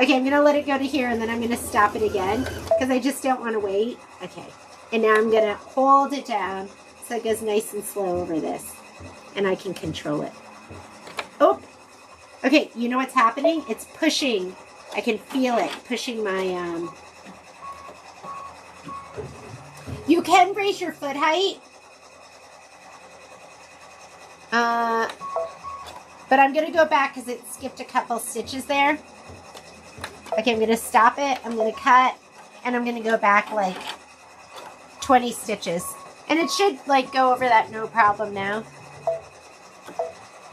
Okay, I'm going to let it go to here, and then I'm going to stop it again, because I just don't want to wait. Okay, and now I'm going to hold it down so it goes nice and slow over this, and I can control it. Oh, okay, you know what's happening? It's pushing. I can feel it pushing my, You can raise your foot height. But I'm going to go back because it skipped a couple stitches there. Okay, I'm going to stop it. I'm going to cut. And I'm going to go back like 20 stitches. And it should like go over that no problem now.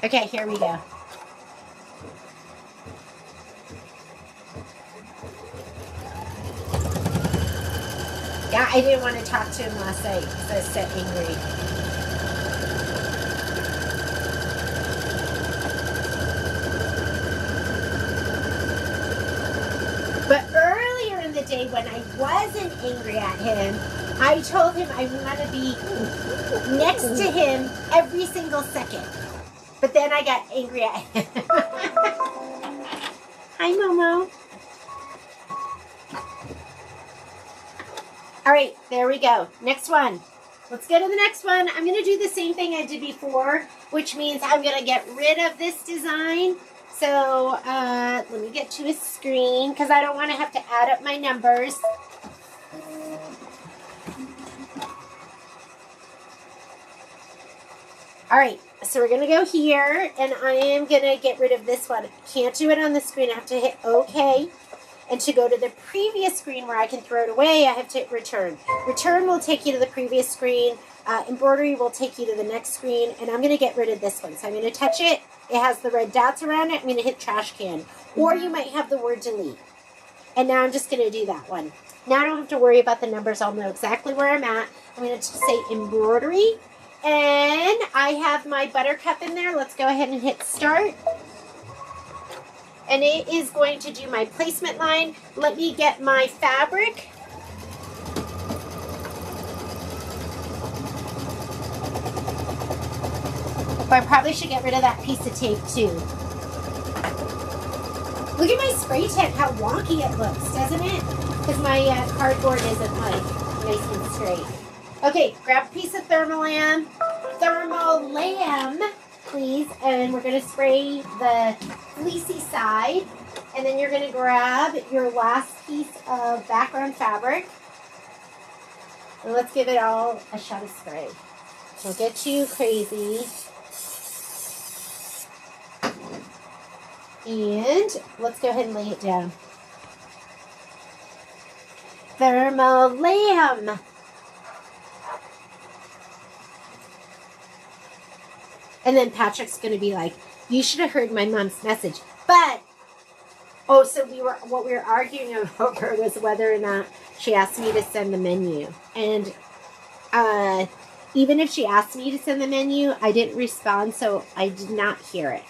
Okay, here we go. Yeah, I didn't want to talk to him last night because I was so angry. But earlier in the day when I wasn't angry at him, I told him I want to be next to him every single second. But then I got angry at him. Hi, Momo. All right, there we go. Next one. Let's go to the next one. I'm going to do the same thing I did before, which means I'm going to get rid of this design. So let me get to a screen because I don't want to have to add up my numbers. All right, so we're going to go here, and I am going to get rid of this one. Can't do it on the screen. I have to hit OK. And to go to the previous screen where I can throw it away, I have to hit return. Return will take you to the previous screen. Embroidery will take you to the next screen. And I'm going to get rid of this one. So I'm going to touch it. It has the red dots around it. I'm going to hit trash can. Or you might have the word delete. And now I'm just going to do that one. Now I don't have to worry about the numbers. I'll know exactly where I'm at. I'm going to say embroidery. And I have my buttercup in there. Let's go ahead and hit start. And it is going to do my placement line. Let me get my fabric. But I probably should get rid of that piece of tape too. Look at my spray tent, how wonky it looks, doesn't it? Because my cardboard isn't like nice and straight. Okay, grab a piece of thermolam, please, and we're going to spray the fleecy side, and then you're going to grab your last piece of background fabric, and let's give it all a shot of spray. Don't get too crazy. And let's go ahead and lay it down. Thermolam. And then Patrick's going to be like, you should have heard my mom's message. But, oh, so what we were arguing over was whether or not she asked me to send the menu. And even if she asked me to send the menu, I didn't respond, so I did not hear it.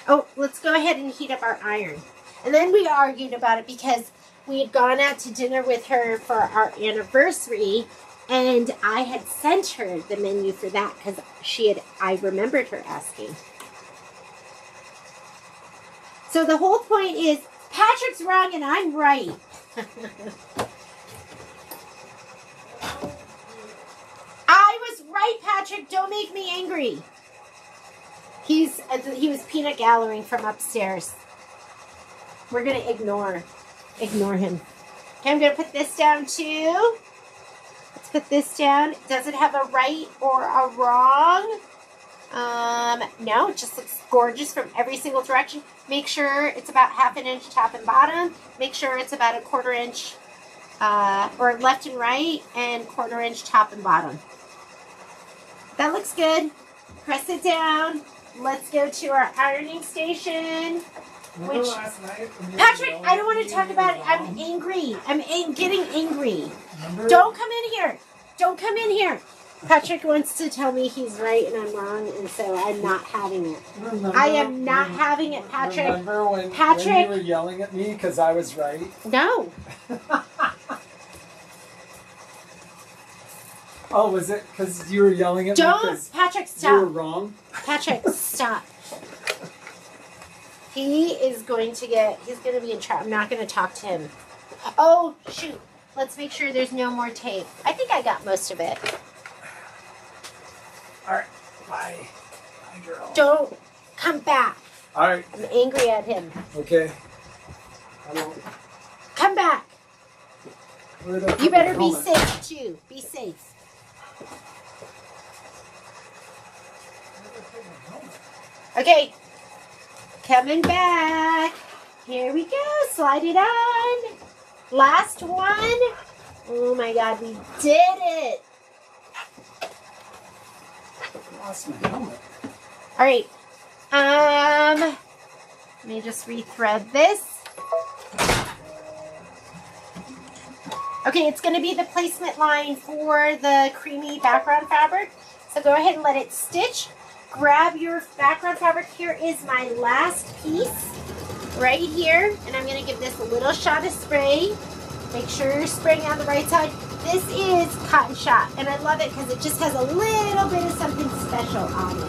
Oh, let's go ahead and heat up our iron. And then we argued about it because we had gone out to dinner with her for our anniversary. And I had sent her the menu for that because I remembered her asking. So the whole point is Patrick's wrong and I'm right. I was right, Patrick. Don't make me angry. He was peanut gallerying from upstairs. We're going to ignore him. Okay, I'm going to put this down too. Let's put this down. Does it have a right or a wrong? No, it just looks gorgeous from every single direction. Make sure it's about 1/2 inch top and bottom. Make sure it's about 1/4 inch, or left and right, and 1/4 inch top and bottom. That looks good. Press it down. Let's go to our ironing station. Remember last night? Patrick, I don't want to talk about it. I'm angry. I'm getting angry. Remember? Don't come in here. Don't come in here. Patrick wants to tell me he's right and I'm wrong, and so I'm not having it. I am not having it, Patrick. Remember when Patrick, you were yelling at me because I was right? no. Oh, was it because you were yelling at me Don't, because Patrick, you were stop. wrong? Patrick, stop. He's going to be in trouble. I'm not going to talk to him. Oh, shoot. Let's make sure there's no more tape. I think I got most of it. All right. Bye. Bye, girl. Don't come back. All right. I'm angry at him. Okay. I won't. Come back. Where did I put You better my be helmet? safe, too. Be safe. Okay. Coming back. Here we go. Slide it on. Last one. Oh my God, we did it. I lost my helmet. All right. Let me just rethread this. Okay, it's going to be the placement line for the creamy background fabric. So go ahead and let it stitch. Grab your background fabric. Here is my last piece right here. And I'm going to give this a little shot of spray. Make sure you're spraying on the right side. This is Cotton Shot. And I love it because it just has a little bit of something special on it.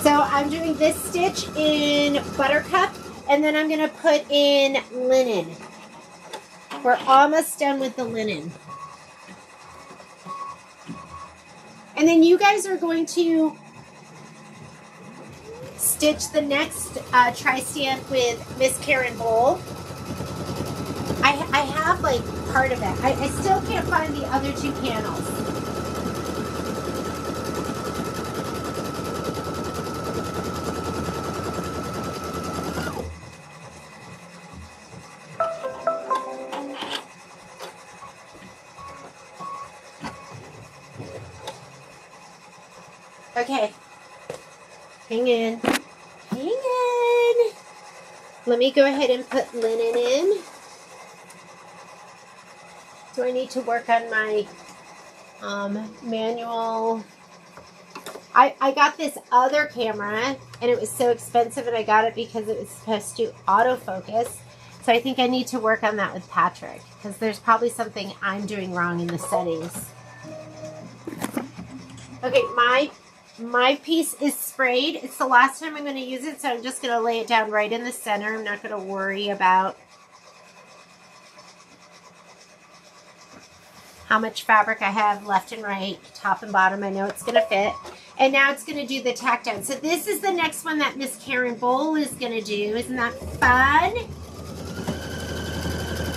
So I'm doing this stitch in Buttercup, and then I'm going to put in linen. We're almost done with the linen. And then you guys are going to stitch the next tri-stamp with Miss Karen Bowl. I have like part of it. I still can't find the other two panels. Okay, hang in. Let me go ahead and put linen in. Do I need to work on my manual? I got this other camera and it was so expensive, and I got it because it was supposed to autofocus. So I think I need to work on that with Patrick because there's probably something I'm doing wrong in the settings. Okay, my piece is sprayed. It's the last time I'm going to use it, so I'm just going to lay it down right in the center. I'm not going to worry about how much fabric I have left and right, top and bottom. I know it's going to fit. And now it's going to do the tack down. So this is the next one that Miss Karen Bowl is going to do. Isn't that fun?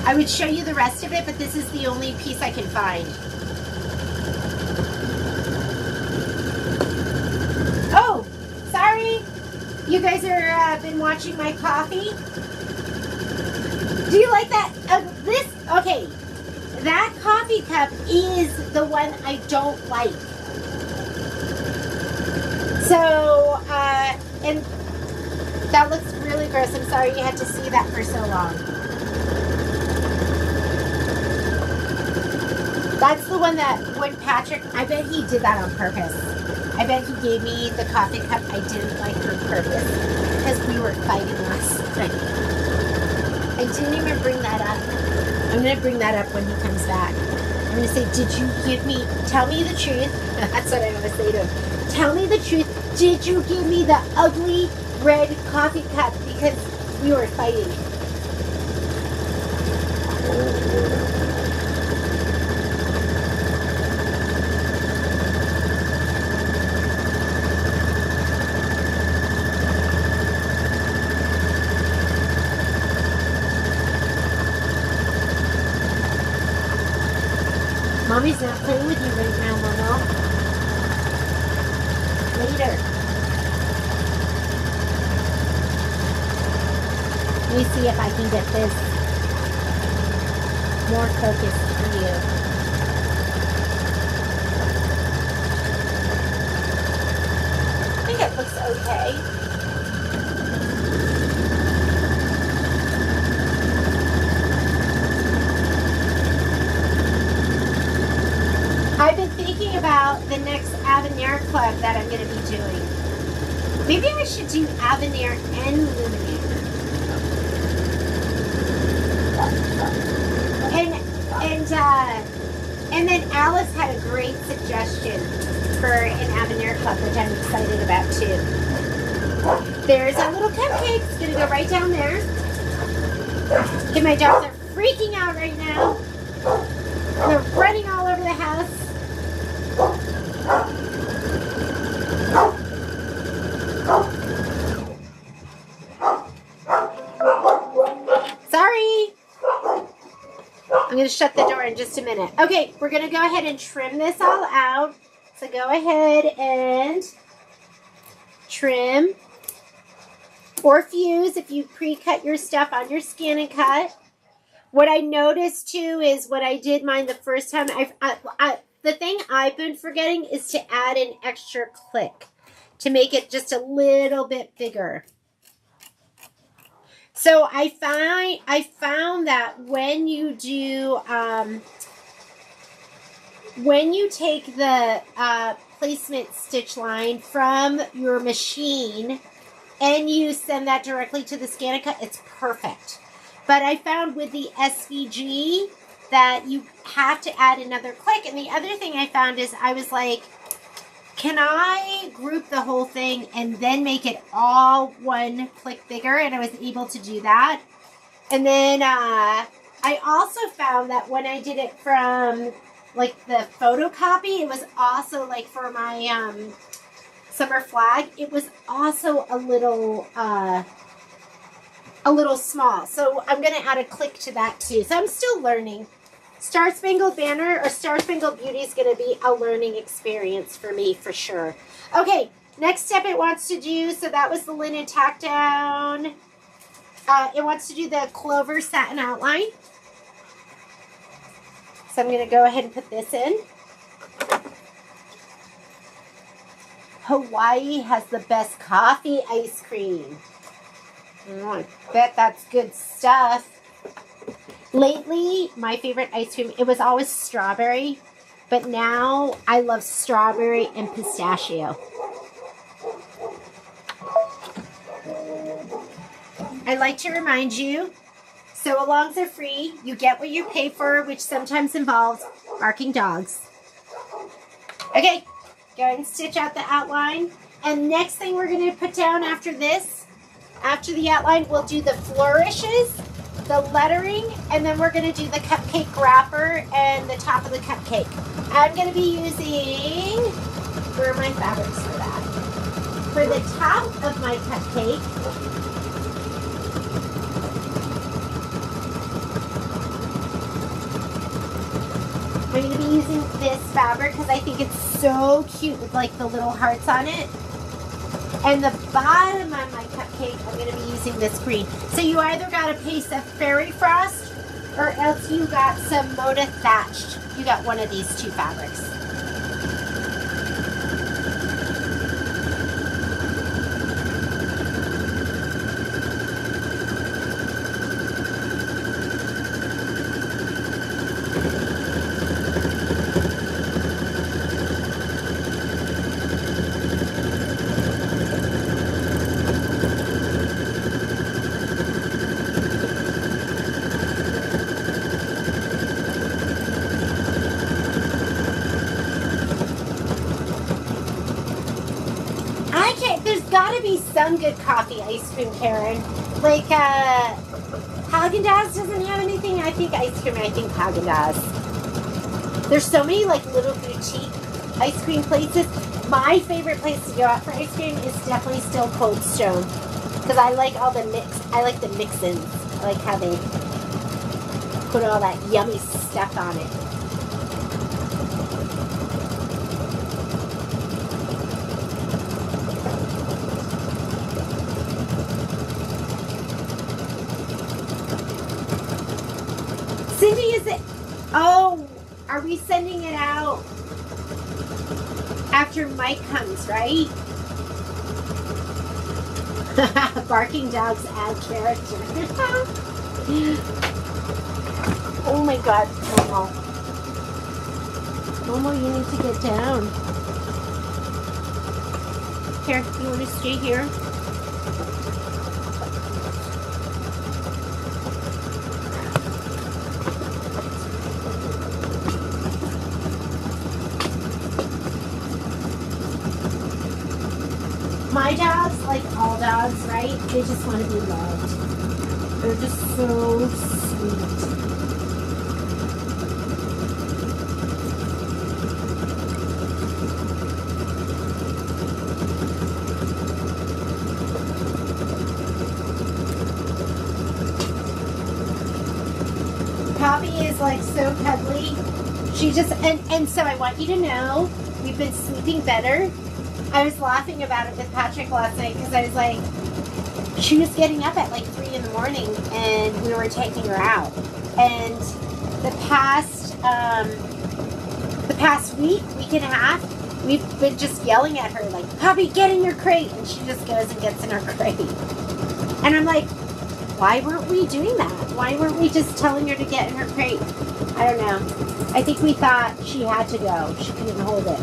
I would show you the rest of it, but this is the only piece I can find. Oh, sorry. You guys are been watching my coffee. Do you like that? Okay. That coffee cup is the one I don't like. So, and that looks really gross. I'm sorry you had to see that for so long. That's the one that when Patrick, I bet he did that on purpose. I bet he gave me the coffee cup I didn't like on purpose because we were fighting last night. I didn't even bring that up. I'm going to bring that up when he comes back. I'm going to say, did you give me, tell me the truth. That's what I'm going to say to him. Tell me the truth. Did you give me the ugly red coffee cup because we were fighting? Mommy's not playing with you right now, Momo. Later. Let me see if I can get this more focused for you. I think it looks okay. I've been thinking about the next Aveneer club that I'm going to be doing. Maybe I should do Aveneer and Luminaire. And then Alice had a great suggestion for an Aveneer club, which I'm excited about too. There's a little cupcake. It's going to go right down there. Okay, my dogs are freaking out right now. They're running all over the house. Sorry. I'm going to shut the door in just a minute. Okay, we're going to go ahead and trim this all out. So go ahead and trim or fuse if you pre-cut your stuff on your Scan and Cut. What I noticed too is what I did mine the first time. The thing I've been forgetting is to add an extra click to make it just a little bit bigger. So I found that when you do when you take the placement stitch line from your machine and you send that directly to the Scan and Cut, it's perfect. But I found with the SVG that you have to add another click. And the other thing I found is I was like, can I group the whole thing and then make it all one click bigger? And I was able to do that. And then I also found that when I did it from like the photocopy, it was also like for my summer flag, it was also a little small. So I'm going to add a click to that too. So I'm still learning. Star Spangled Banner or Star Spangled Beauty is going to be a learning experience for me for sure. Okay, next step it wants to do, so that was the linen tack down. It wants to do the Clover satin outline. So I'm going to go ahead and put this in. Hawaii has the best coffee ice cream. Oh, I bet that's good stuff. Lately, my favorite ice cream, it was always strawberry, but now I love strawberry and pistachio. I'd like to remind you, sew-alongs are free. You get what you pay for, which sometimes involves barking dogs. Okay, go ahead and stitch out the outline. And next thing we're going to put down after this, after the outline, we'll do the flourishes, the lettering, and then we're going to do the cupcake wrapper and the top of the cupcake. I'm going to be using, where are my fabrics for that? For the top of my cupcake, I'm going to be using this fabric because I think it's so cute with like the little hearts on it. And the bottom of my cupcake, I'm going to be using this green. So you either got a piece of Fairy Frost or else you got some Moda Thatched. You got one of these two fabrics. some good coffee ice cream, Karen. Like, Haagen-Dazs doesn't have anything. I think Haagen-Dazs. There's so many, like, little boutique ice cream places. My favorite place to go out for ice cream is definitely still Cold Stone. Because I like all the I like the mix-ins. I like how they put all that yummy stuff on it. Cindy, is it? Oh, are we sending it out after Mike comes, right? Barking dogs add character. Oh my God, Momo. Momo, you need to get down. Here, you want to stay here? My dogs, like all dogs, right? They just want to be loved. They're just so sweet. Poppy is like so cuddly. She just, and so I want you to know, we've been sleeping better. I was laughing about it with Patrick last night because I was like, she was getting up at like 3 in the morning and we were taking her out. And the past week and a half, we've been just yelling at her like, Poppy, get in your crate. And she just goes and gets in her crate. And I'm like, why weren't we doing that? Why weren't we just telling her to get in her crate? I don't know. I think we thought she had to go. She couldn't hold it.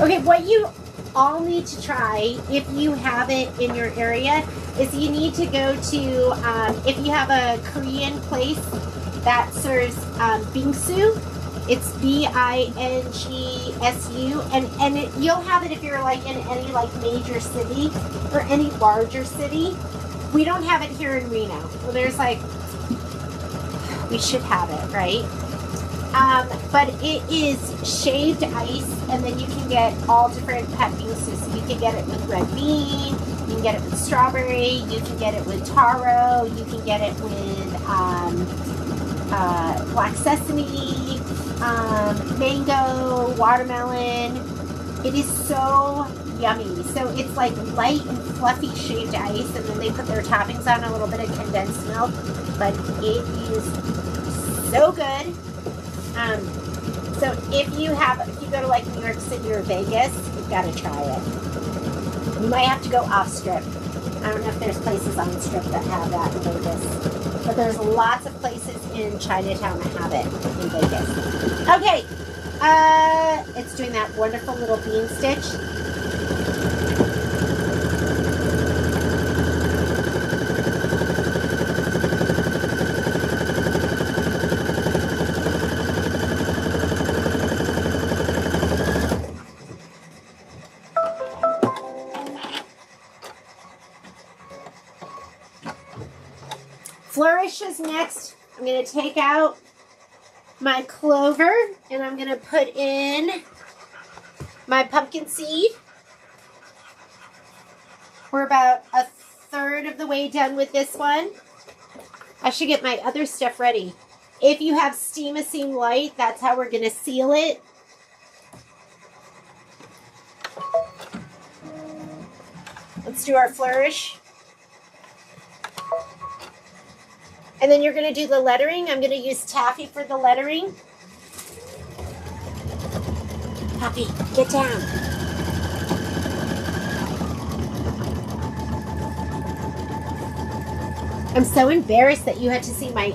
Okay, what you all need to try, if you have it in your area, is you need to go to, if you have a Korean place that serves bingsu, it's B-I-N-G-S-U, and you'll have it if you're like in any like major city or any larger city. We don't have it here in Reno. Well, there's like, we should have it, right? But it is shaved ice, and then you can get all different pet bingsu. So you can get it with red bean, you can get it with strawberry, you can get it with taro, you can get it with black sesame, mango, watermelon. It is so yummy. So it's like light and fluffy shaved ice, and then they put their toppings on, a little bit of condensed milk, but it is so good. So if you go to like New York City or Vegas, you've got to try it. You might have to go off strip. I don't know if there's places on strip that have that in Vegas, but there's lots of places in Chinatown that have it in Vegas. Okay, it's doing that wonderful little bean stitch. Flourish is next. I'm going to take out my clover and I'm going to put in my pumpkin seed. We're about a third of the way done with this one. I should get my other stuff ready. If you have Steam-A-Seam Light, that's how we're going to seal it. Let's do our flourish. And then you're going to do the lettering. I'm going to use taffy for the lettering. Poppy, get down. I'm so embarrassed that you had to see my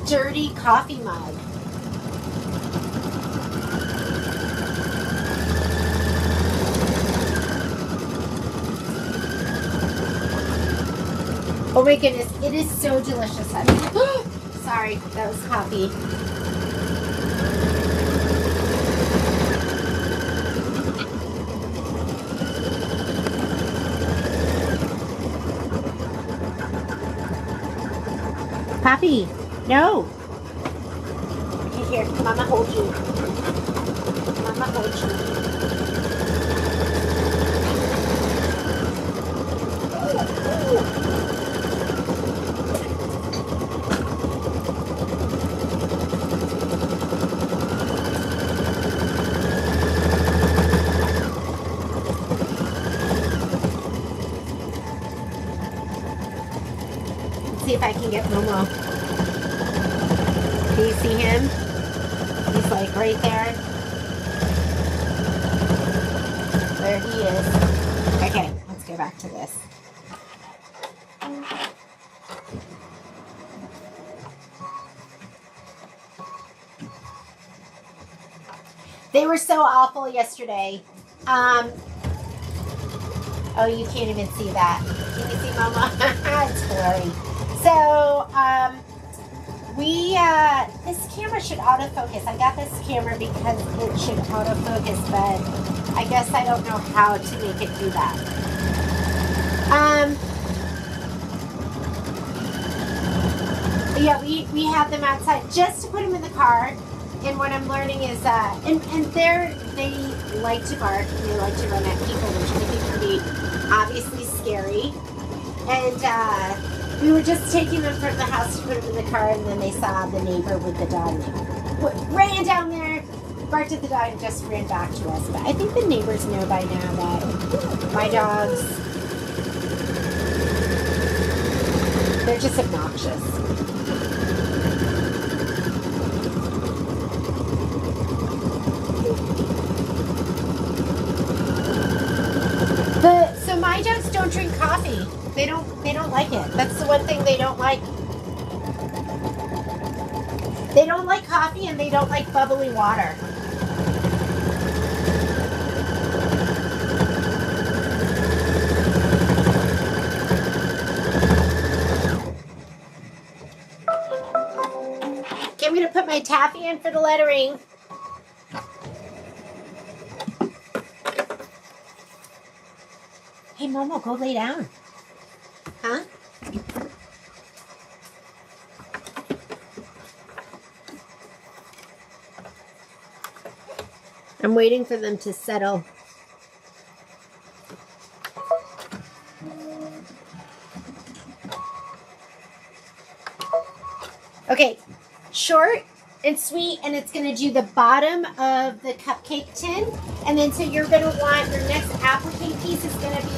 dirty coffee mug. Oh my goodness, it is so delicious, honey. Sorry, that was coffee. Poppy, no. Okay, here, come on, I'll hold you. Come on, I'll hold you. Let's see if I can get Momo. Do you see him? He's like right there. There he is. Okay, let's go back to this. They were so awful yesterday. Oh, you can't even see that. Can you see Mama? It's blurry. So, this camera should autofocus. I got this camera because it should autofocus, but I guess I don't know how to make it do that. Yeah, we have them outside just to put them in the car. And what I'm learning is, they like to bark and they like to run at people, which can be pretty obviously scary. And we were just taking them from the house to put them in the car, and then they saw the neighbor with the dog. Ran down there, barked at the dog, and just ran back to us. But I think the neighbors know by now that my dogs, they're just obnoxious. So my dogs don't drink coffee. They don't like it. That's the one thing they don't like. They don't like coffee and they don't like bubbly water. Okay, I'm gonna put my taffy in for the lettering. Hey, Momo, go lay down. Huh? I'm waiting for them to settle. Okay, short and sweet, and it's going to do the bottom of the cupcake tin. And then so you're going to want, your next applique piece is going to be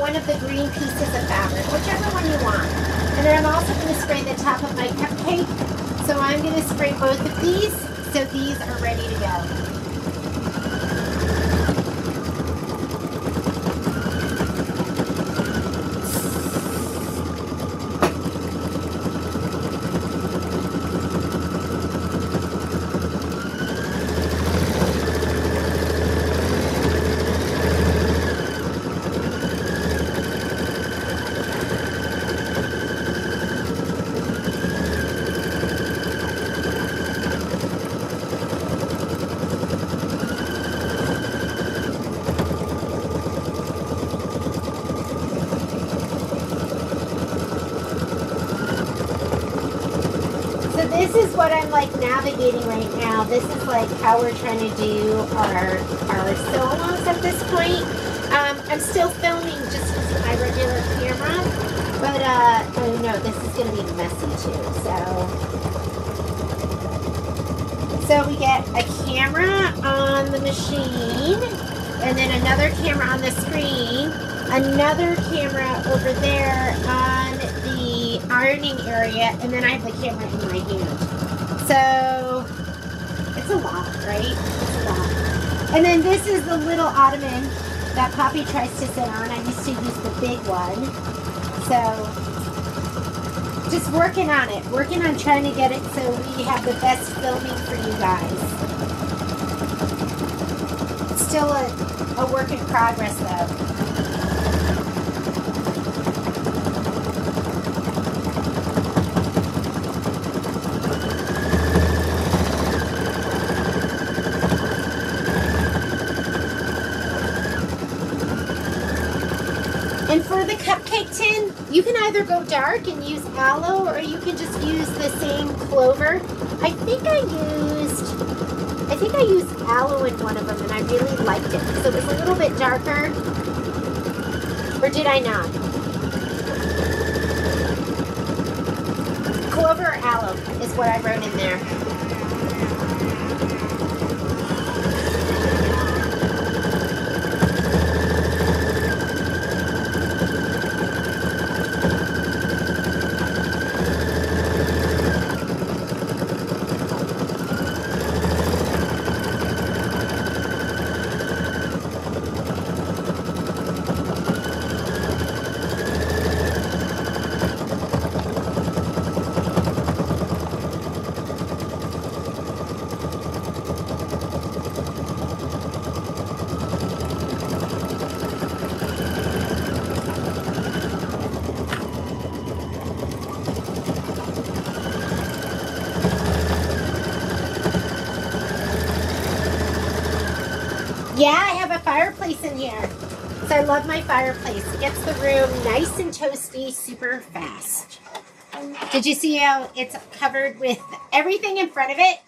one of the green pieces of fabric, whichever one you want. And then I'm also going to spray the top of my cupcake. So I'm going to spray both of these, so these are ready to go. This is what I'm like navigating right now. This is like how we're trying to do our solos at this point. I'm still filming just with my regular camera, but oh no, this is going to be messy too. So we get a camera on the machine, and then another camera on the screen, another camera over there on the ironing area, and then I have the camera in my hand. So it's a lot, right? It's a lot. And then this is the little ottoman that Poppy tries to sit on. I used to use the big one. So just working on it. Working on trying to get it so we have the best filming for you guys. It's still a work in progress though. You can either go dark and use aloe, or you can just use the same clover. I think I used aloe in one of them, and I really liked it because it was a little bit darker. Or did I not? Clover or aloe is what I wrote in there. Yeah, I have a fireplace in here. So I love my fireplace. It gets the room nice and toasty super fast. Did you see how it's covered with everything in front of it?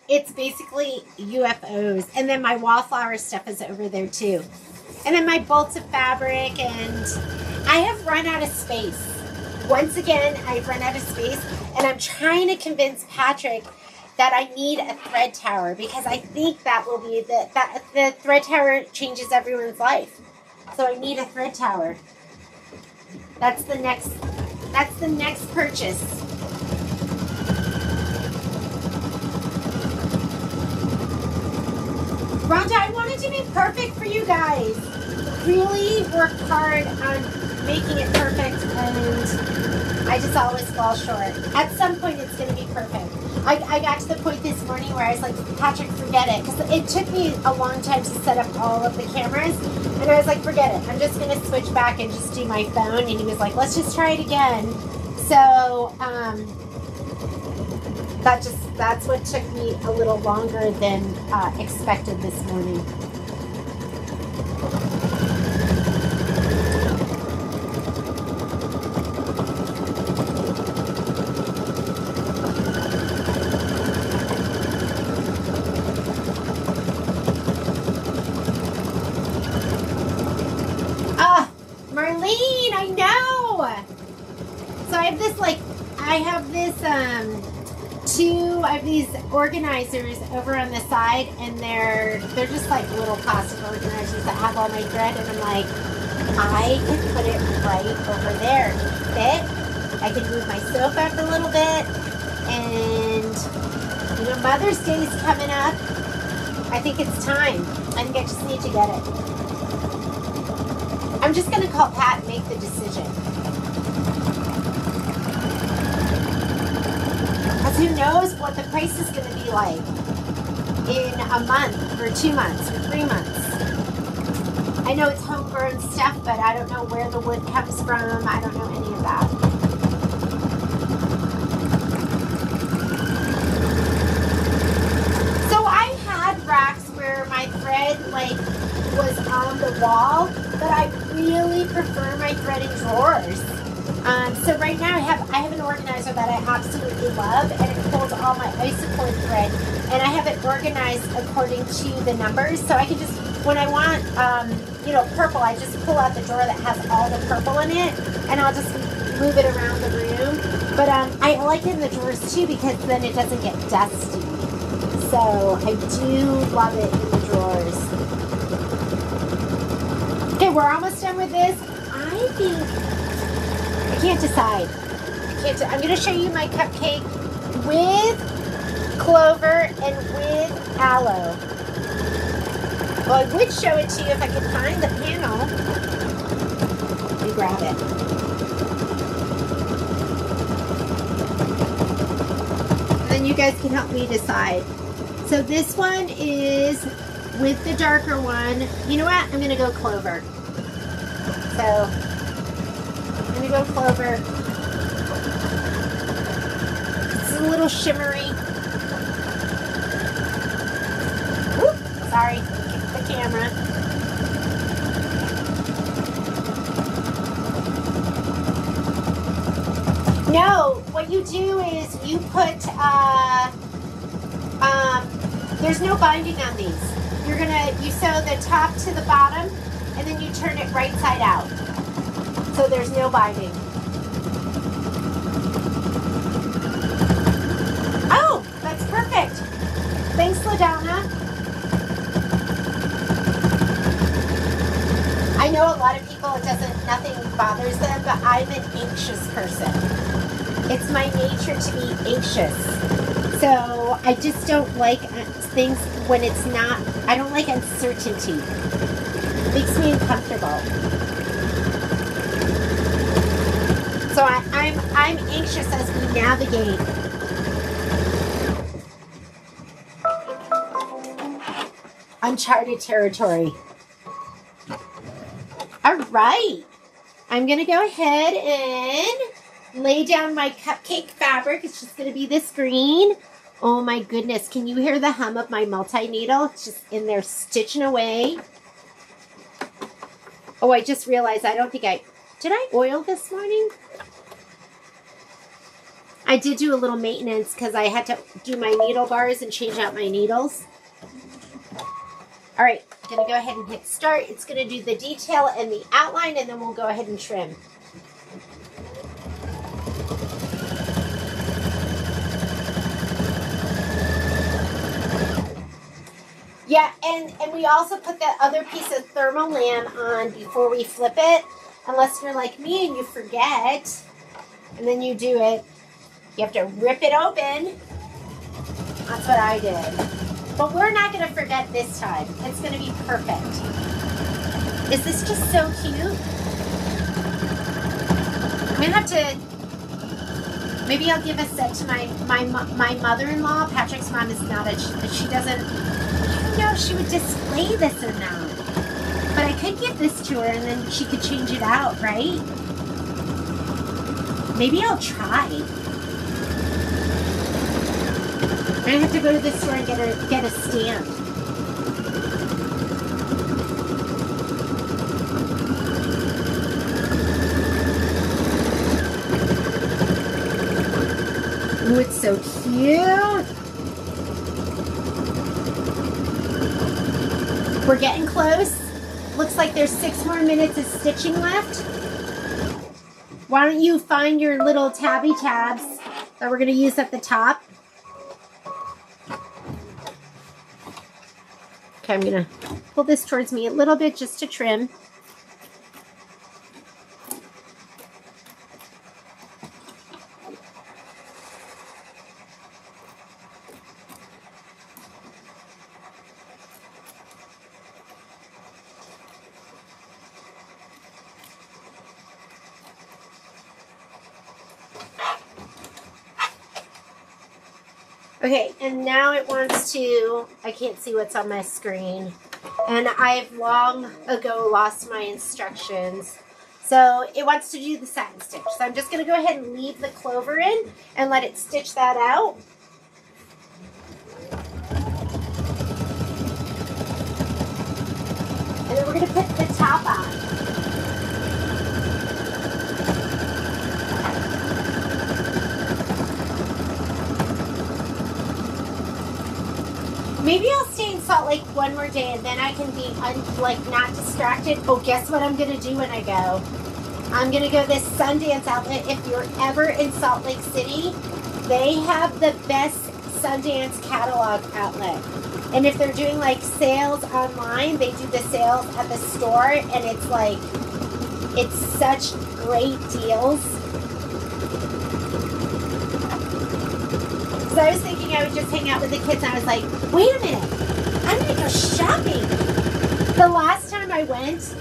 It's basically UFOs. And then my wallflower stuff is over there too. And then my bolts of fabric, and I have run out of space. Once again, I've run out of space, and I'm trying to convince Patrick that I need a thread tower, because I think that will be the thread tower changes everyone's life. So I need a thread tower. That's the next purchase. Rhonda, I wanted to be perfect for you guys. Really worked hard on making it perfect, and I just always fall short. At some point, it's going to be perfect. I got to the point this morning where I was like, Patrick, forget it. Because it took me a long time to set up all of the cameras. And I was like, forget it. I'm just going to switch back and just do my phone. And he was like, let's just try it again. So that's what took me a little longer than expected this morning. Marlene, I know. So I have these organizers over on the side, and they're just like little plastic organizers that have all my thread, and I'm like, I can put it right over there. Fit. I can move my sofa up a little bit, and Mother's Day is coming up. I think it's time. I think I just need to get it. I'm just going to call Pat and make the decision. Because who knows what the price is going to be like in a month or 2 months or 3 months. I know it's homegrown stuff, but I don't know where the wood comes from. I don't know any of that. So I've had racks where my thread was on the wall, but I really prefer my thread in drawers. So right now I have an organizer that I absolutely love, and it holds all my isocord thread, and I have it organized according to the numbers. So I can just, when I want, purple, I just pull out the drawer that has all the purple in it, and I'll just move it around the room. But I like it in the drawers too, because then it doesn't get dusty. So I do love it in the drawers. Okay, we're almost done with this. I think, I can't decide. I'm going to show you my cupcake with clover and with aloe. Well, I would show it to you if I could find the panel. Let me grab it. And then you guys can help me decide. So this one is with the darker one. You know what? I'm going to go clover. So I'm going to go clover. It's a little shimmery. Whoop, sorry, the camera. I'm going to put, there's no binding on these. You sew the top to the bottom, and then you turn it right side out. So there's no binding. Oh, that's perfect. Thanks, LaDonna. I know a lot of people, nothing bothers them, but I'm an anxious person. It's my nature to be anxious. So I just don't like things when it's not, I don't like uncertainty. It makes me uncomfortable. So I'm anxious as we navigate. Uncharted territory. All right. I'm going to go ahead and lay down my cupcake fabric. It's just going to be this green. Oh my goodness. Can you hear the hum of my multi-needle? It's just in there stitching away. Oh, I just realized did I oil this morning? I did do a little maintenance because I had to do my needle bars and change out my needles. All right, I'm going to go ahead and hit start. It's going to do the detail and the outline, and then we'll go ahead and trim. Yeah, and we also put that other piece of thermolam on before we flip it, unless you're like me and you forget, and then you do it. You have to rip it open. That's what I did. But we're not going to forget this time. It's going to be perfect. Is this just so cute? I'm going to have to, maybe I'll give a set to my mother-in-law. Patrick's mom is not she doesn't, I don't know if she would display this or not. But I could give this to her and then she could change it out, right? Maybe I'll try. I have to go to the store and get a stand. Ooh, it's so cute. We're getting close. Looks like there's 6 more minutes of stitching left. Why don't you find your little tabby tabs that we're going to use at the top? Okay, I'm going to pull this towards me a little bit just to trim. Okay, and now it wants to, I can't see what's on my screen, and I've long ago lost my instructions. So it wants to do the satin stitch. So I'm just going to go ahead and leave the clover in and let it stitch that out. And then we're going to put the top on. Maybe I'll stay in Salt Lake one more day and then I can be not distracted. Oh, guess what I'm going to do when I go? I'm going to go to this Sundance outlet. If you're ever in Salt Lake City, they have the best Sundance catalog outlet. And if they're doing like sales online, they do the sales at the store, and it's such great deals. So I was thinking I would just hang out with the kids, and I was like, wait a minute, I'm going to go shopping. The last time I went,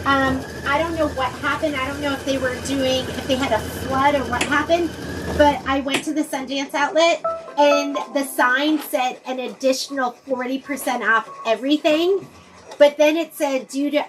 I don't know what happened. I don't know if they had a flood or what happened, but I went to the Sundance outlet, and the sign said an additional 40% off everything. But then it said due to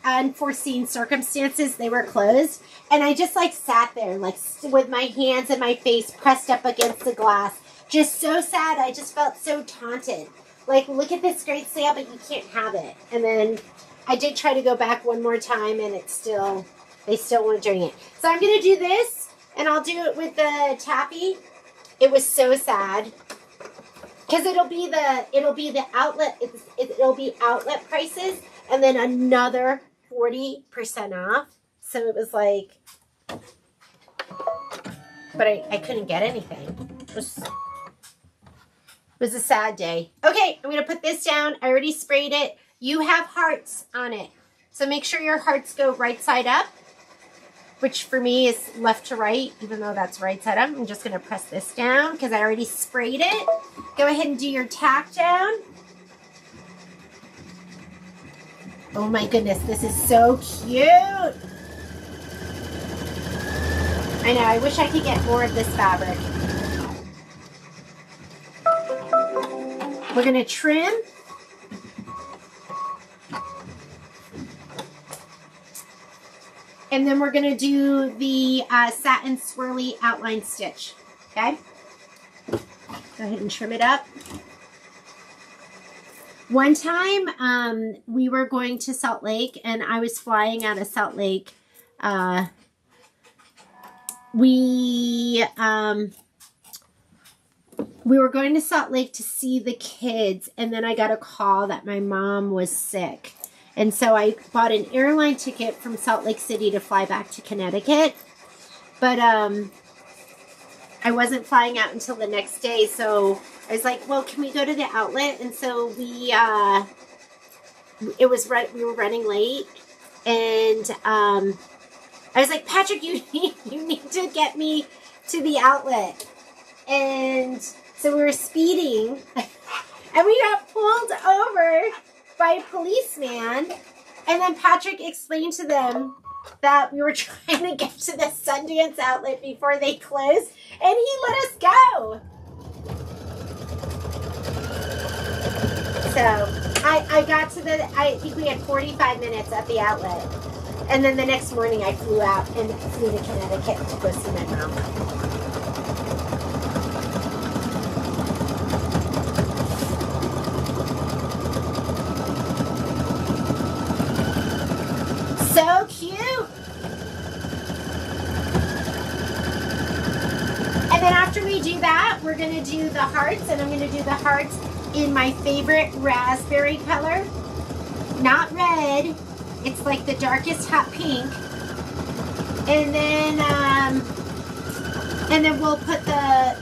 unforeseen circumstances, they were closed. And I just sat there with my hands and my face pressed up against the glass. Just so sad. I just felt so taunted. Look at this great sale, but you can't have it. And then I did try to go back one more time, and they still weren't doing it. So I'm going to do this, and I'll do it with the taffy. It was so sad. Because it'll be the outlet, it'll be outlet prices and then another 40% off. So it was like, but I couldn't get anything. It was a sad day. Okay, I'm going to put this down. I already sprayed it. You have hearts on it. So make sure your hearts go right side up, which for me is left to right, even though that's right side up. I'm just going to press this down because I already sprayed it. Go ahead and do your tack down. Oh my goodness, this is so cute. I know, I wish I could get more of this fabric. We're going to trim. And then we're going to do the satin swirly outline stitch. Okay? Go ahead and trim it up. One time, we were going to Salt Lake, and I was flying out of Salt Lake. We were going to Salt Lake to see the kids, and then I got a call that my mom was sick. And so I bought an airline ticket from Salt Lake City to fly back to Connecticut. But I wasn't flying out until the next day, so I was like, well, can we go to the outlet? And so we were running late, and I was like, Patrick, you need to get me to the outlet. And so we were speeding, and we got pulled over by a policeman. And then Patrick explained to them that we were trying to get to the Sundance outlet before they closed, and he let us go. So I got to I think we had 45 minutes at the outlet. And then the next morning I flew out and flew to Connecticut to go see my mom. So cute. And then after we do that, we're going to do the hearts, and I'm going to do the hearts in my favorite raspberry color. Not red. It's like the darkest hot pink. And then we'll put the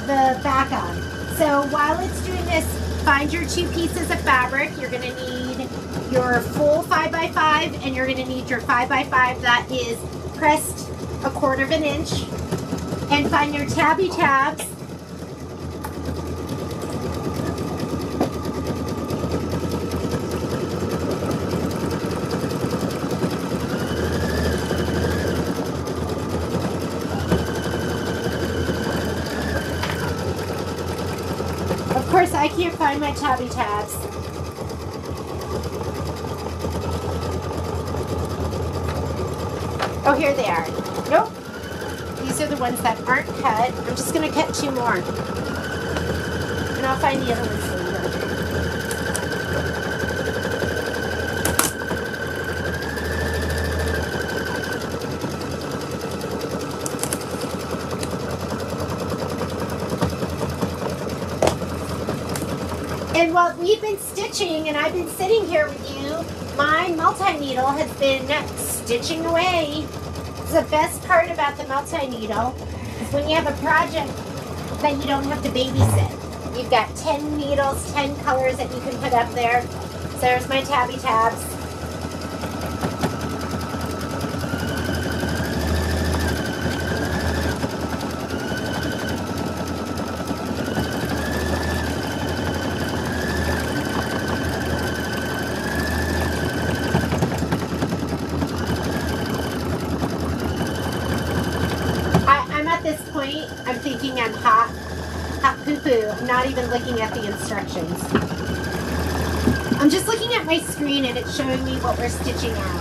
back on. So while it's doing this, find your 2 pieces of fabric. You're going to need your full 5x5, and you're going to need your 5x5 that is pressed 1/4 inch. And find your tabby tabs. Of course, I can't find my tabby tabs. Oh, here they are. Nope. These are the ones that aren't cut. I'm just going to cut 2 more. And I'll find the other ones later. And while we've been stitching and I've been sitting here with you, my multi-needle has been stitching away. The best part about the multi-needle is when you have a project that you don't have to babysit. You've got 10 needles, 10 colors that you can put up there. So there's my tabby tabs. I'm thinking I'm hot poo-poo. I'm not even looking at the instructions. I'm just looking at my screen and it's showing me what we're stitching out.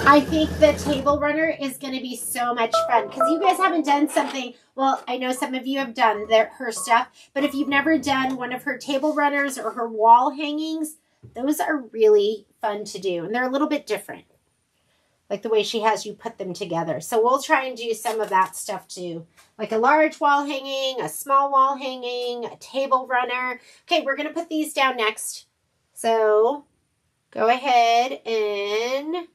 I think the table runner is going to be so much fun because you guys haven't done something. Well, I know some of you have done her stuff, but if you've never done one of her table runners or her wall hangings, those are really fun to do. And they're a little bit different, like the way she has you put them together. So we'll try and do some of that stuff too, like a large wall hanging, a small wall hanging, a table runner. Okay, we're going to put these down next. So go ahead and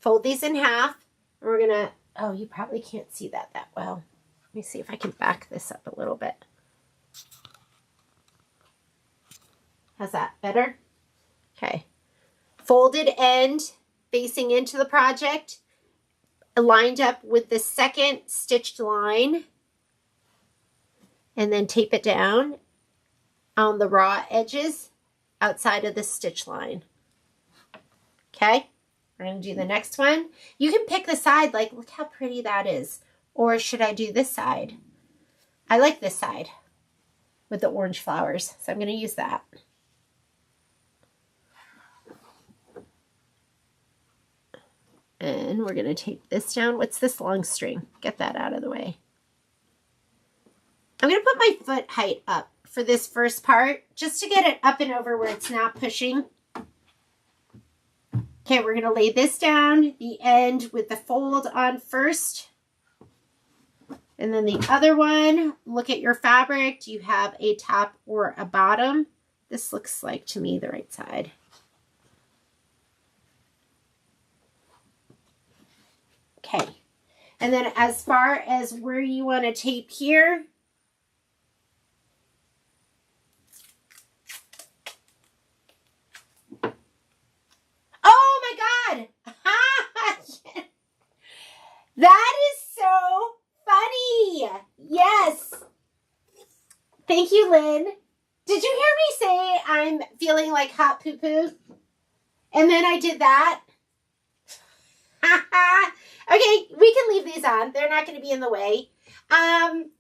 fold these in half. And we're going to, oh, you probably can't see that well. Let me see if I can back this up a little bit. How's that? Better? Okay. Folded end facing into the project, lined up with the second stitched line, and then tape it down on the raw edges outside of the stitch line. Okay, we're going to do the next one. You can pick the side, like, look how pretty that is. Or should I do this side? I like this side with the orange flowers, so I'm going to use that. And we're going to tape this down. What's this long string? Get that out of the way. I'm going to put my foot height up for this first part, just to get it up and over where it's not pushing. Okay, we're going to lay this down, the end with the fold on first. And then the other one, look at your fabric. Do you have a top or a bottom? This looks like, to me, the right side. Okay, and then as far as where you want to tape here, oh my God, that is so funny. Yes, thank you, Lynn. Did you hear me say I'm feeling like hot poo poo? And then I did that. Okay, we can leave these on. They're not going to be in the way.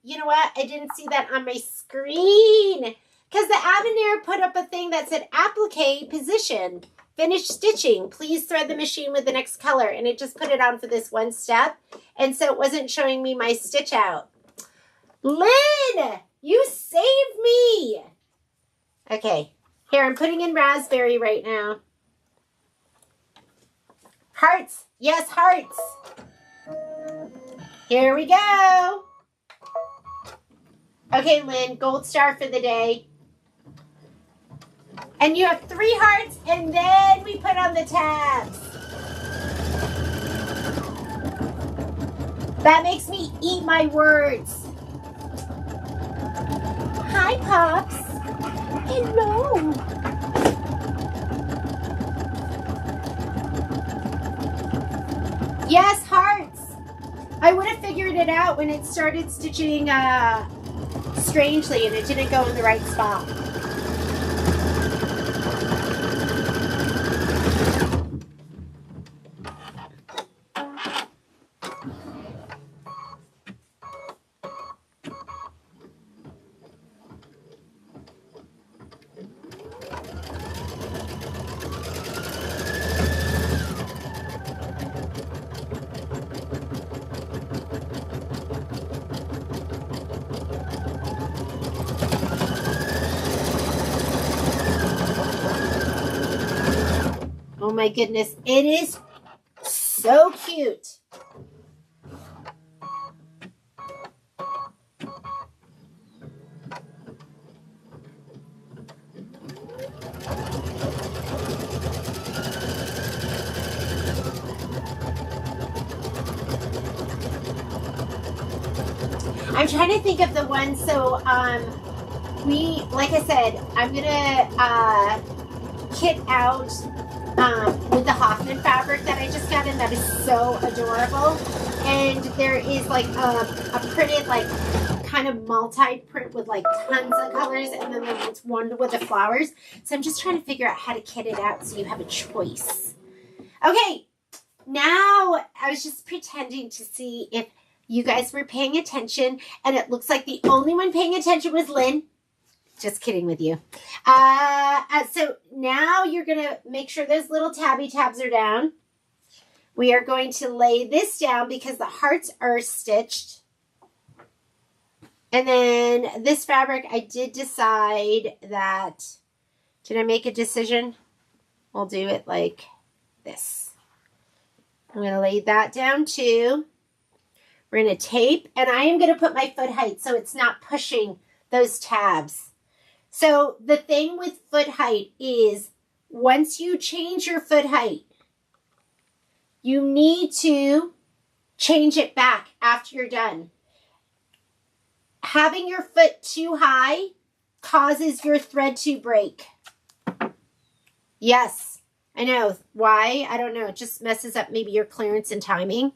You know what? I didn't see that on my screen because the Aveneer put up a thing that said applique position, finished stitching. Please thread the machine with the next color. And it just put it on for this one step. And so it wasn't showing me my stitch out. Lynn, you saved me. Okay, here, I'm putting in raspberry right now. Hearts. Yes, hearts. Here we go. Okay, Lynn, gold star for the day. And you have 3 hearts, and then we put on the tabs. That makes me eat my words. Hi, Pops. Hello. Yes, hearts. I would have figured it out when it started stitching strangely and it didn't go in the right spot. Oh my goodness, it is so cute. I'm trying to think of the one, so like I said, I'm gonna kit out with the Hoffman fabric that I just got in that is so adorable. And there is like a printed like kind of multi-print with like tons of colors, and then there's one with the flowers. So I'm just trying to figure out how to kit it out so you have a choice. Okay, now I was just pretending to see if you guys were paying attention, and it looks like the only one paying attention was Lynn. Just kidding with you. So now you're going to make sure those little tabby tabs are down. We are going to lay this down because the hearts are stitched. And then this fabric, I did decide that, did I make a decision? We'll do it like this. I'm going to lay that down too. We're going to tape, and I am going to put my foot height so it's not pushing those tabs. So the thing with foot height is once you change your foot height, you need to change it back after you're done. Having your foot too high causes your thread to break. Yes, I know. Why? I don't know. It just messes up maybe your clearance and timing,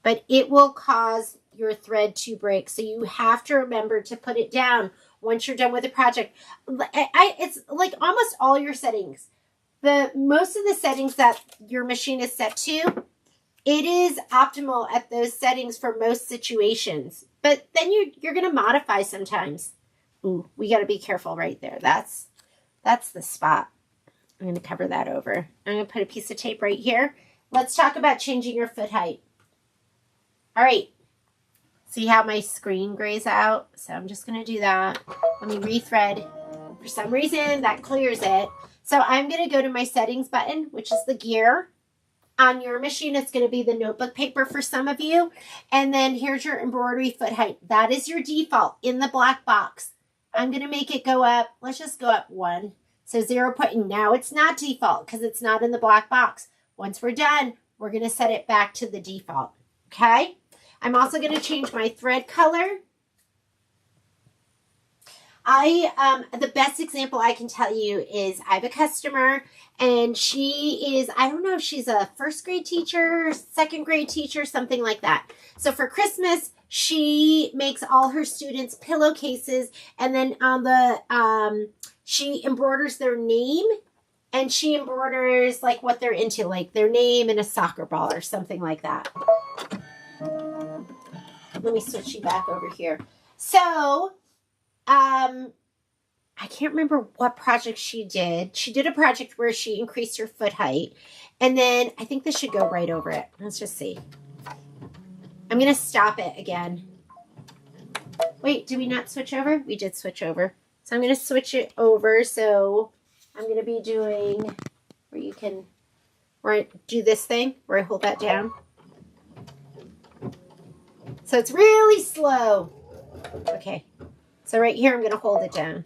but it will cause your thread to break. So you have to remember to put it down once you're done with the project. It's like almost all your settings. Most of the settings that your machine is set to, it is optimal at those settings for most situations. But then you're going to modify sometimes. Ooh, we got to be careful right there. That's the spot. I'm going to cover that over. I'm going to put a piece of tape right here. Let's talk about changing your foot height. All right. See how my screen grays out? So I'm just going to do that. Let me rethread. For some reason, that clears it. So I'm going to go to my settings button, which is the gear. On your machine, it's going to be the notebook paper for some of you. And then here's your embroidery foot height. That is your default in the black box. I'm going to make it go up. Let's just go up 1. So 0 point. Now it's not default because it's not in the black box. Once we're done, we're going to set it back to the default. Okay? I'm also going to change my thread color. The best example I can tell you is I have a customer and she is, I don't know if she's a first grade teacher, second grade teacher, something like that. So for Christmas, she makes all her students pillowcases, and then on the, she embroiders their name, and she embroiders like what they're into, like their name and a soccer ball or something like that. Let me switch you back over here. So, I can't remember what project she did. She did a project where she increased her foot height. And then I think this should go right over it. Let's just see. I'm going to stop it again. Wait, did we not switch over? We did switch over. So I'm going to switch it over. So I'm going to be doing where you can do this thing where I hold that down. So it's really slow. Okay. So right here, I'm going to hold it down.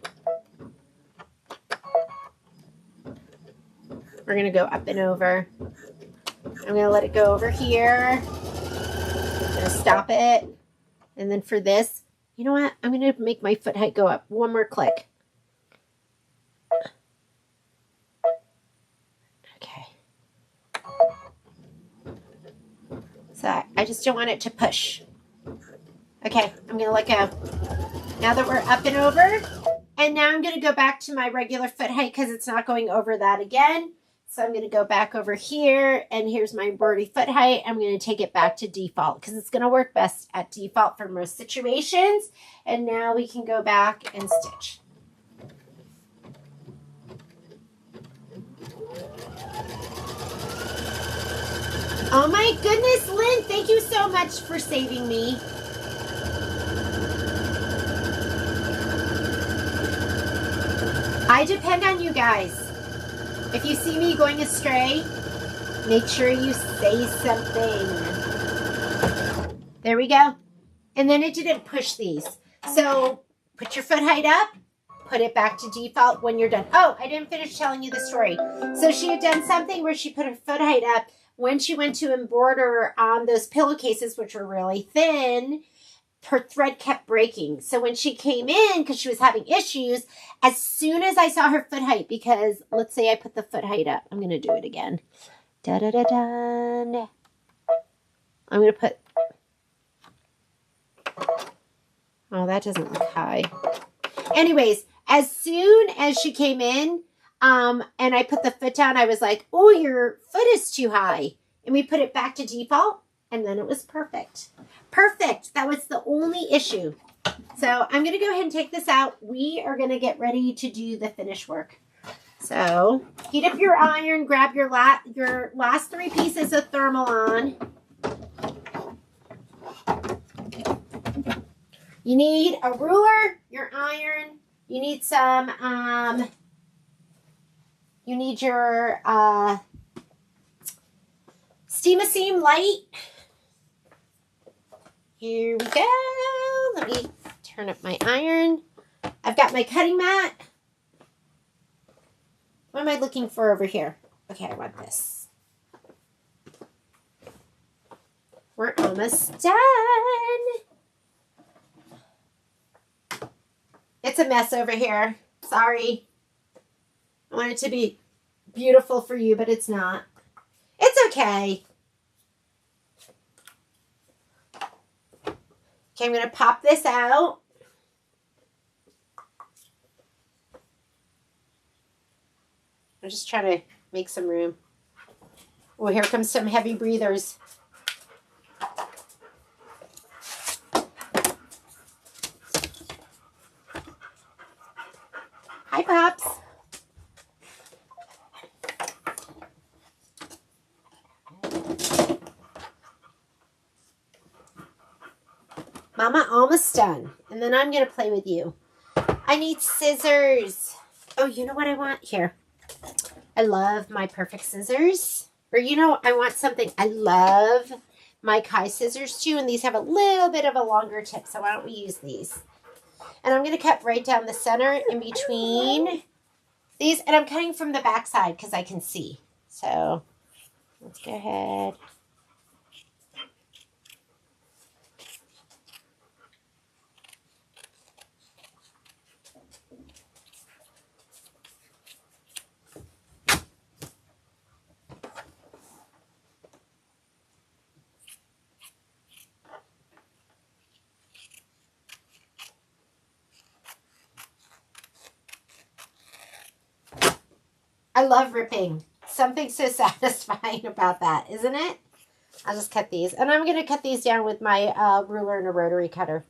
We're going to go up and over. I'm going to let it go over here. I'm going to stop it. And then for this, you know what? I'm going to make my foot height go up. One more click. Okay. So I just don't want it to push. Okay, I'm going to let go. Now that we're up and over, and now I'm going to go back to my regular foot height because it's not going over that again. So I'm going to go back over here, and here's my embroidery foot height. I'm going to take it back to default because it's going to work best at default for most situations. And now we can go back and stitch. Oh my goodness, Lynn, thank you so much for saving me. I depend on you guys. If you see me going astray, make sure you say something. There we go. And then it didn't push these. So put your foot height up, put it back to default when you're done. Oh, I didn't finish telling you the story. So she had done something where she put her foot height up when she went to embroider on those pillowcases, which were really thin. Her thread kept breaking. So when she came in, because she was having issues, as soon as I saw her foot height, because let's say I put the foot height up. I'm going to do it again. Da-da-da-da. I'm going to put... Oh, that doesn't look high. Anyways, as soon as she came in, and I put the foot down, I was like, oh, your foot is too high. And we put it back to default, and then it was perfect. Perfect. That was the only issue. So I'm going to go ahead and take this out. We are going to get ready to do the finish work. So heat up your iron, grab your last 3 pieces of thermal on. You need a ruler, your iron, you need some, you need your steam-a-seam light. Here we go. Let me turn up my iron. I've got my cutting mat. What am I looking for over here? Okay, I want this. We're almost done. It's a mess over here. Sorry. I want it to be beautiful for you, but it's not. It's okay. Okay, I'm going to pop this out. I'm just trying to make some room. Oh, here comes some heavy breathers. Hi, Pops. Mama, almost done. And then I'm going to play with you. I need scissors. Oh, you know what I want? Here. I love my perfect scissors. Or, you know, I want something. I love my Kai scissors, too. And these have a little bit of a longer tip. So why don't we use these? And I'm going to cut right down the center in between these. And I'm cutting from the back side because I can see. So let's go ahead. I love ripping. Something so satisfying about that, isn't it? I'll just cut these. And I'm going to cut these down with my ruler and a rotary cutter.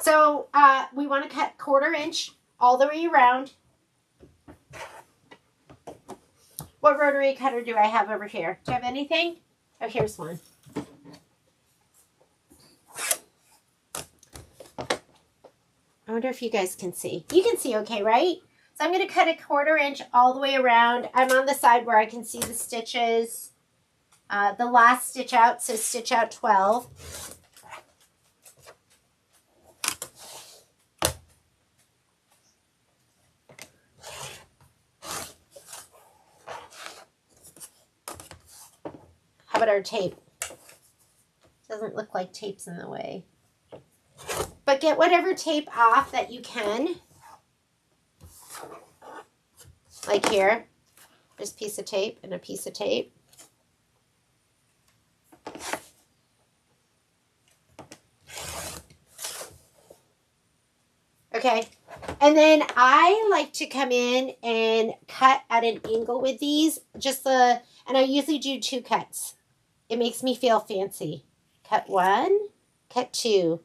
So we want to cut 1/4 inch all the way around. What rotary cutter do I have over here? Do you have anything? Oh, here's one. I wonder if you guys can see. You can see okay, right? So I'm going to cut 1/4 inch all the way around. I'm on the side where I can see the stitches. The last stitch out, so stitch out 12. How about our tape? Doesn't look like tape's in the way. But get whatever tape off that you can. Like here. There's a piece of tape and a piece of tape. Okay. And then I like to come in and cut at an angle with these. And I usually do 2 cuts. It makes me feel fancy. Cut 1, cut 2.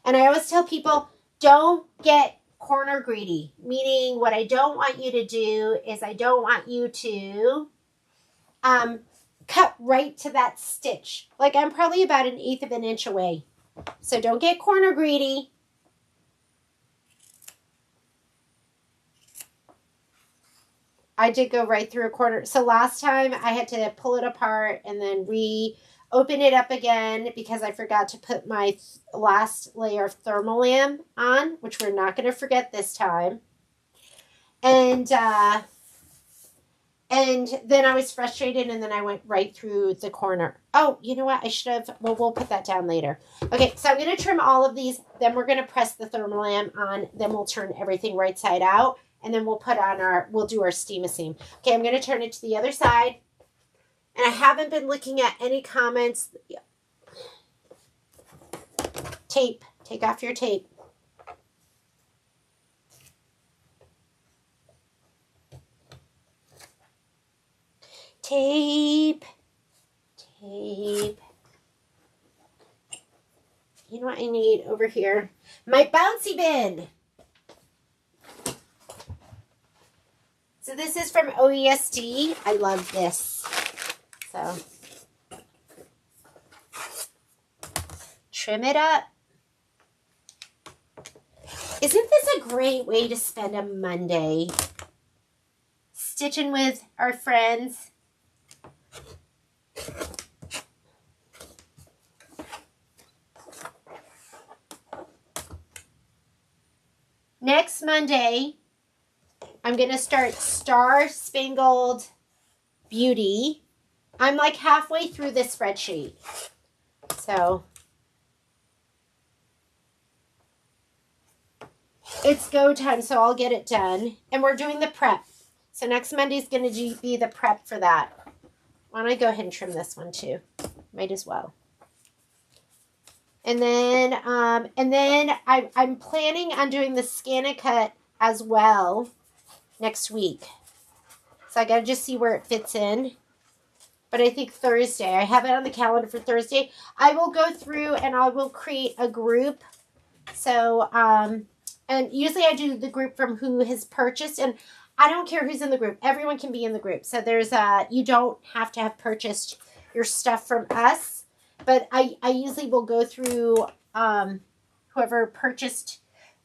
And I always tell people, don't get corner greedy. Meaning what I don't want you to do is I don't want you to cut right to that stitch. Like I'm probably about 1/8 of an inch away. So don't get corner greedy. I did go right through a corner. So last time I had to pull it apart and then open it up again because I forgot to put my last layer of thermolam on, which we're not going to forget this time. And then I was frustrated and then I went right through the corner. Oh, you know what? I should have, well, we'll put that down later. Okay, so I'm going to trim all of these. Then we're going to press the thermolam on. Then we'll turn everything right side out. And then we'll do our steam-a-seam. Okay, I'm going to turn it to the other side. And I haven't been looking at any comments. Tape. Take off your tape. Tape. Tape. You know what I need over here? My bouncy bin. So this is from OESD. I love this. So trim it up. Isn't this a great way to spend a Monday? Stitching with our friends. Next Monday, I'm going to start Star Spangled Beauty. I'm like halfway through this spreadsheet. So it's go time, so I'll get it done. And we're doing the prep. So next Monday is going to be the prep for that. Why don't I go ahead and trim this one too? Might as well. And then I'm planning on doing the Scan and Cut as well next week. So I got to just see where it fits in. But I think Thursday. I have it on the calendar for Thursday. I will go through and I will create a group. So, and usually I do the group from who has purchased. And I don't care who's in the group. Everyone can be in the group. So there's you don't have to have purchased your stuff from us. But I usually will go through whoever purchased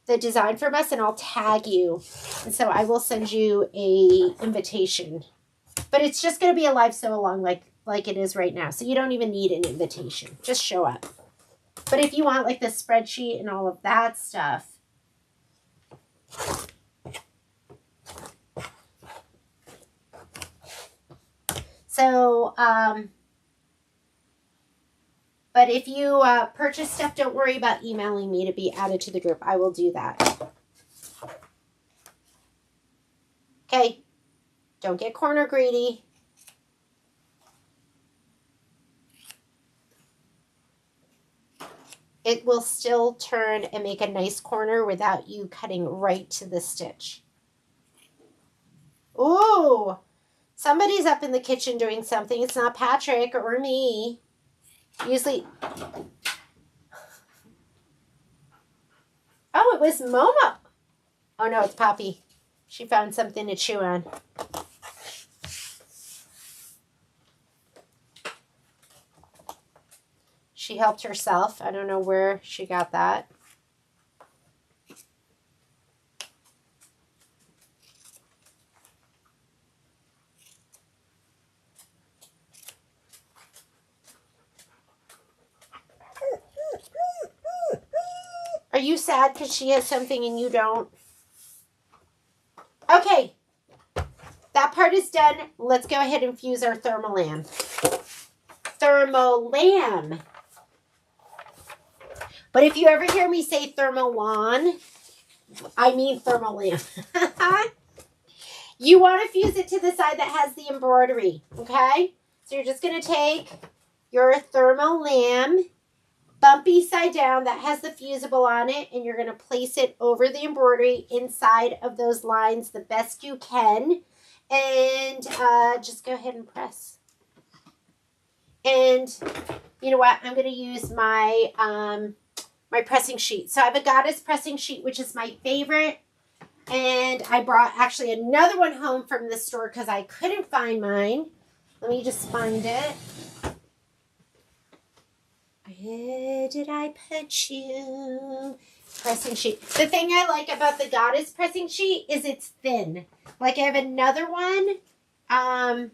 the design from us, and I'll tag you. And so I will send you a invitation. But it's just going to be a live sew along like it is right now. So you don't even need an invitation. Just show up. But if you want like the spreadsheet and all of that stuff, so, but if you purchase stuff, don't worry about emailing me to be added to the group. I will do that. Okay. Don't get corner greedy. It will still turn and make a nice corner without you cutting right to the stitch. Ooh, somebody's up in the kitchen doing something. It's not Patrick or me. Usually, oh, it was Momo. Oh no, it's Poppy. She found something to chew on. She helped herself. I don't know where she got that. Are you sad because she has something and you don't? Okay. That part is done. Let's go ahead and fuse our Thermolam. Thermolam. But if you ever hear me say Thermolawn, I mean Thermolam. You want to fuse it to the side that has the embroidery, okay? So you're just going to take your Thermolam, bumpy side down that has the fusible on it, and you're going to place it over the embroidery inside of those lines the best you can. And just go ahead and press. And you know what? I'm going to use my my pressing sheet. So I have a Goddess pressing sheet, which is my favorite. And I brought actually another one home from the store because I couldn't find mine. Let me just find it. Where did I put you? Pressing sheet. The thing I like about the Goddess pressing sheet is it's thin. Like I have another one. I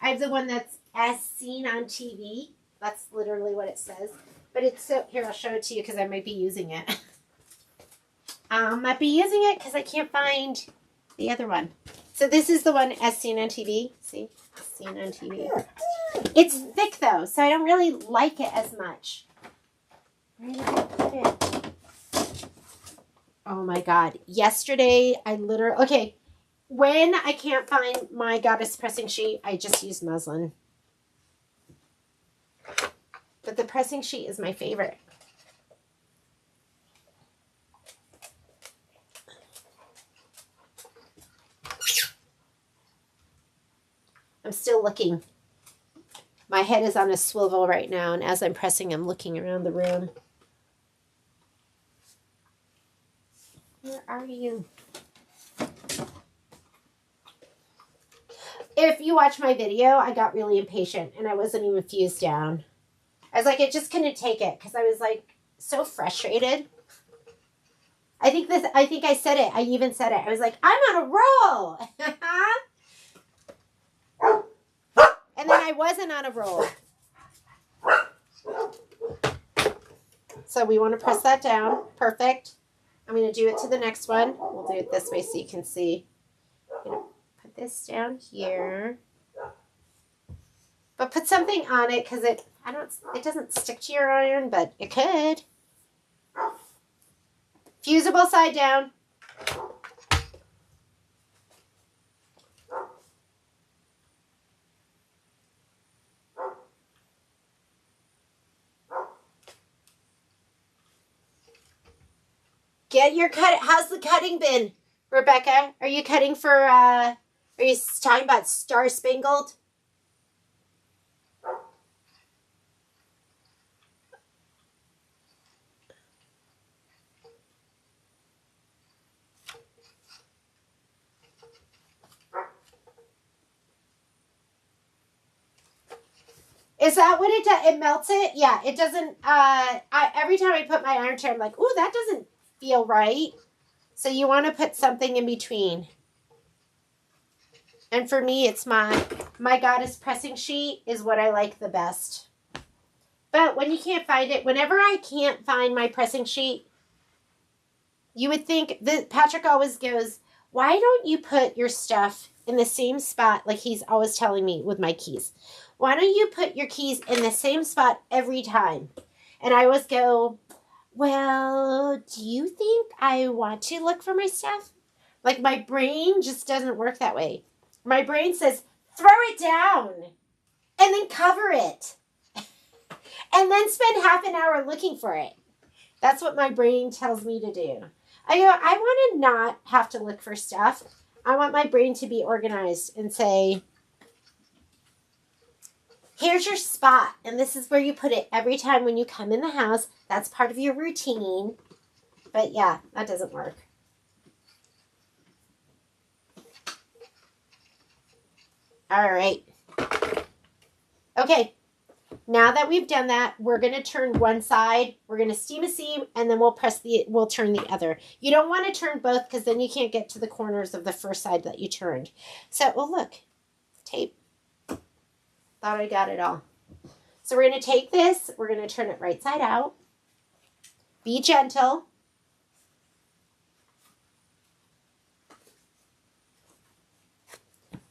have the one that's as seen on TV. That's literally what it says. But it's so, here, I'll show it to you because I might be using it. I might be using it because I can't find the other one. So this is the one as seen on TV. See? Seen on TV. It's thick though, so I don't really like it as much. Where did I put it? Oh my God. Yesterday, I literally... Okay. When I can't find my Goddess pressing sheet, I just use muslin. But the pressing sheet is my favorite. I'm still looking. My head is on a swivel right now, and as I'm pressing, I'm looking around the room. are you? If you watch my video, I got really impatient and I wasn't even fused down. I was like, I just couldn't take it because I was like so frustrated. I think I said it. I even said it. I was like, I'm on a roll. And then I wasn't on a roll. So we want to press that down. Perfect. I'm going to do it to the next one. We'll do it this way so you can see. I'm going to put this down here. But put something on it because it doesn't stick to your iron, but it could. Fusible side down. Get your cut. How's the cutting been, Rebecca? Are you cutting for, are you talking about Star Spangled? Is that what it does? It melts it? Yeah, it doesn't, every time I put my iron chair, I'm like, ooh, that doesn't feel right. So you want to put something in between. And for me, it's my Goddess pressing sheet is what I like the best. But when you can't find it, whenever I can't find my pressing sheet, you would think that Patrick always goes, why don't you put your stuff in the same spot like he's always telling me with my keys? Why don't you put your keys in the same spot every time? And I always go, well, do you think I want to look for my stuff? Like my brain just doesn't work that way. My brain says, throw it down and then cover it. And then spend half an hour looking for it. That's what my brain tells me to do. I go, I want to not have to look for stuff. I want my brain to be organized and say, here's your spot. And this is where you put it every time when you come in the house. That's part of your routine. But yeah, that doesn't work. All right. Okay. Now that we've done that, we're going to turn one side. We're going to steam a seam, and then we'll turn the other. You don't want to turn both because then you can't get to the corners of the first side that you turned. So, oh, look. Tape. Thought I got it all. So we're going to take this. We're going to turn it right side out. Be gentle.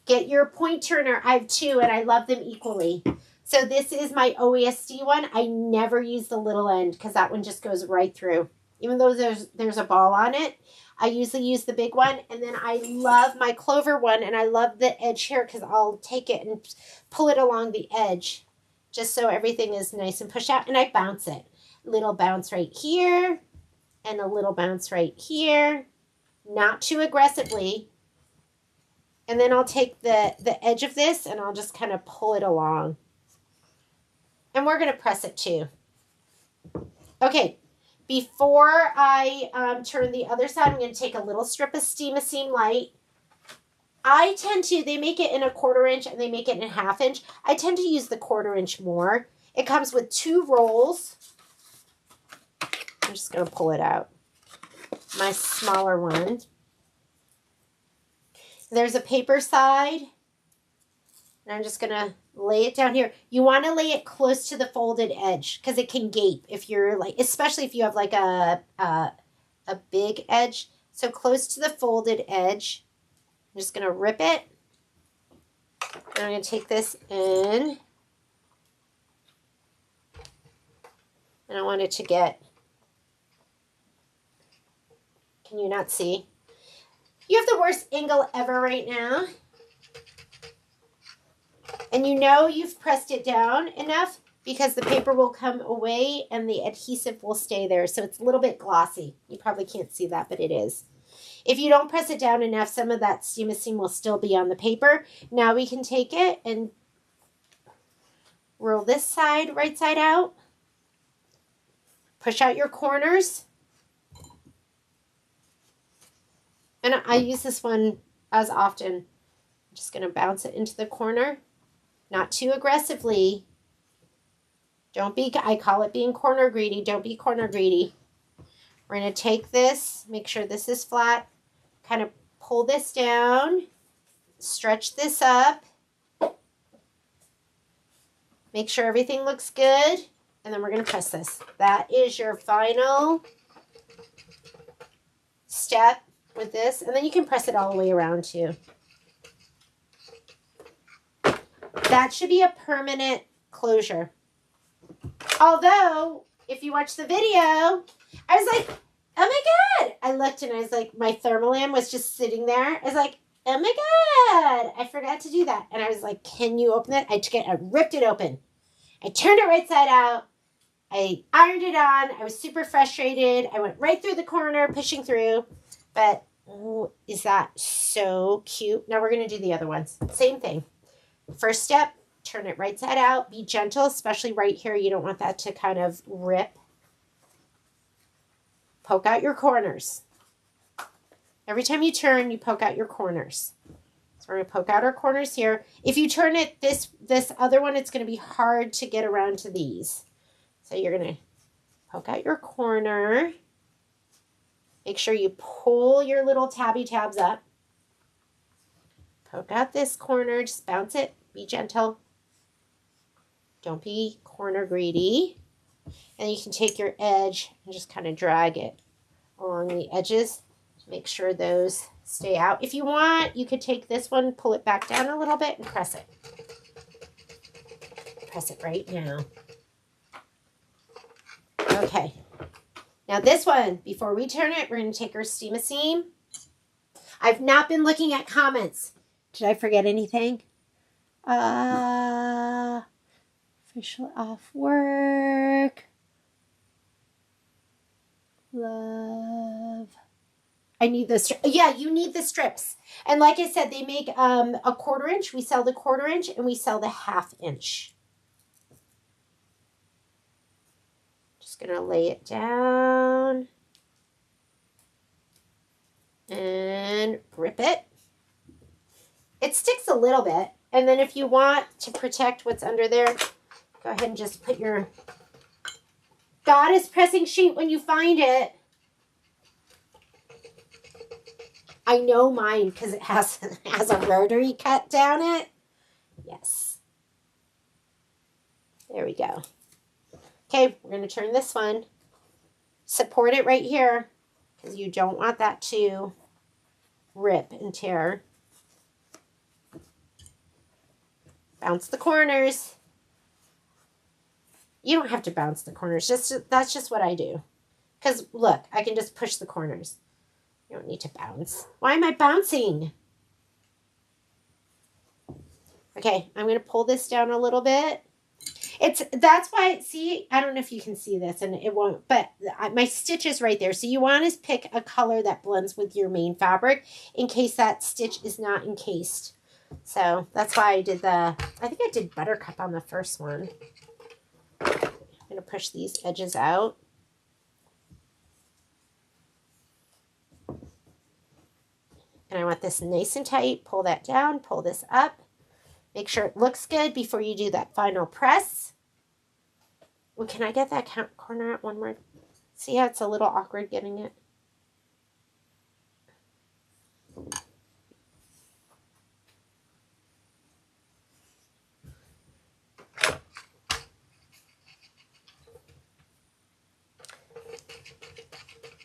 Get your point turner. I have two, and I love them equally. So this is my OESD one. I never use the little end because that one just goes right through. Even though there's a ball on it, I usually use the big one. And then I love my clover one, and I love the edge here because I'll take it and pull it along the edge just so everything is nice and pushed out. And I bounce it. Little bounce right here and a little bounce right here. Not too aggressively. And then I'll take the edge of this and I'll just kind of pull it along. And we're going to press it too. Okay, before I turn the other side, I'm going to take a little strip of steam a seam light. I tend to, they make it in a 1/4 inch and they make it in a 1/2 inch. I tend to use the 1/4 inch more. It comes with 2 rolls. I'm just going to pull it out. My smaller one. There's a paper side. And I'm just going to lay it down here. You want to lay it close to the folded edge because it can gape if you're like, especially if you have like a big edge. So close to the folded edge. I'm just going to rip it. And I'm going to take this in. And I want it to get, can you not see? You have the worst angle ever right now. And you know you've pressed it down enough because the paper will come away and the adhesive will stay there. So it's a little bit glossy. You probably can't see that, but it is. If you don't press it down enough, some of that steam seam will still be on the paper. Now we can take it and roll this side, right side out. Push out your corners. And I use this one as often. I'm just going to bounce it into the corner. Not too aggressively. Don't be, I call it being corner greedy. Don't be corner greedy. We're going to take this, make sure this is flat, kind of pull this down, stretch this up, make sure everything looks good, and then we're going to press this. That is your final step with this, and then you can press it all the way around too. That should be a permanent closure. Although, if you watch the video, I was like, oh my God. I looked and I was like, my thermalam was just sitting there. I was like, oh my God, I forgot to do that. And I was like, can you open it? I took it, I ripped it open. I turned it right side out. I ironed it on. I was super frustrated. I went right through the corner, pushing through. But, oh, is that so cute? Now we're going to do the other ones. Same thing. First step, turn it right side out. Be gentle, especially right here. You don't want that to kind of rip. Poke out your corners. Every time you turn, you poke out your corners. So we're going to poke out our corners here. If you turn it this other one, it's going to be hard to get around to these. So you're going to poke out your corner. Make sure you pull your little tabby tabs up. Poke out this corner. Just bounce it. Be gentle. Don't be corner greedy. And you can take your edge and just kind of drag it along the edges to make sure those stay out. If you want, you could take this one, pull it back down a little bit, and press it. Press it right now. Okay. Now this one, before we turn it, we're going to take our steam a seam. I've not been looking at comments. Did I forget anything? Official off work. Love. I need the strip. Yeah, you need the strips. And like I said, they make a 1/4 inch. We sell the 1/4 inch and we sell the 1/2 inch. Just going to lay it down and grip it. It sticks a little bit. And then if you want to protect what's under there, go ahead and just put your goddess pressing sheet when you find it. I know mine because it has a rotary cut down it. Yes. There we go. Okay, we're going to turn this one. Support it right here because you don't want that to rip and tear. Bounce the corners. You don't have to bounce the corners. That's just what I do. Because look, I can just push the corners. You don't need to bounce. Why am I bouncing? Okay, I'm going to pull this down a little bit. That's why, see, I don't know if you can see this and it won't, but my stitch is right there. So you want to pick a color that blends with your main fabric in case that stitch is not encased. So that's why I did I think I did buttercup on the first one. I'm going to push these edges out. And I want this nice and tight. Pull that down, pull this up. Make sure it looks good before you do that final press. Well, can I get that corner out one more? See how it's a little awkward getting it?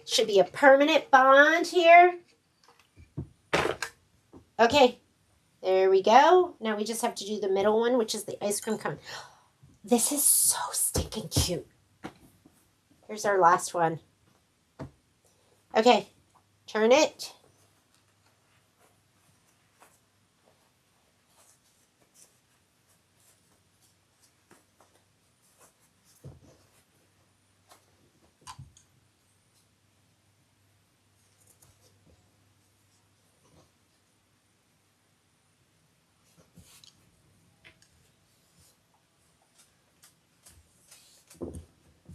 Should be a permanent bond here. Okay, there we go. Now we just have to do the middle one, which is the ice cream cone. This is so stinking cute. Here's our last one. Okay, turn it.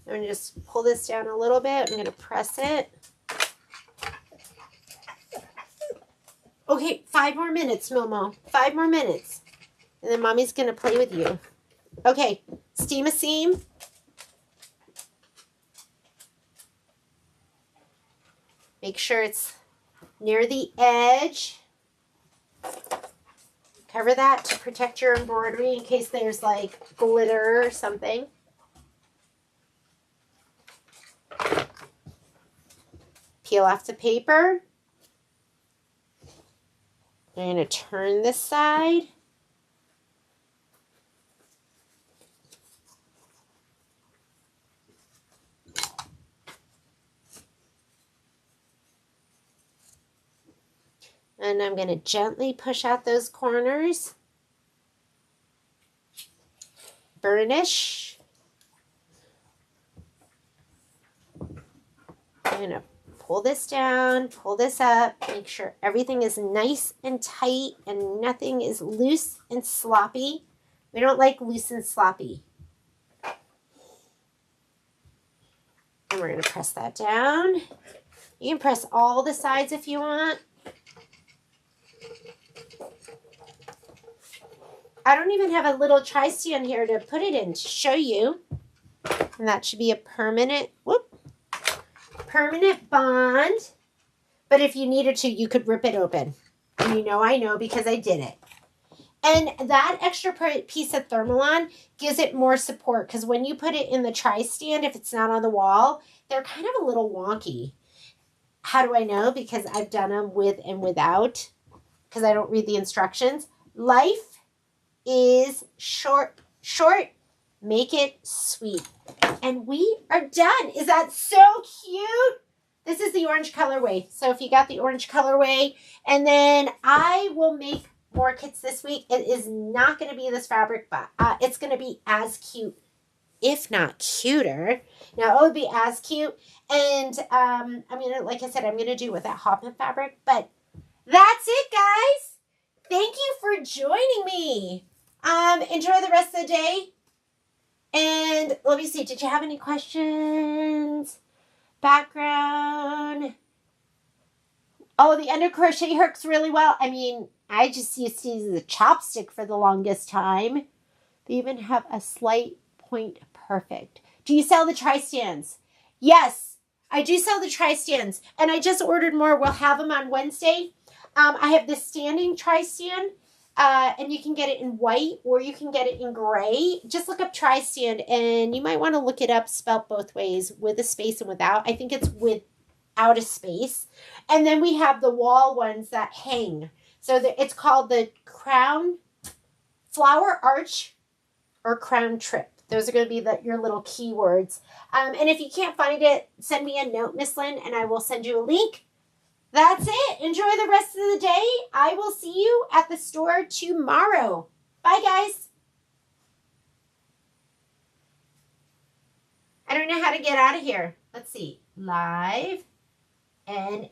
I'm going to just pull this down a little bit. I'm going to press it. 5 more minutes, Momo. 5 more minutes. And then Mommy's going to play with you. Okay, steam a seam. Make sure it's near the edge. Cover that to protect your embroidery in case there's like glitter or something. Peel off the paper. I'm going to turn this side. And I'm going to gently push out those corners. Burnish. I'm going to pull this down, pull this up, make sure everything is nice and tight and nothing is loose and sloppy. We don't like loose and sloppy. And we're going to press that down. You can press all the sides if you want. I don't even have a little tri-stand here to put it in to show you. And that should be a permanent, permanent bond. But if you needed to, you could rip it open. And you know I know because I did it. And that extra piece of Thermalon gives it more support because when you put it in the tri-stand, if it's not on the wall, they're kind of a little wonky. How do I know? Because I've done them with and without because I don't read the instructions. Life is short, make it sweet. And we are done. Is that so cute? This is the orange colorway. So if you got the orange colorway, and then I will make more kits this week. It is not going to be this fabric, but it's going to be as cute, if not cuter. Now, it would be as cute. And I'm going to, like I said, I'm going to do with that Hoffman fabric. But that's it, guys. Thank you for joining me. Enjoy the rest of the day. And let me see, did you have any questions? Background. Oh, the under crochet hooks really well. I mean, I just used to use the chopstick for the longest time. They even have a slight point perfect. Do you sell the tri-stands? Yes, I do sell the tri-stands. And I just ordered more. We'll have them on Wednesday. I have this standing tri-stand. And you can get it in white or you can get it in gray. Just look up tri-stand and you might want to look it up spelt both ways with a space and without. I think it's without a space. And then we have the wall ones that hang. So it's called the crown flower arch or crown trip. Those are going to be your little keywords. And if you can't find it, send me a note, Miss Lynn, and I will send you a link. That's it. Enjoy the rest of the day. I will see you at the store tomorrow. Bye, guys. I don't know how to get out of here. Let's see. Live and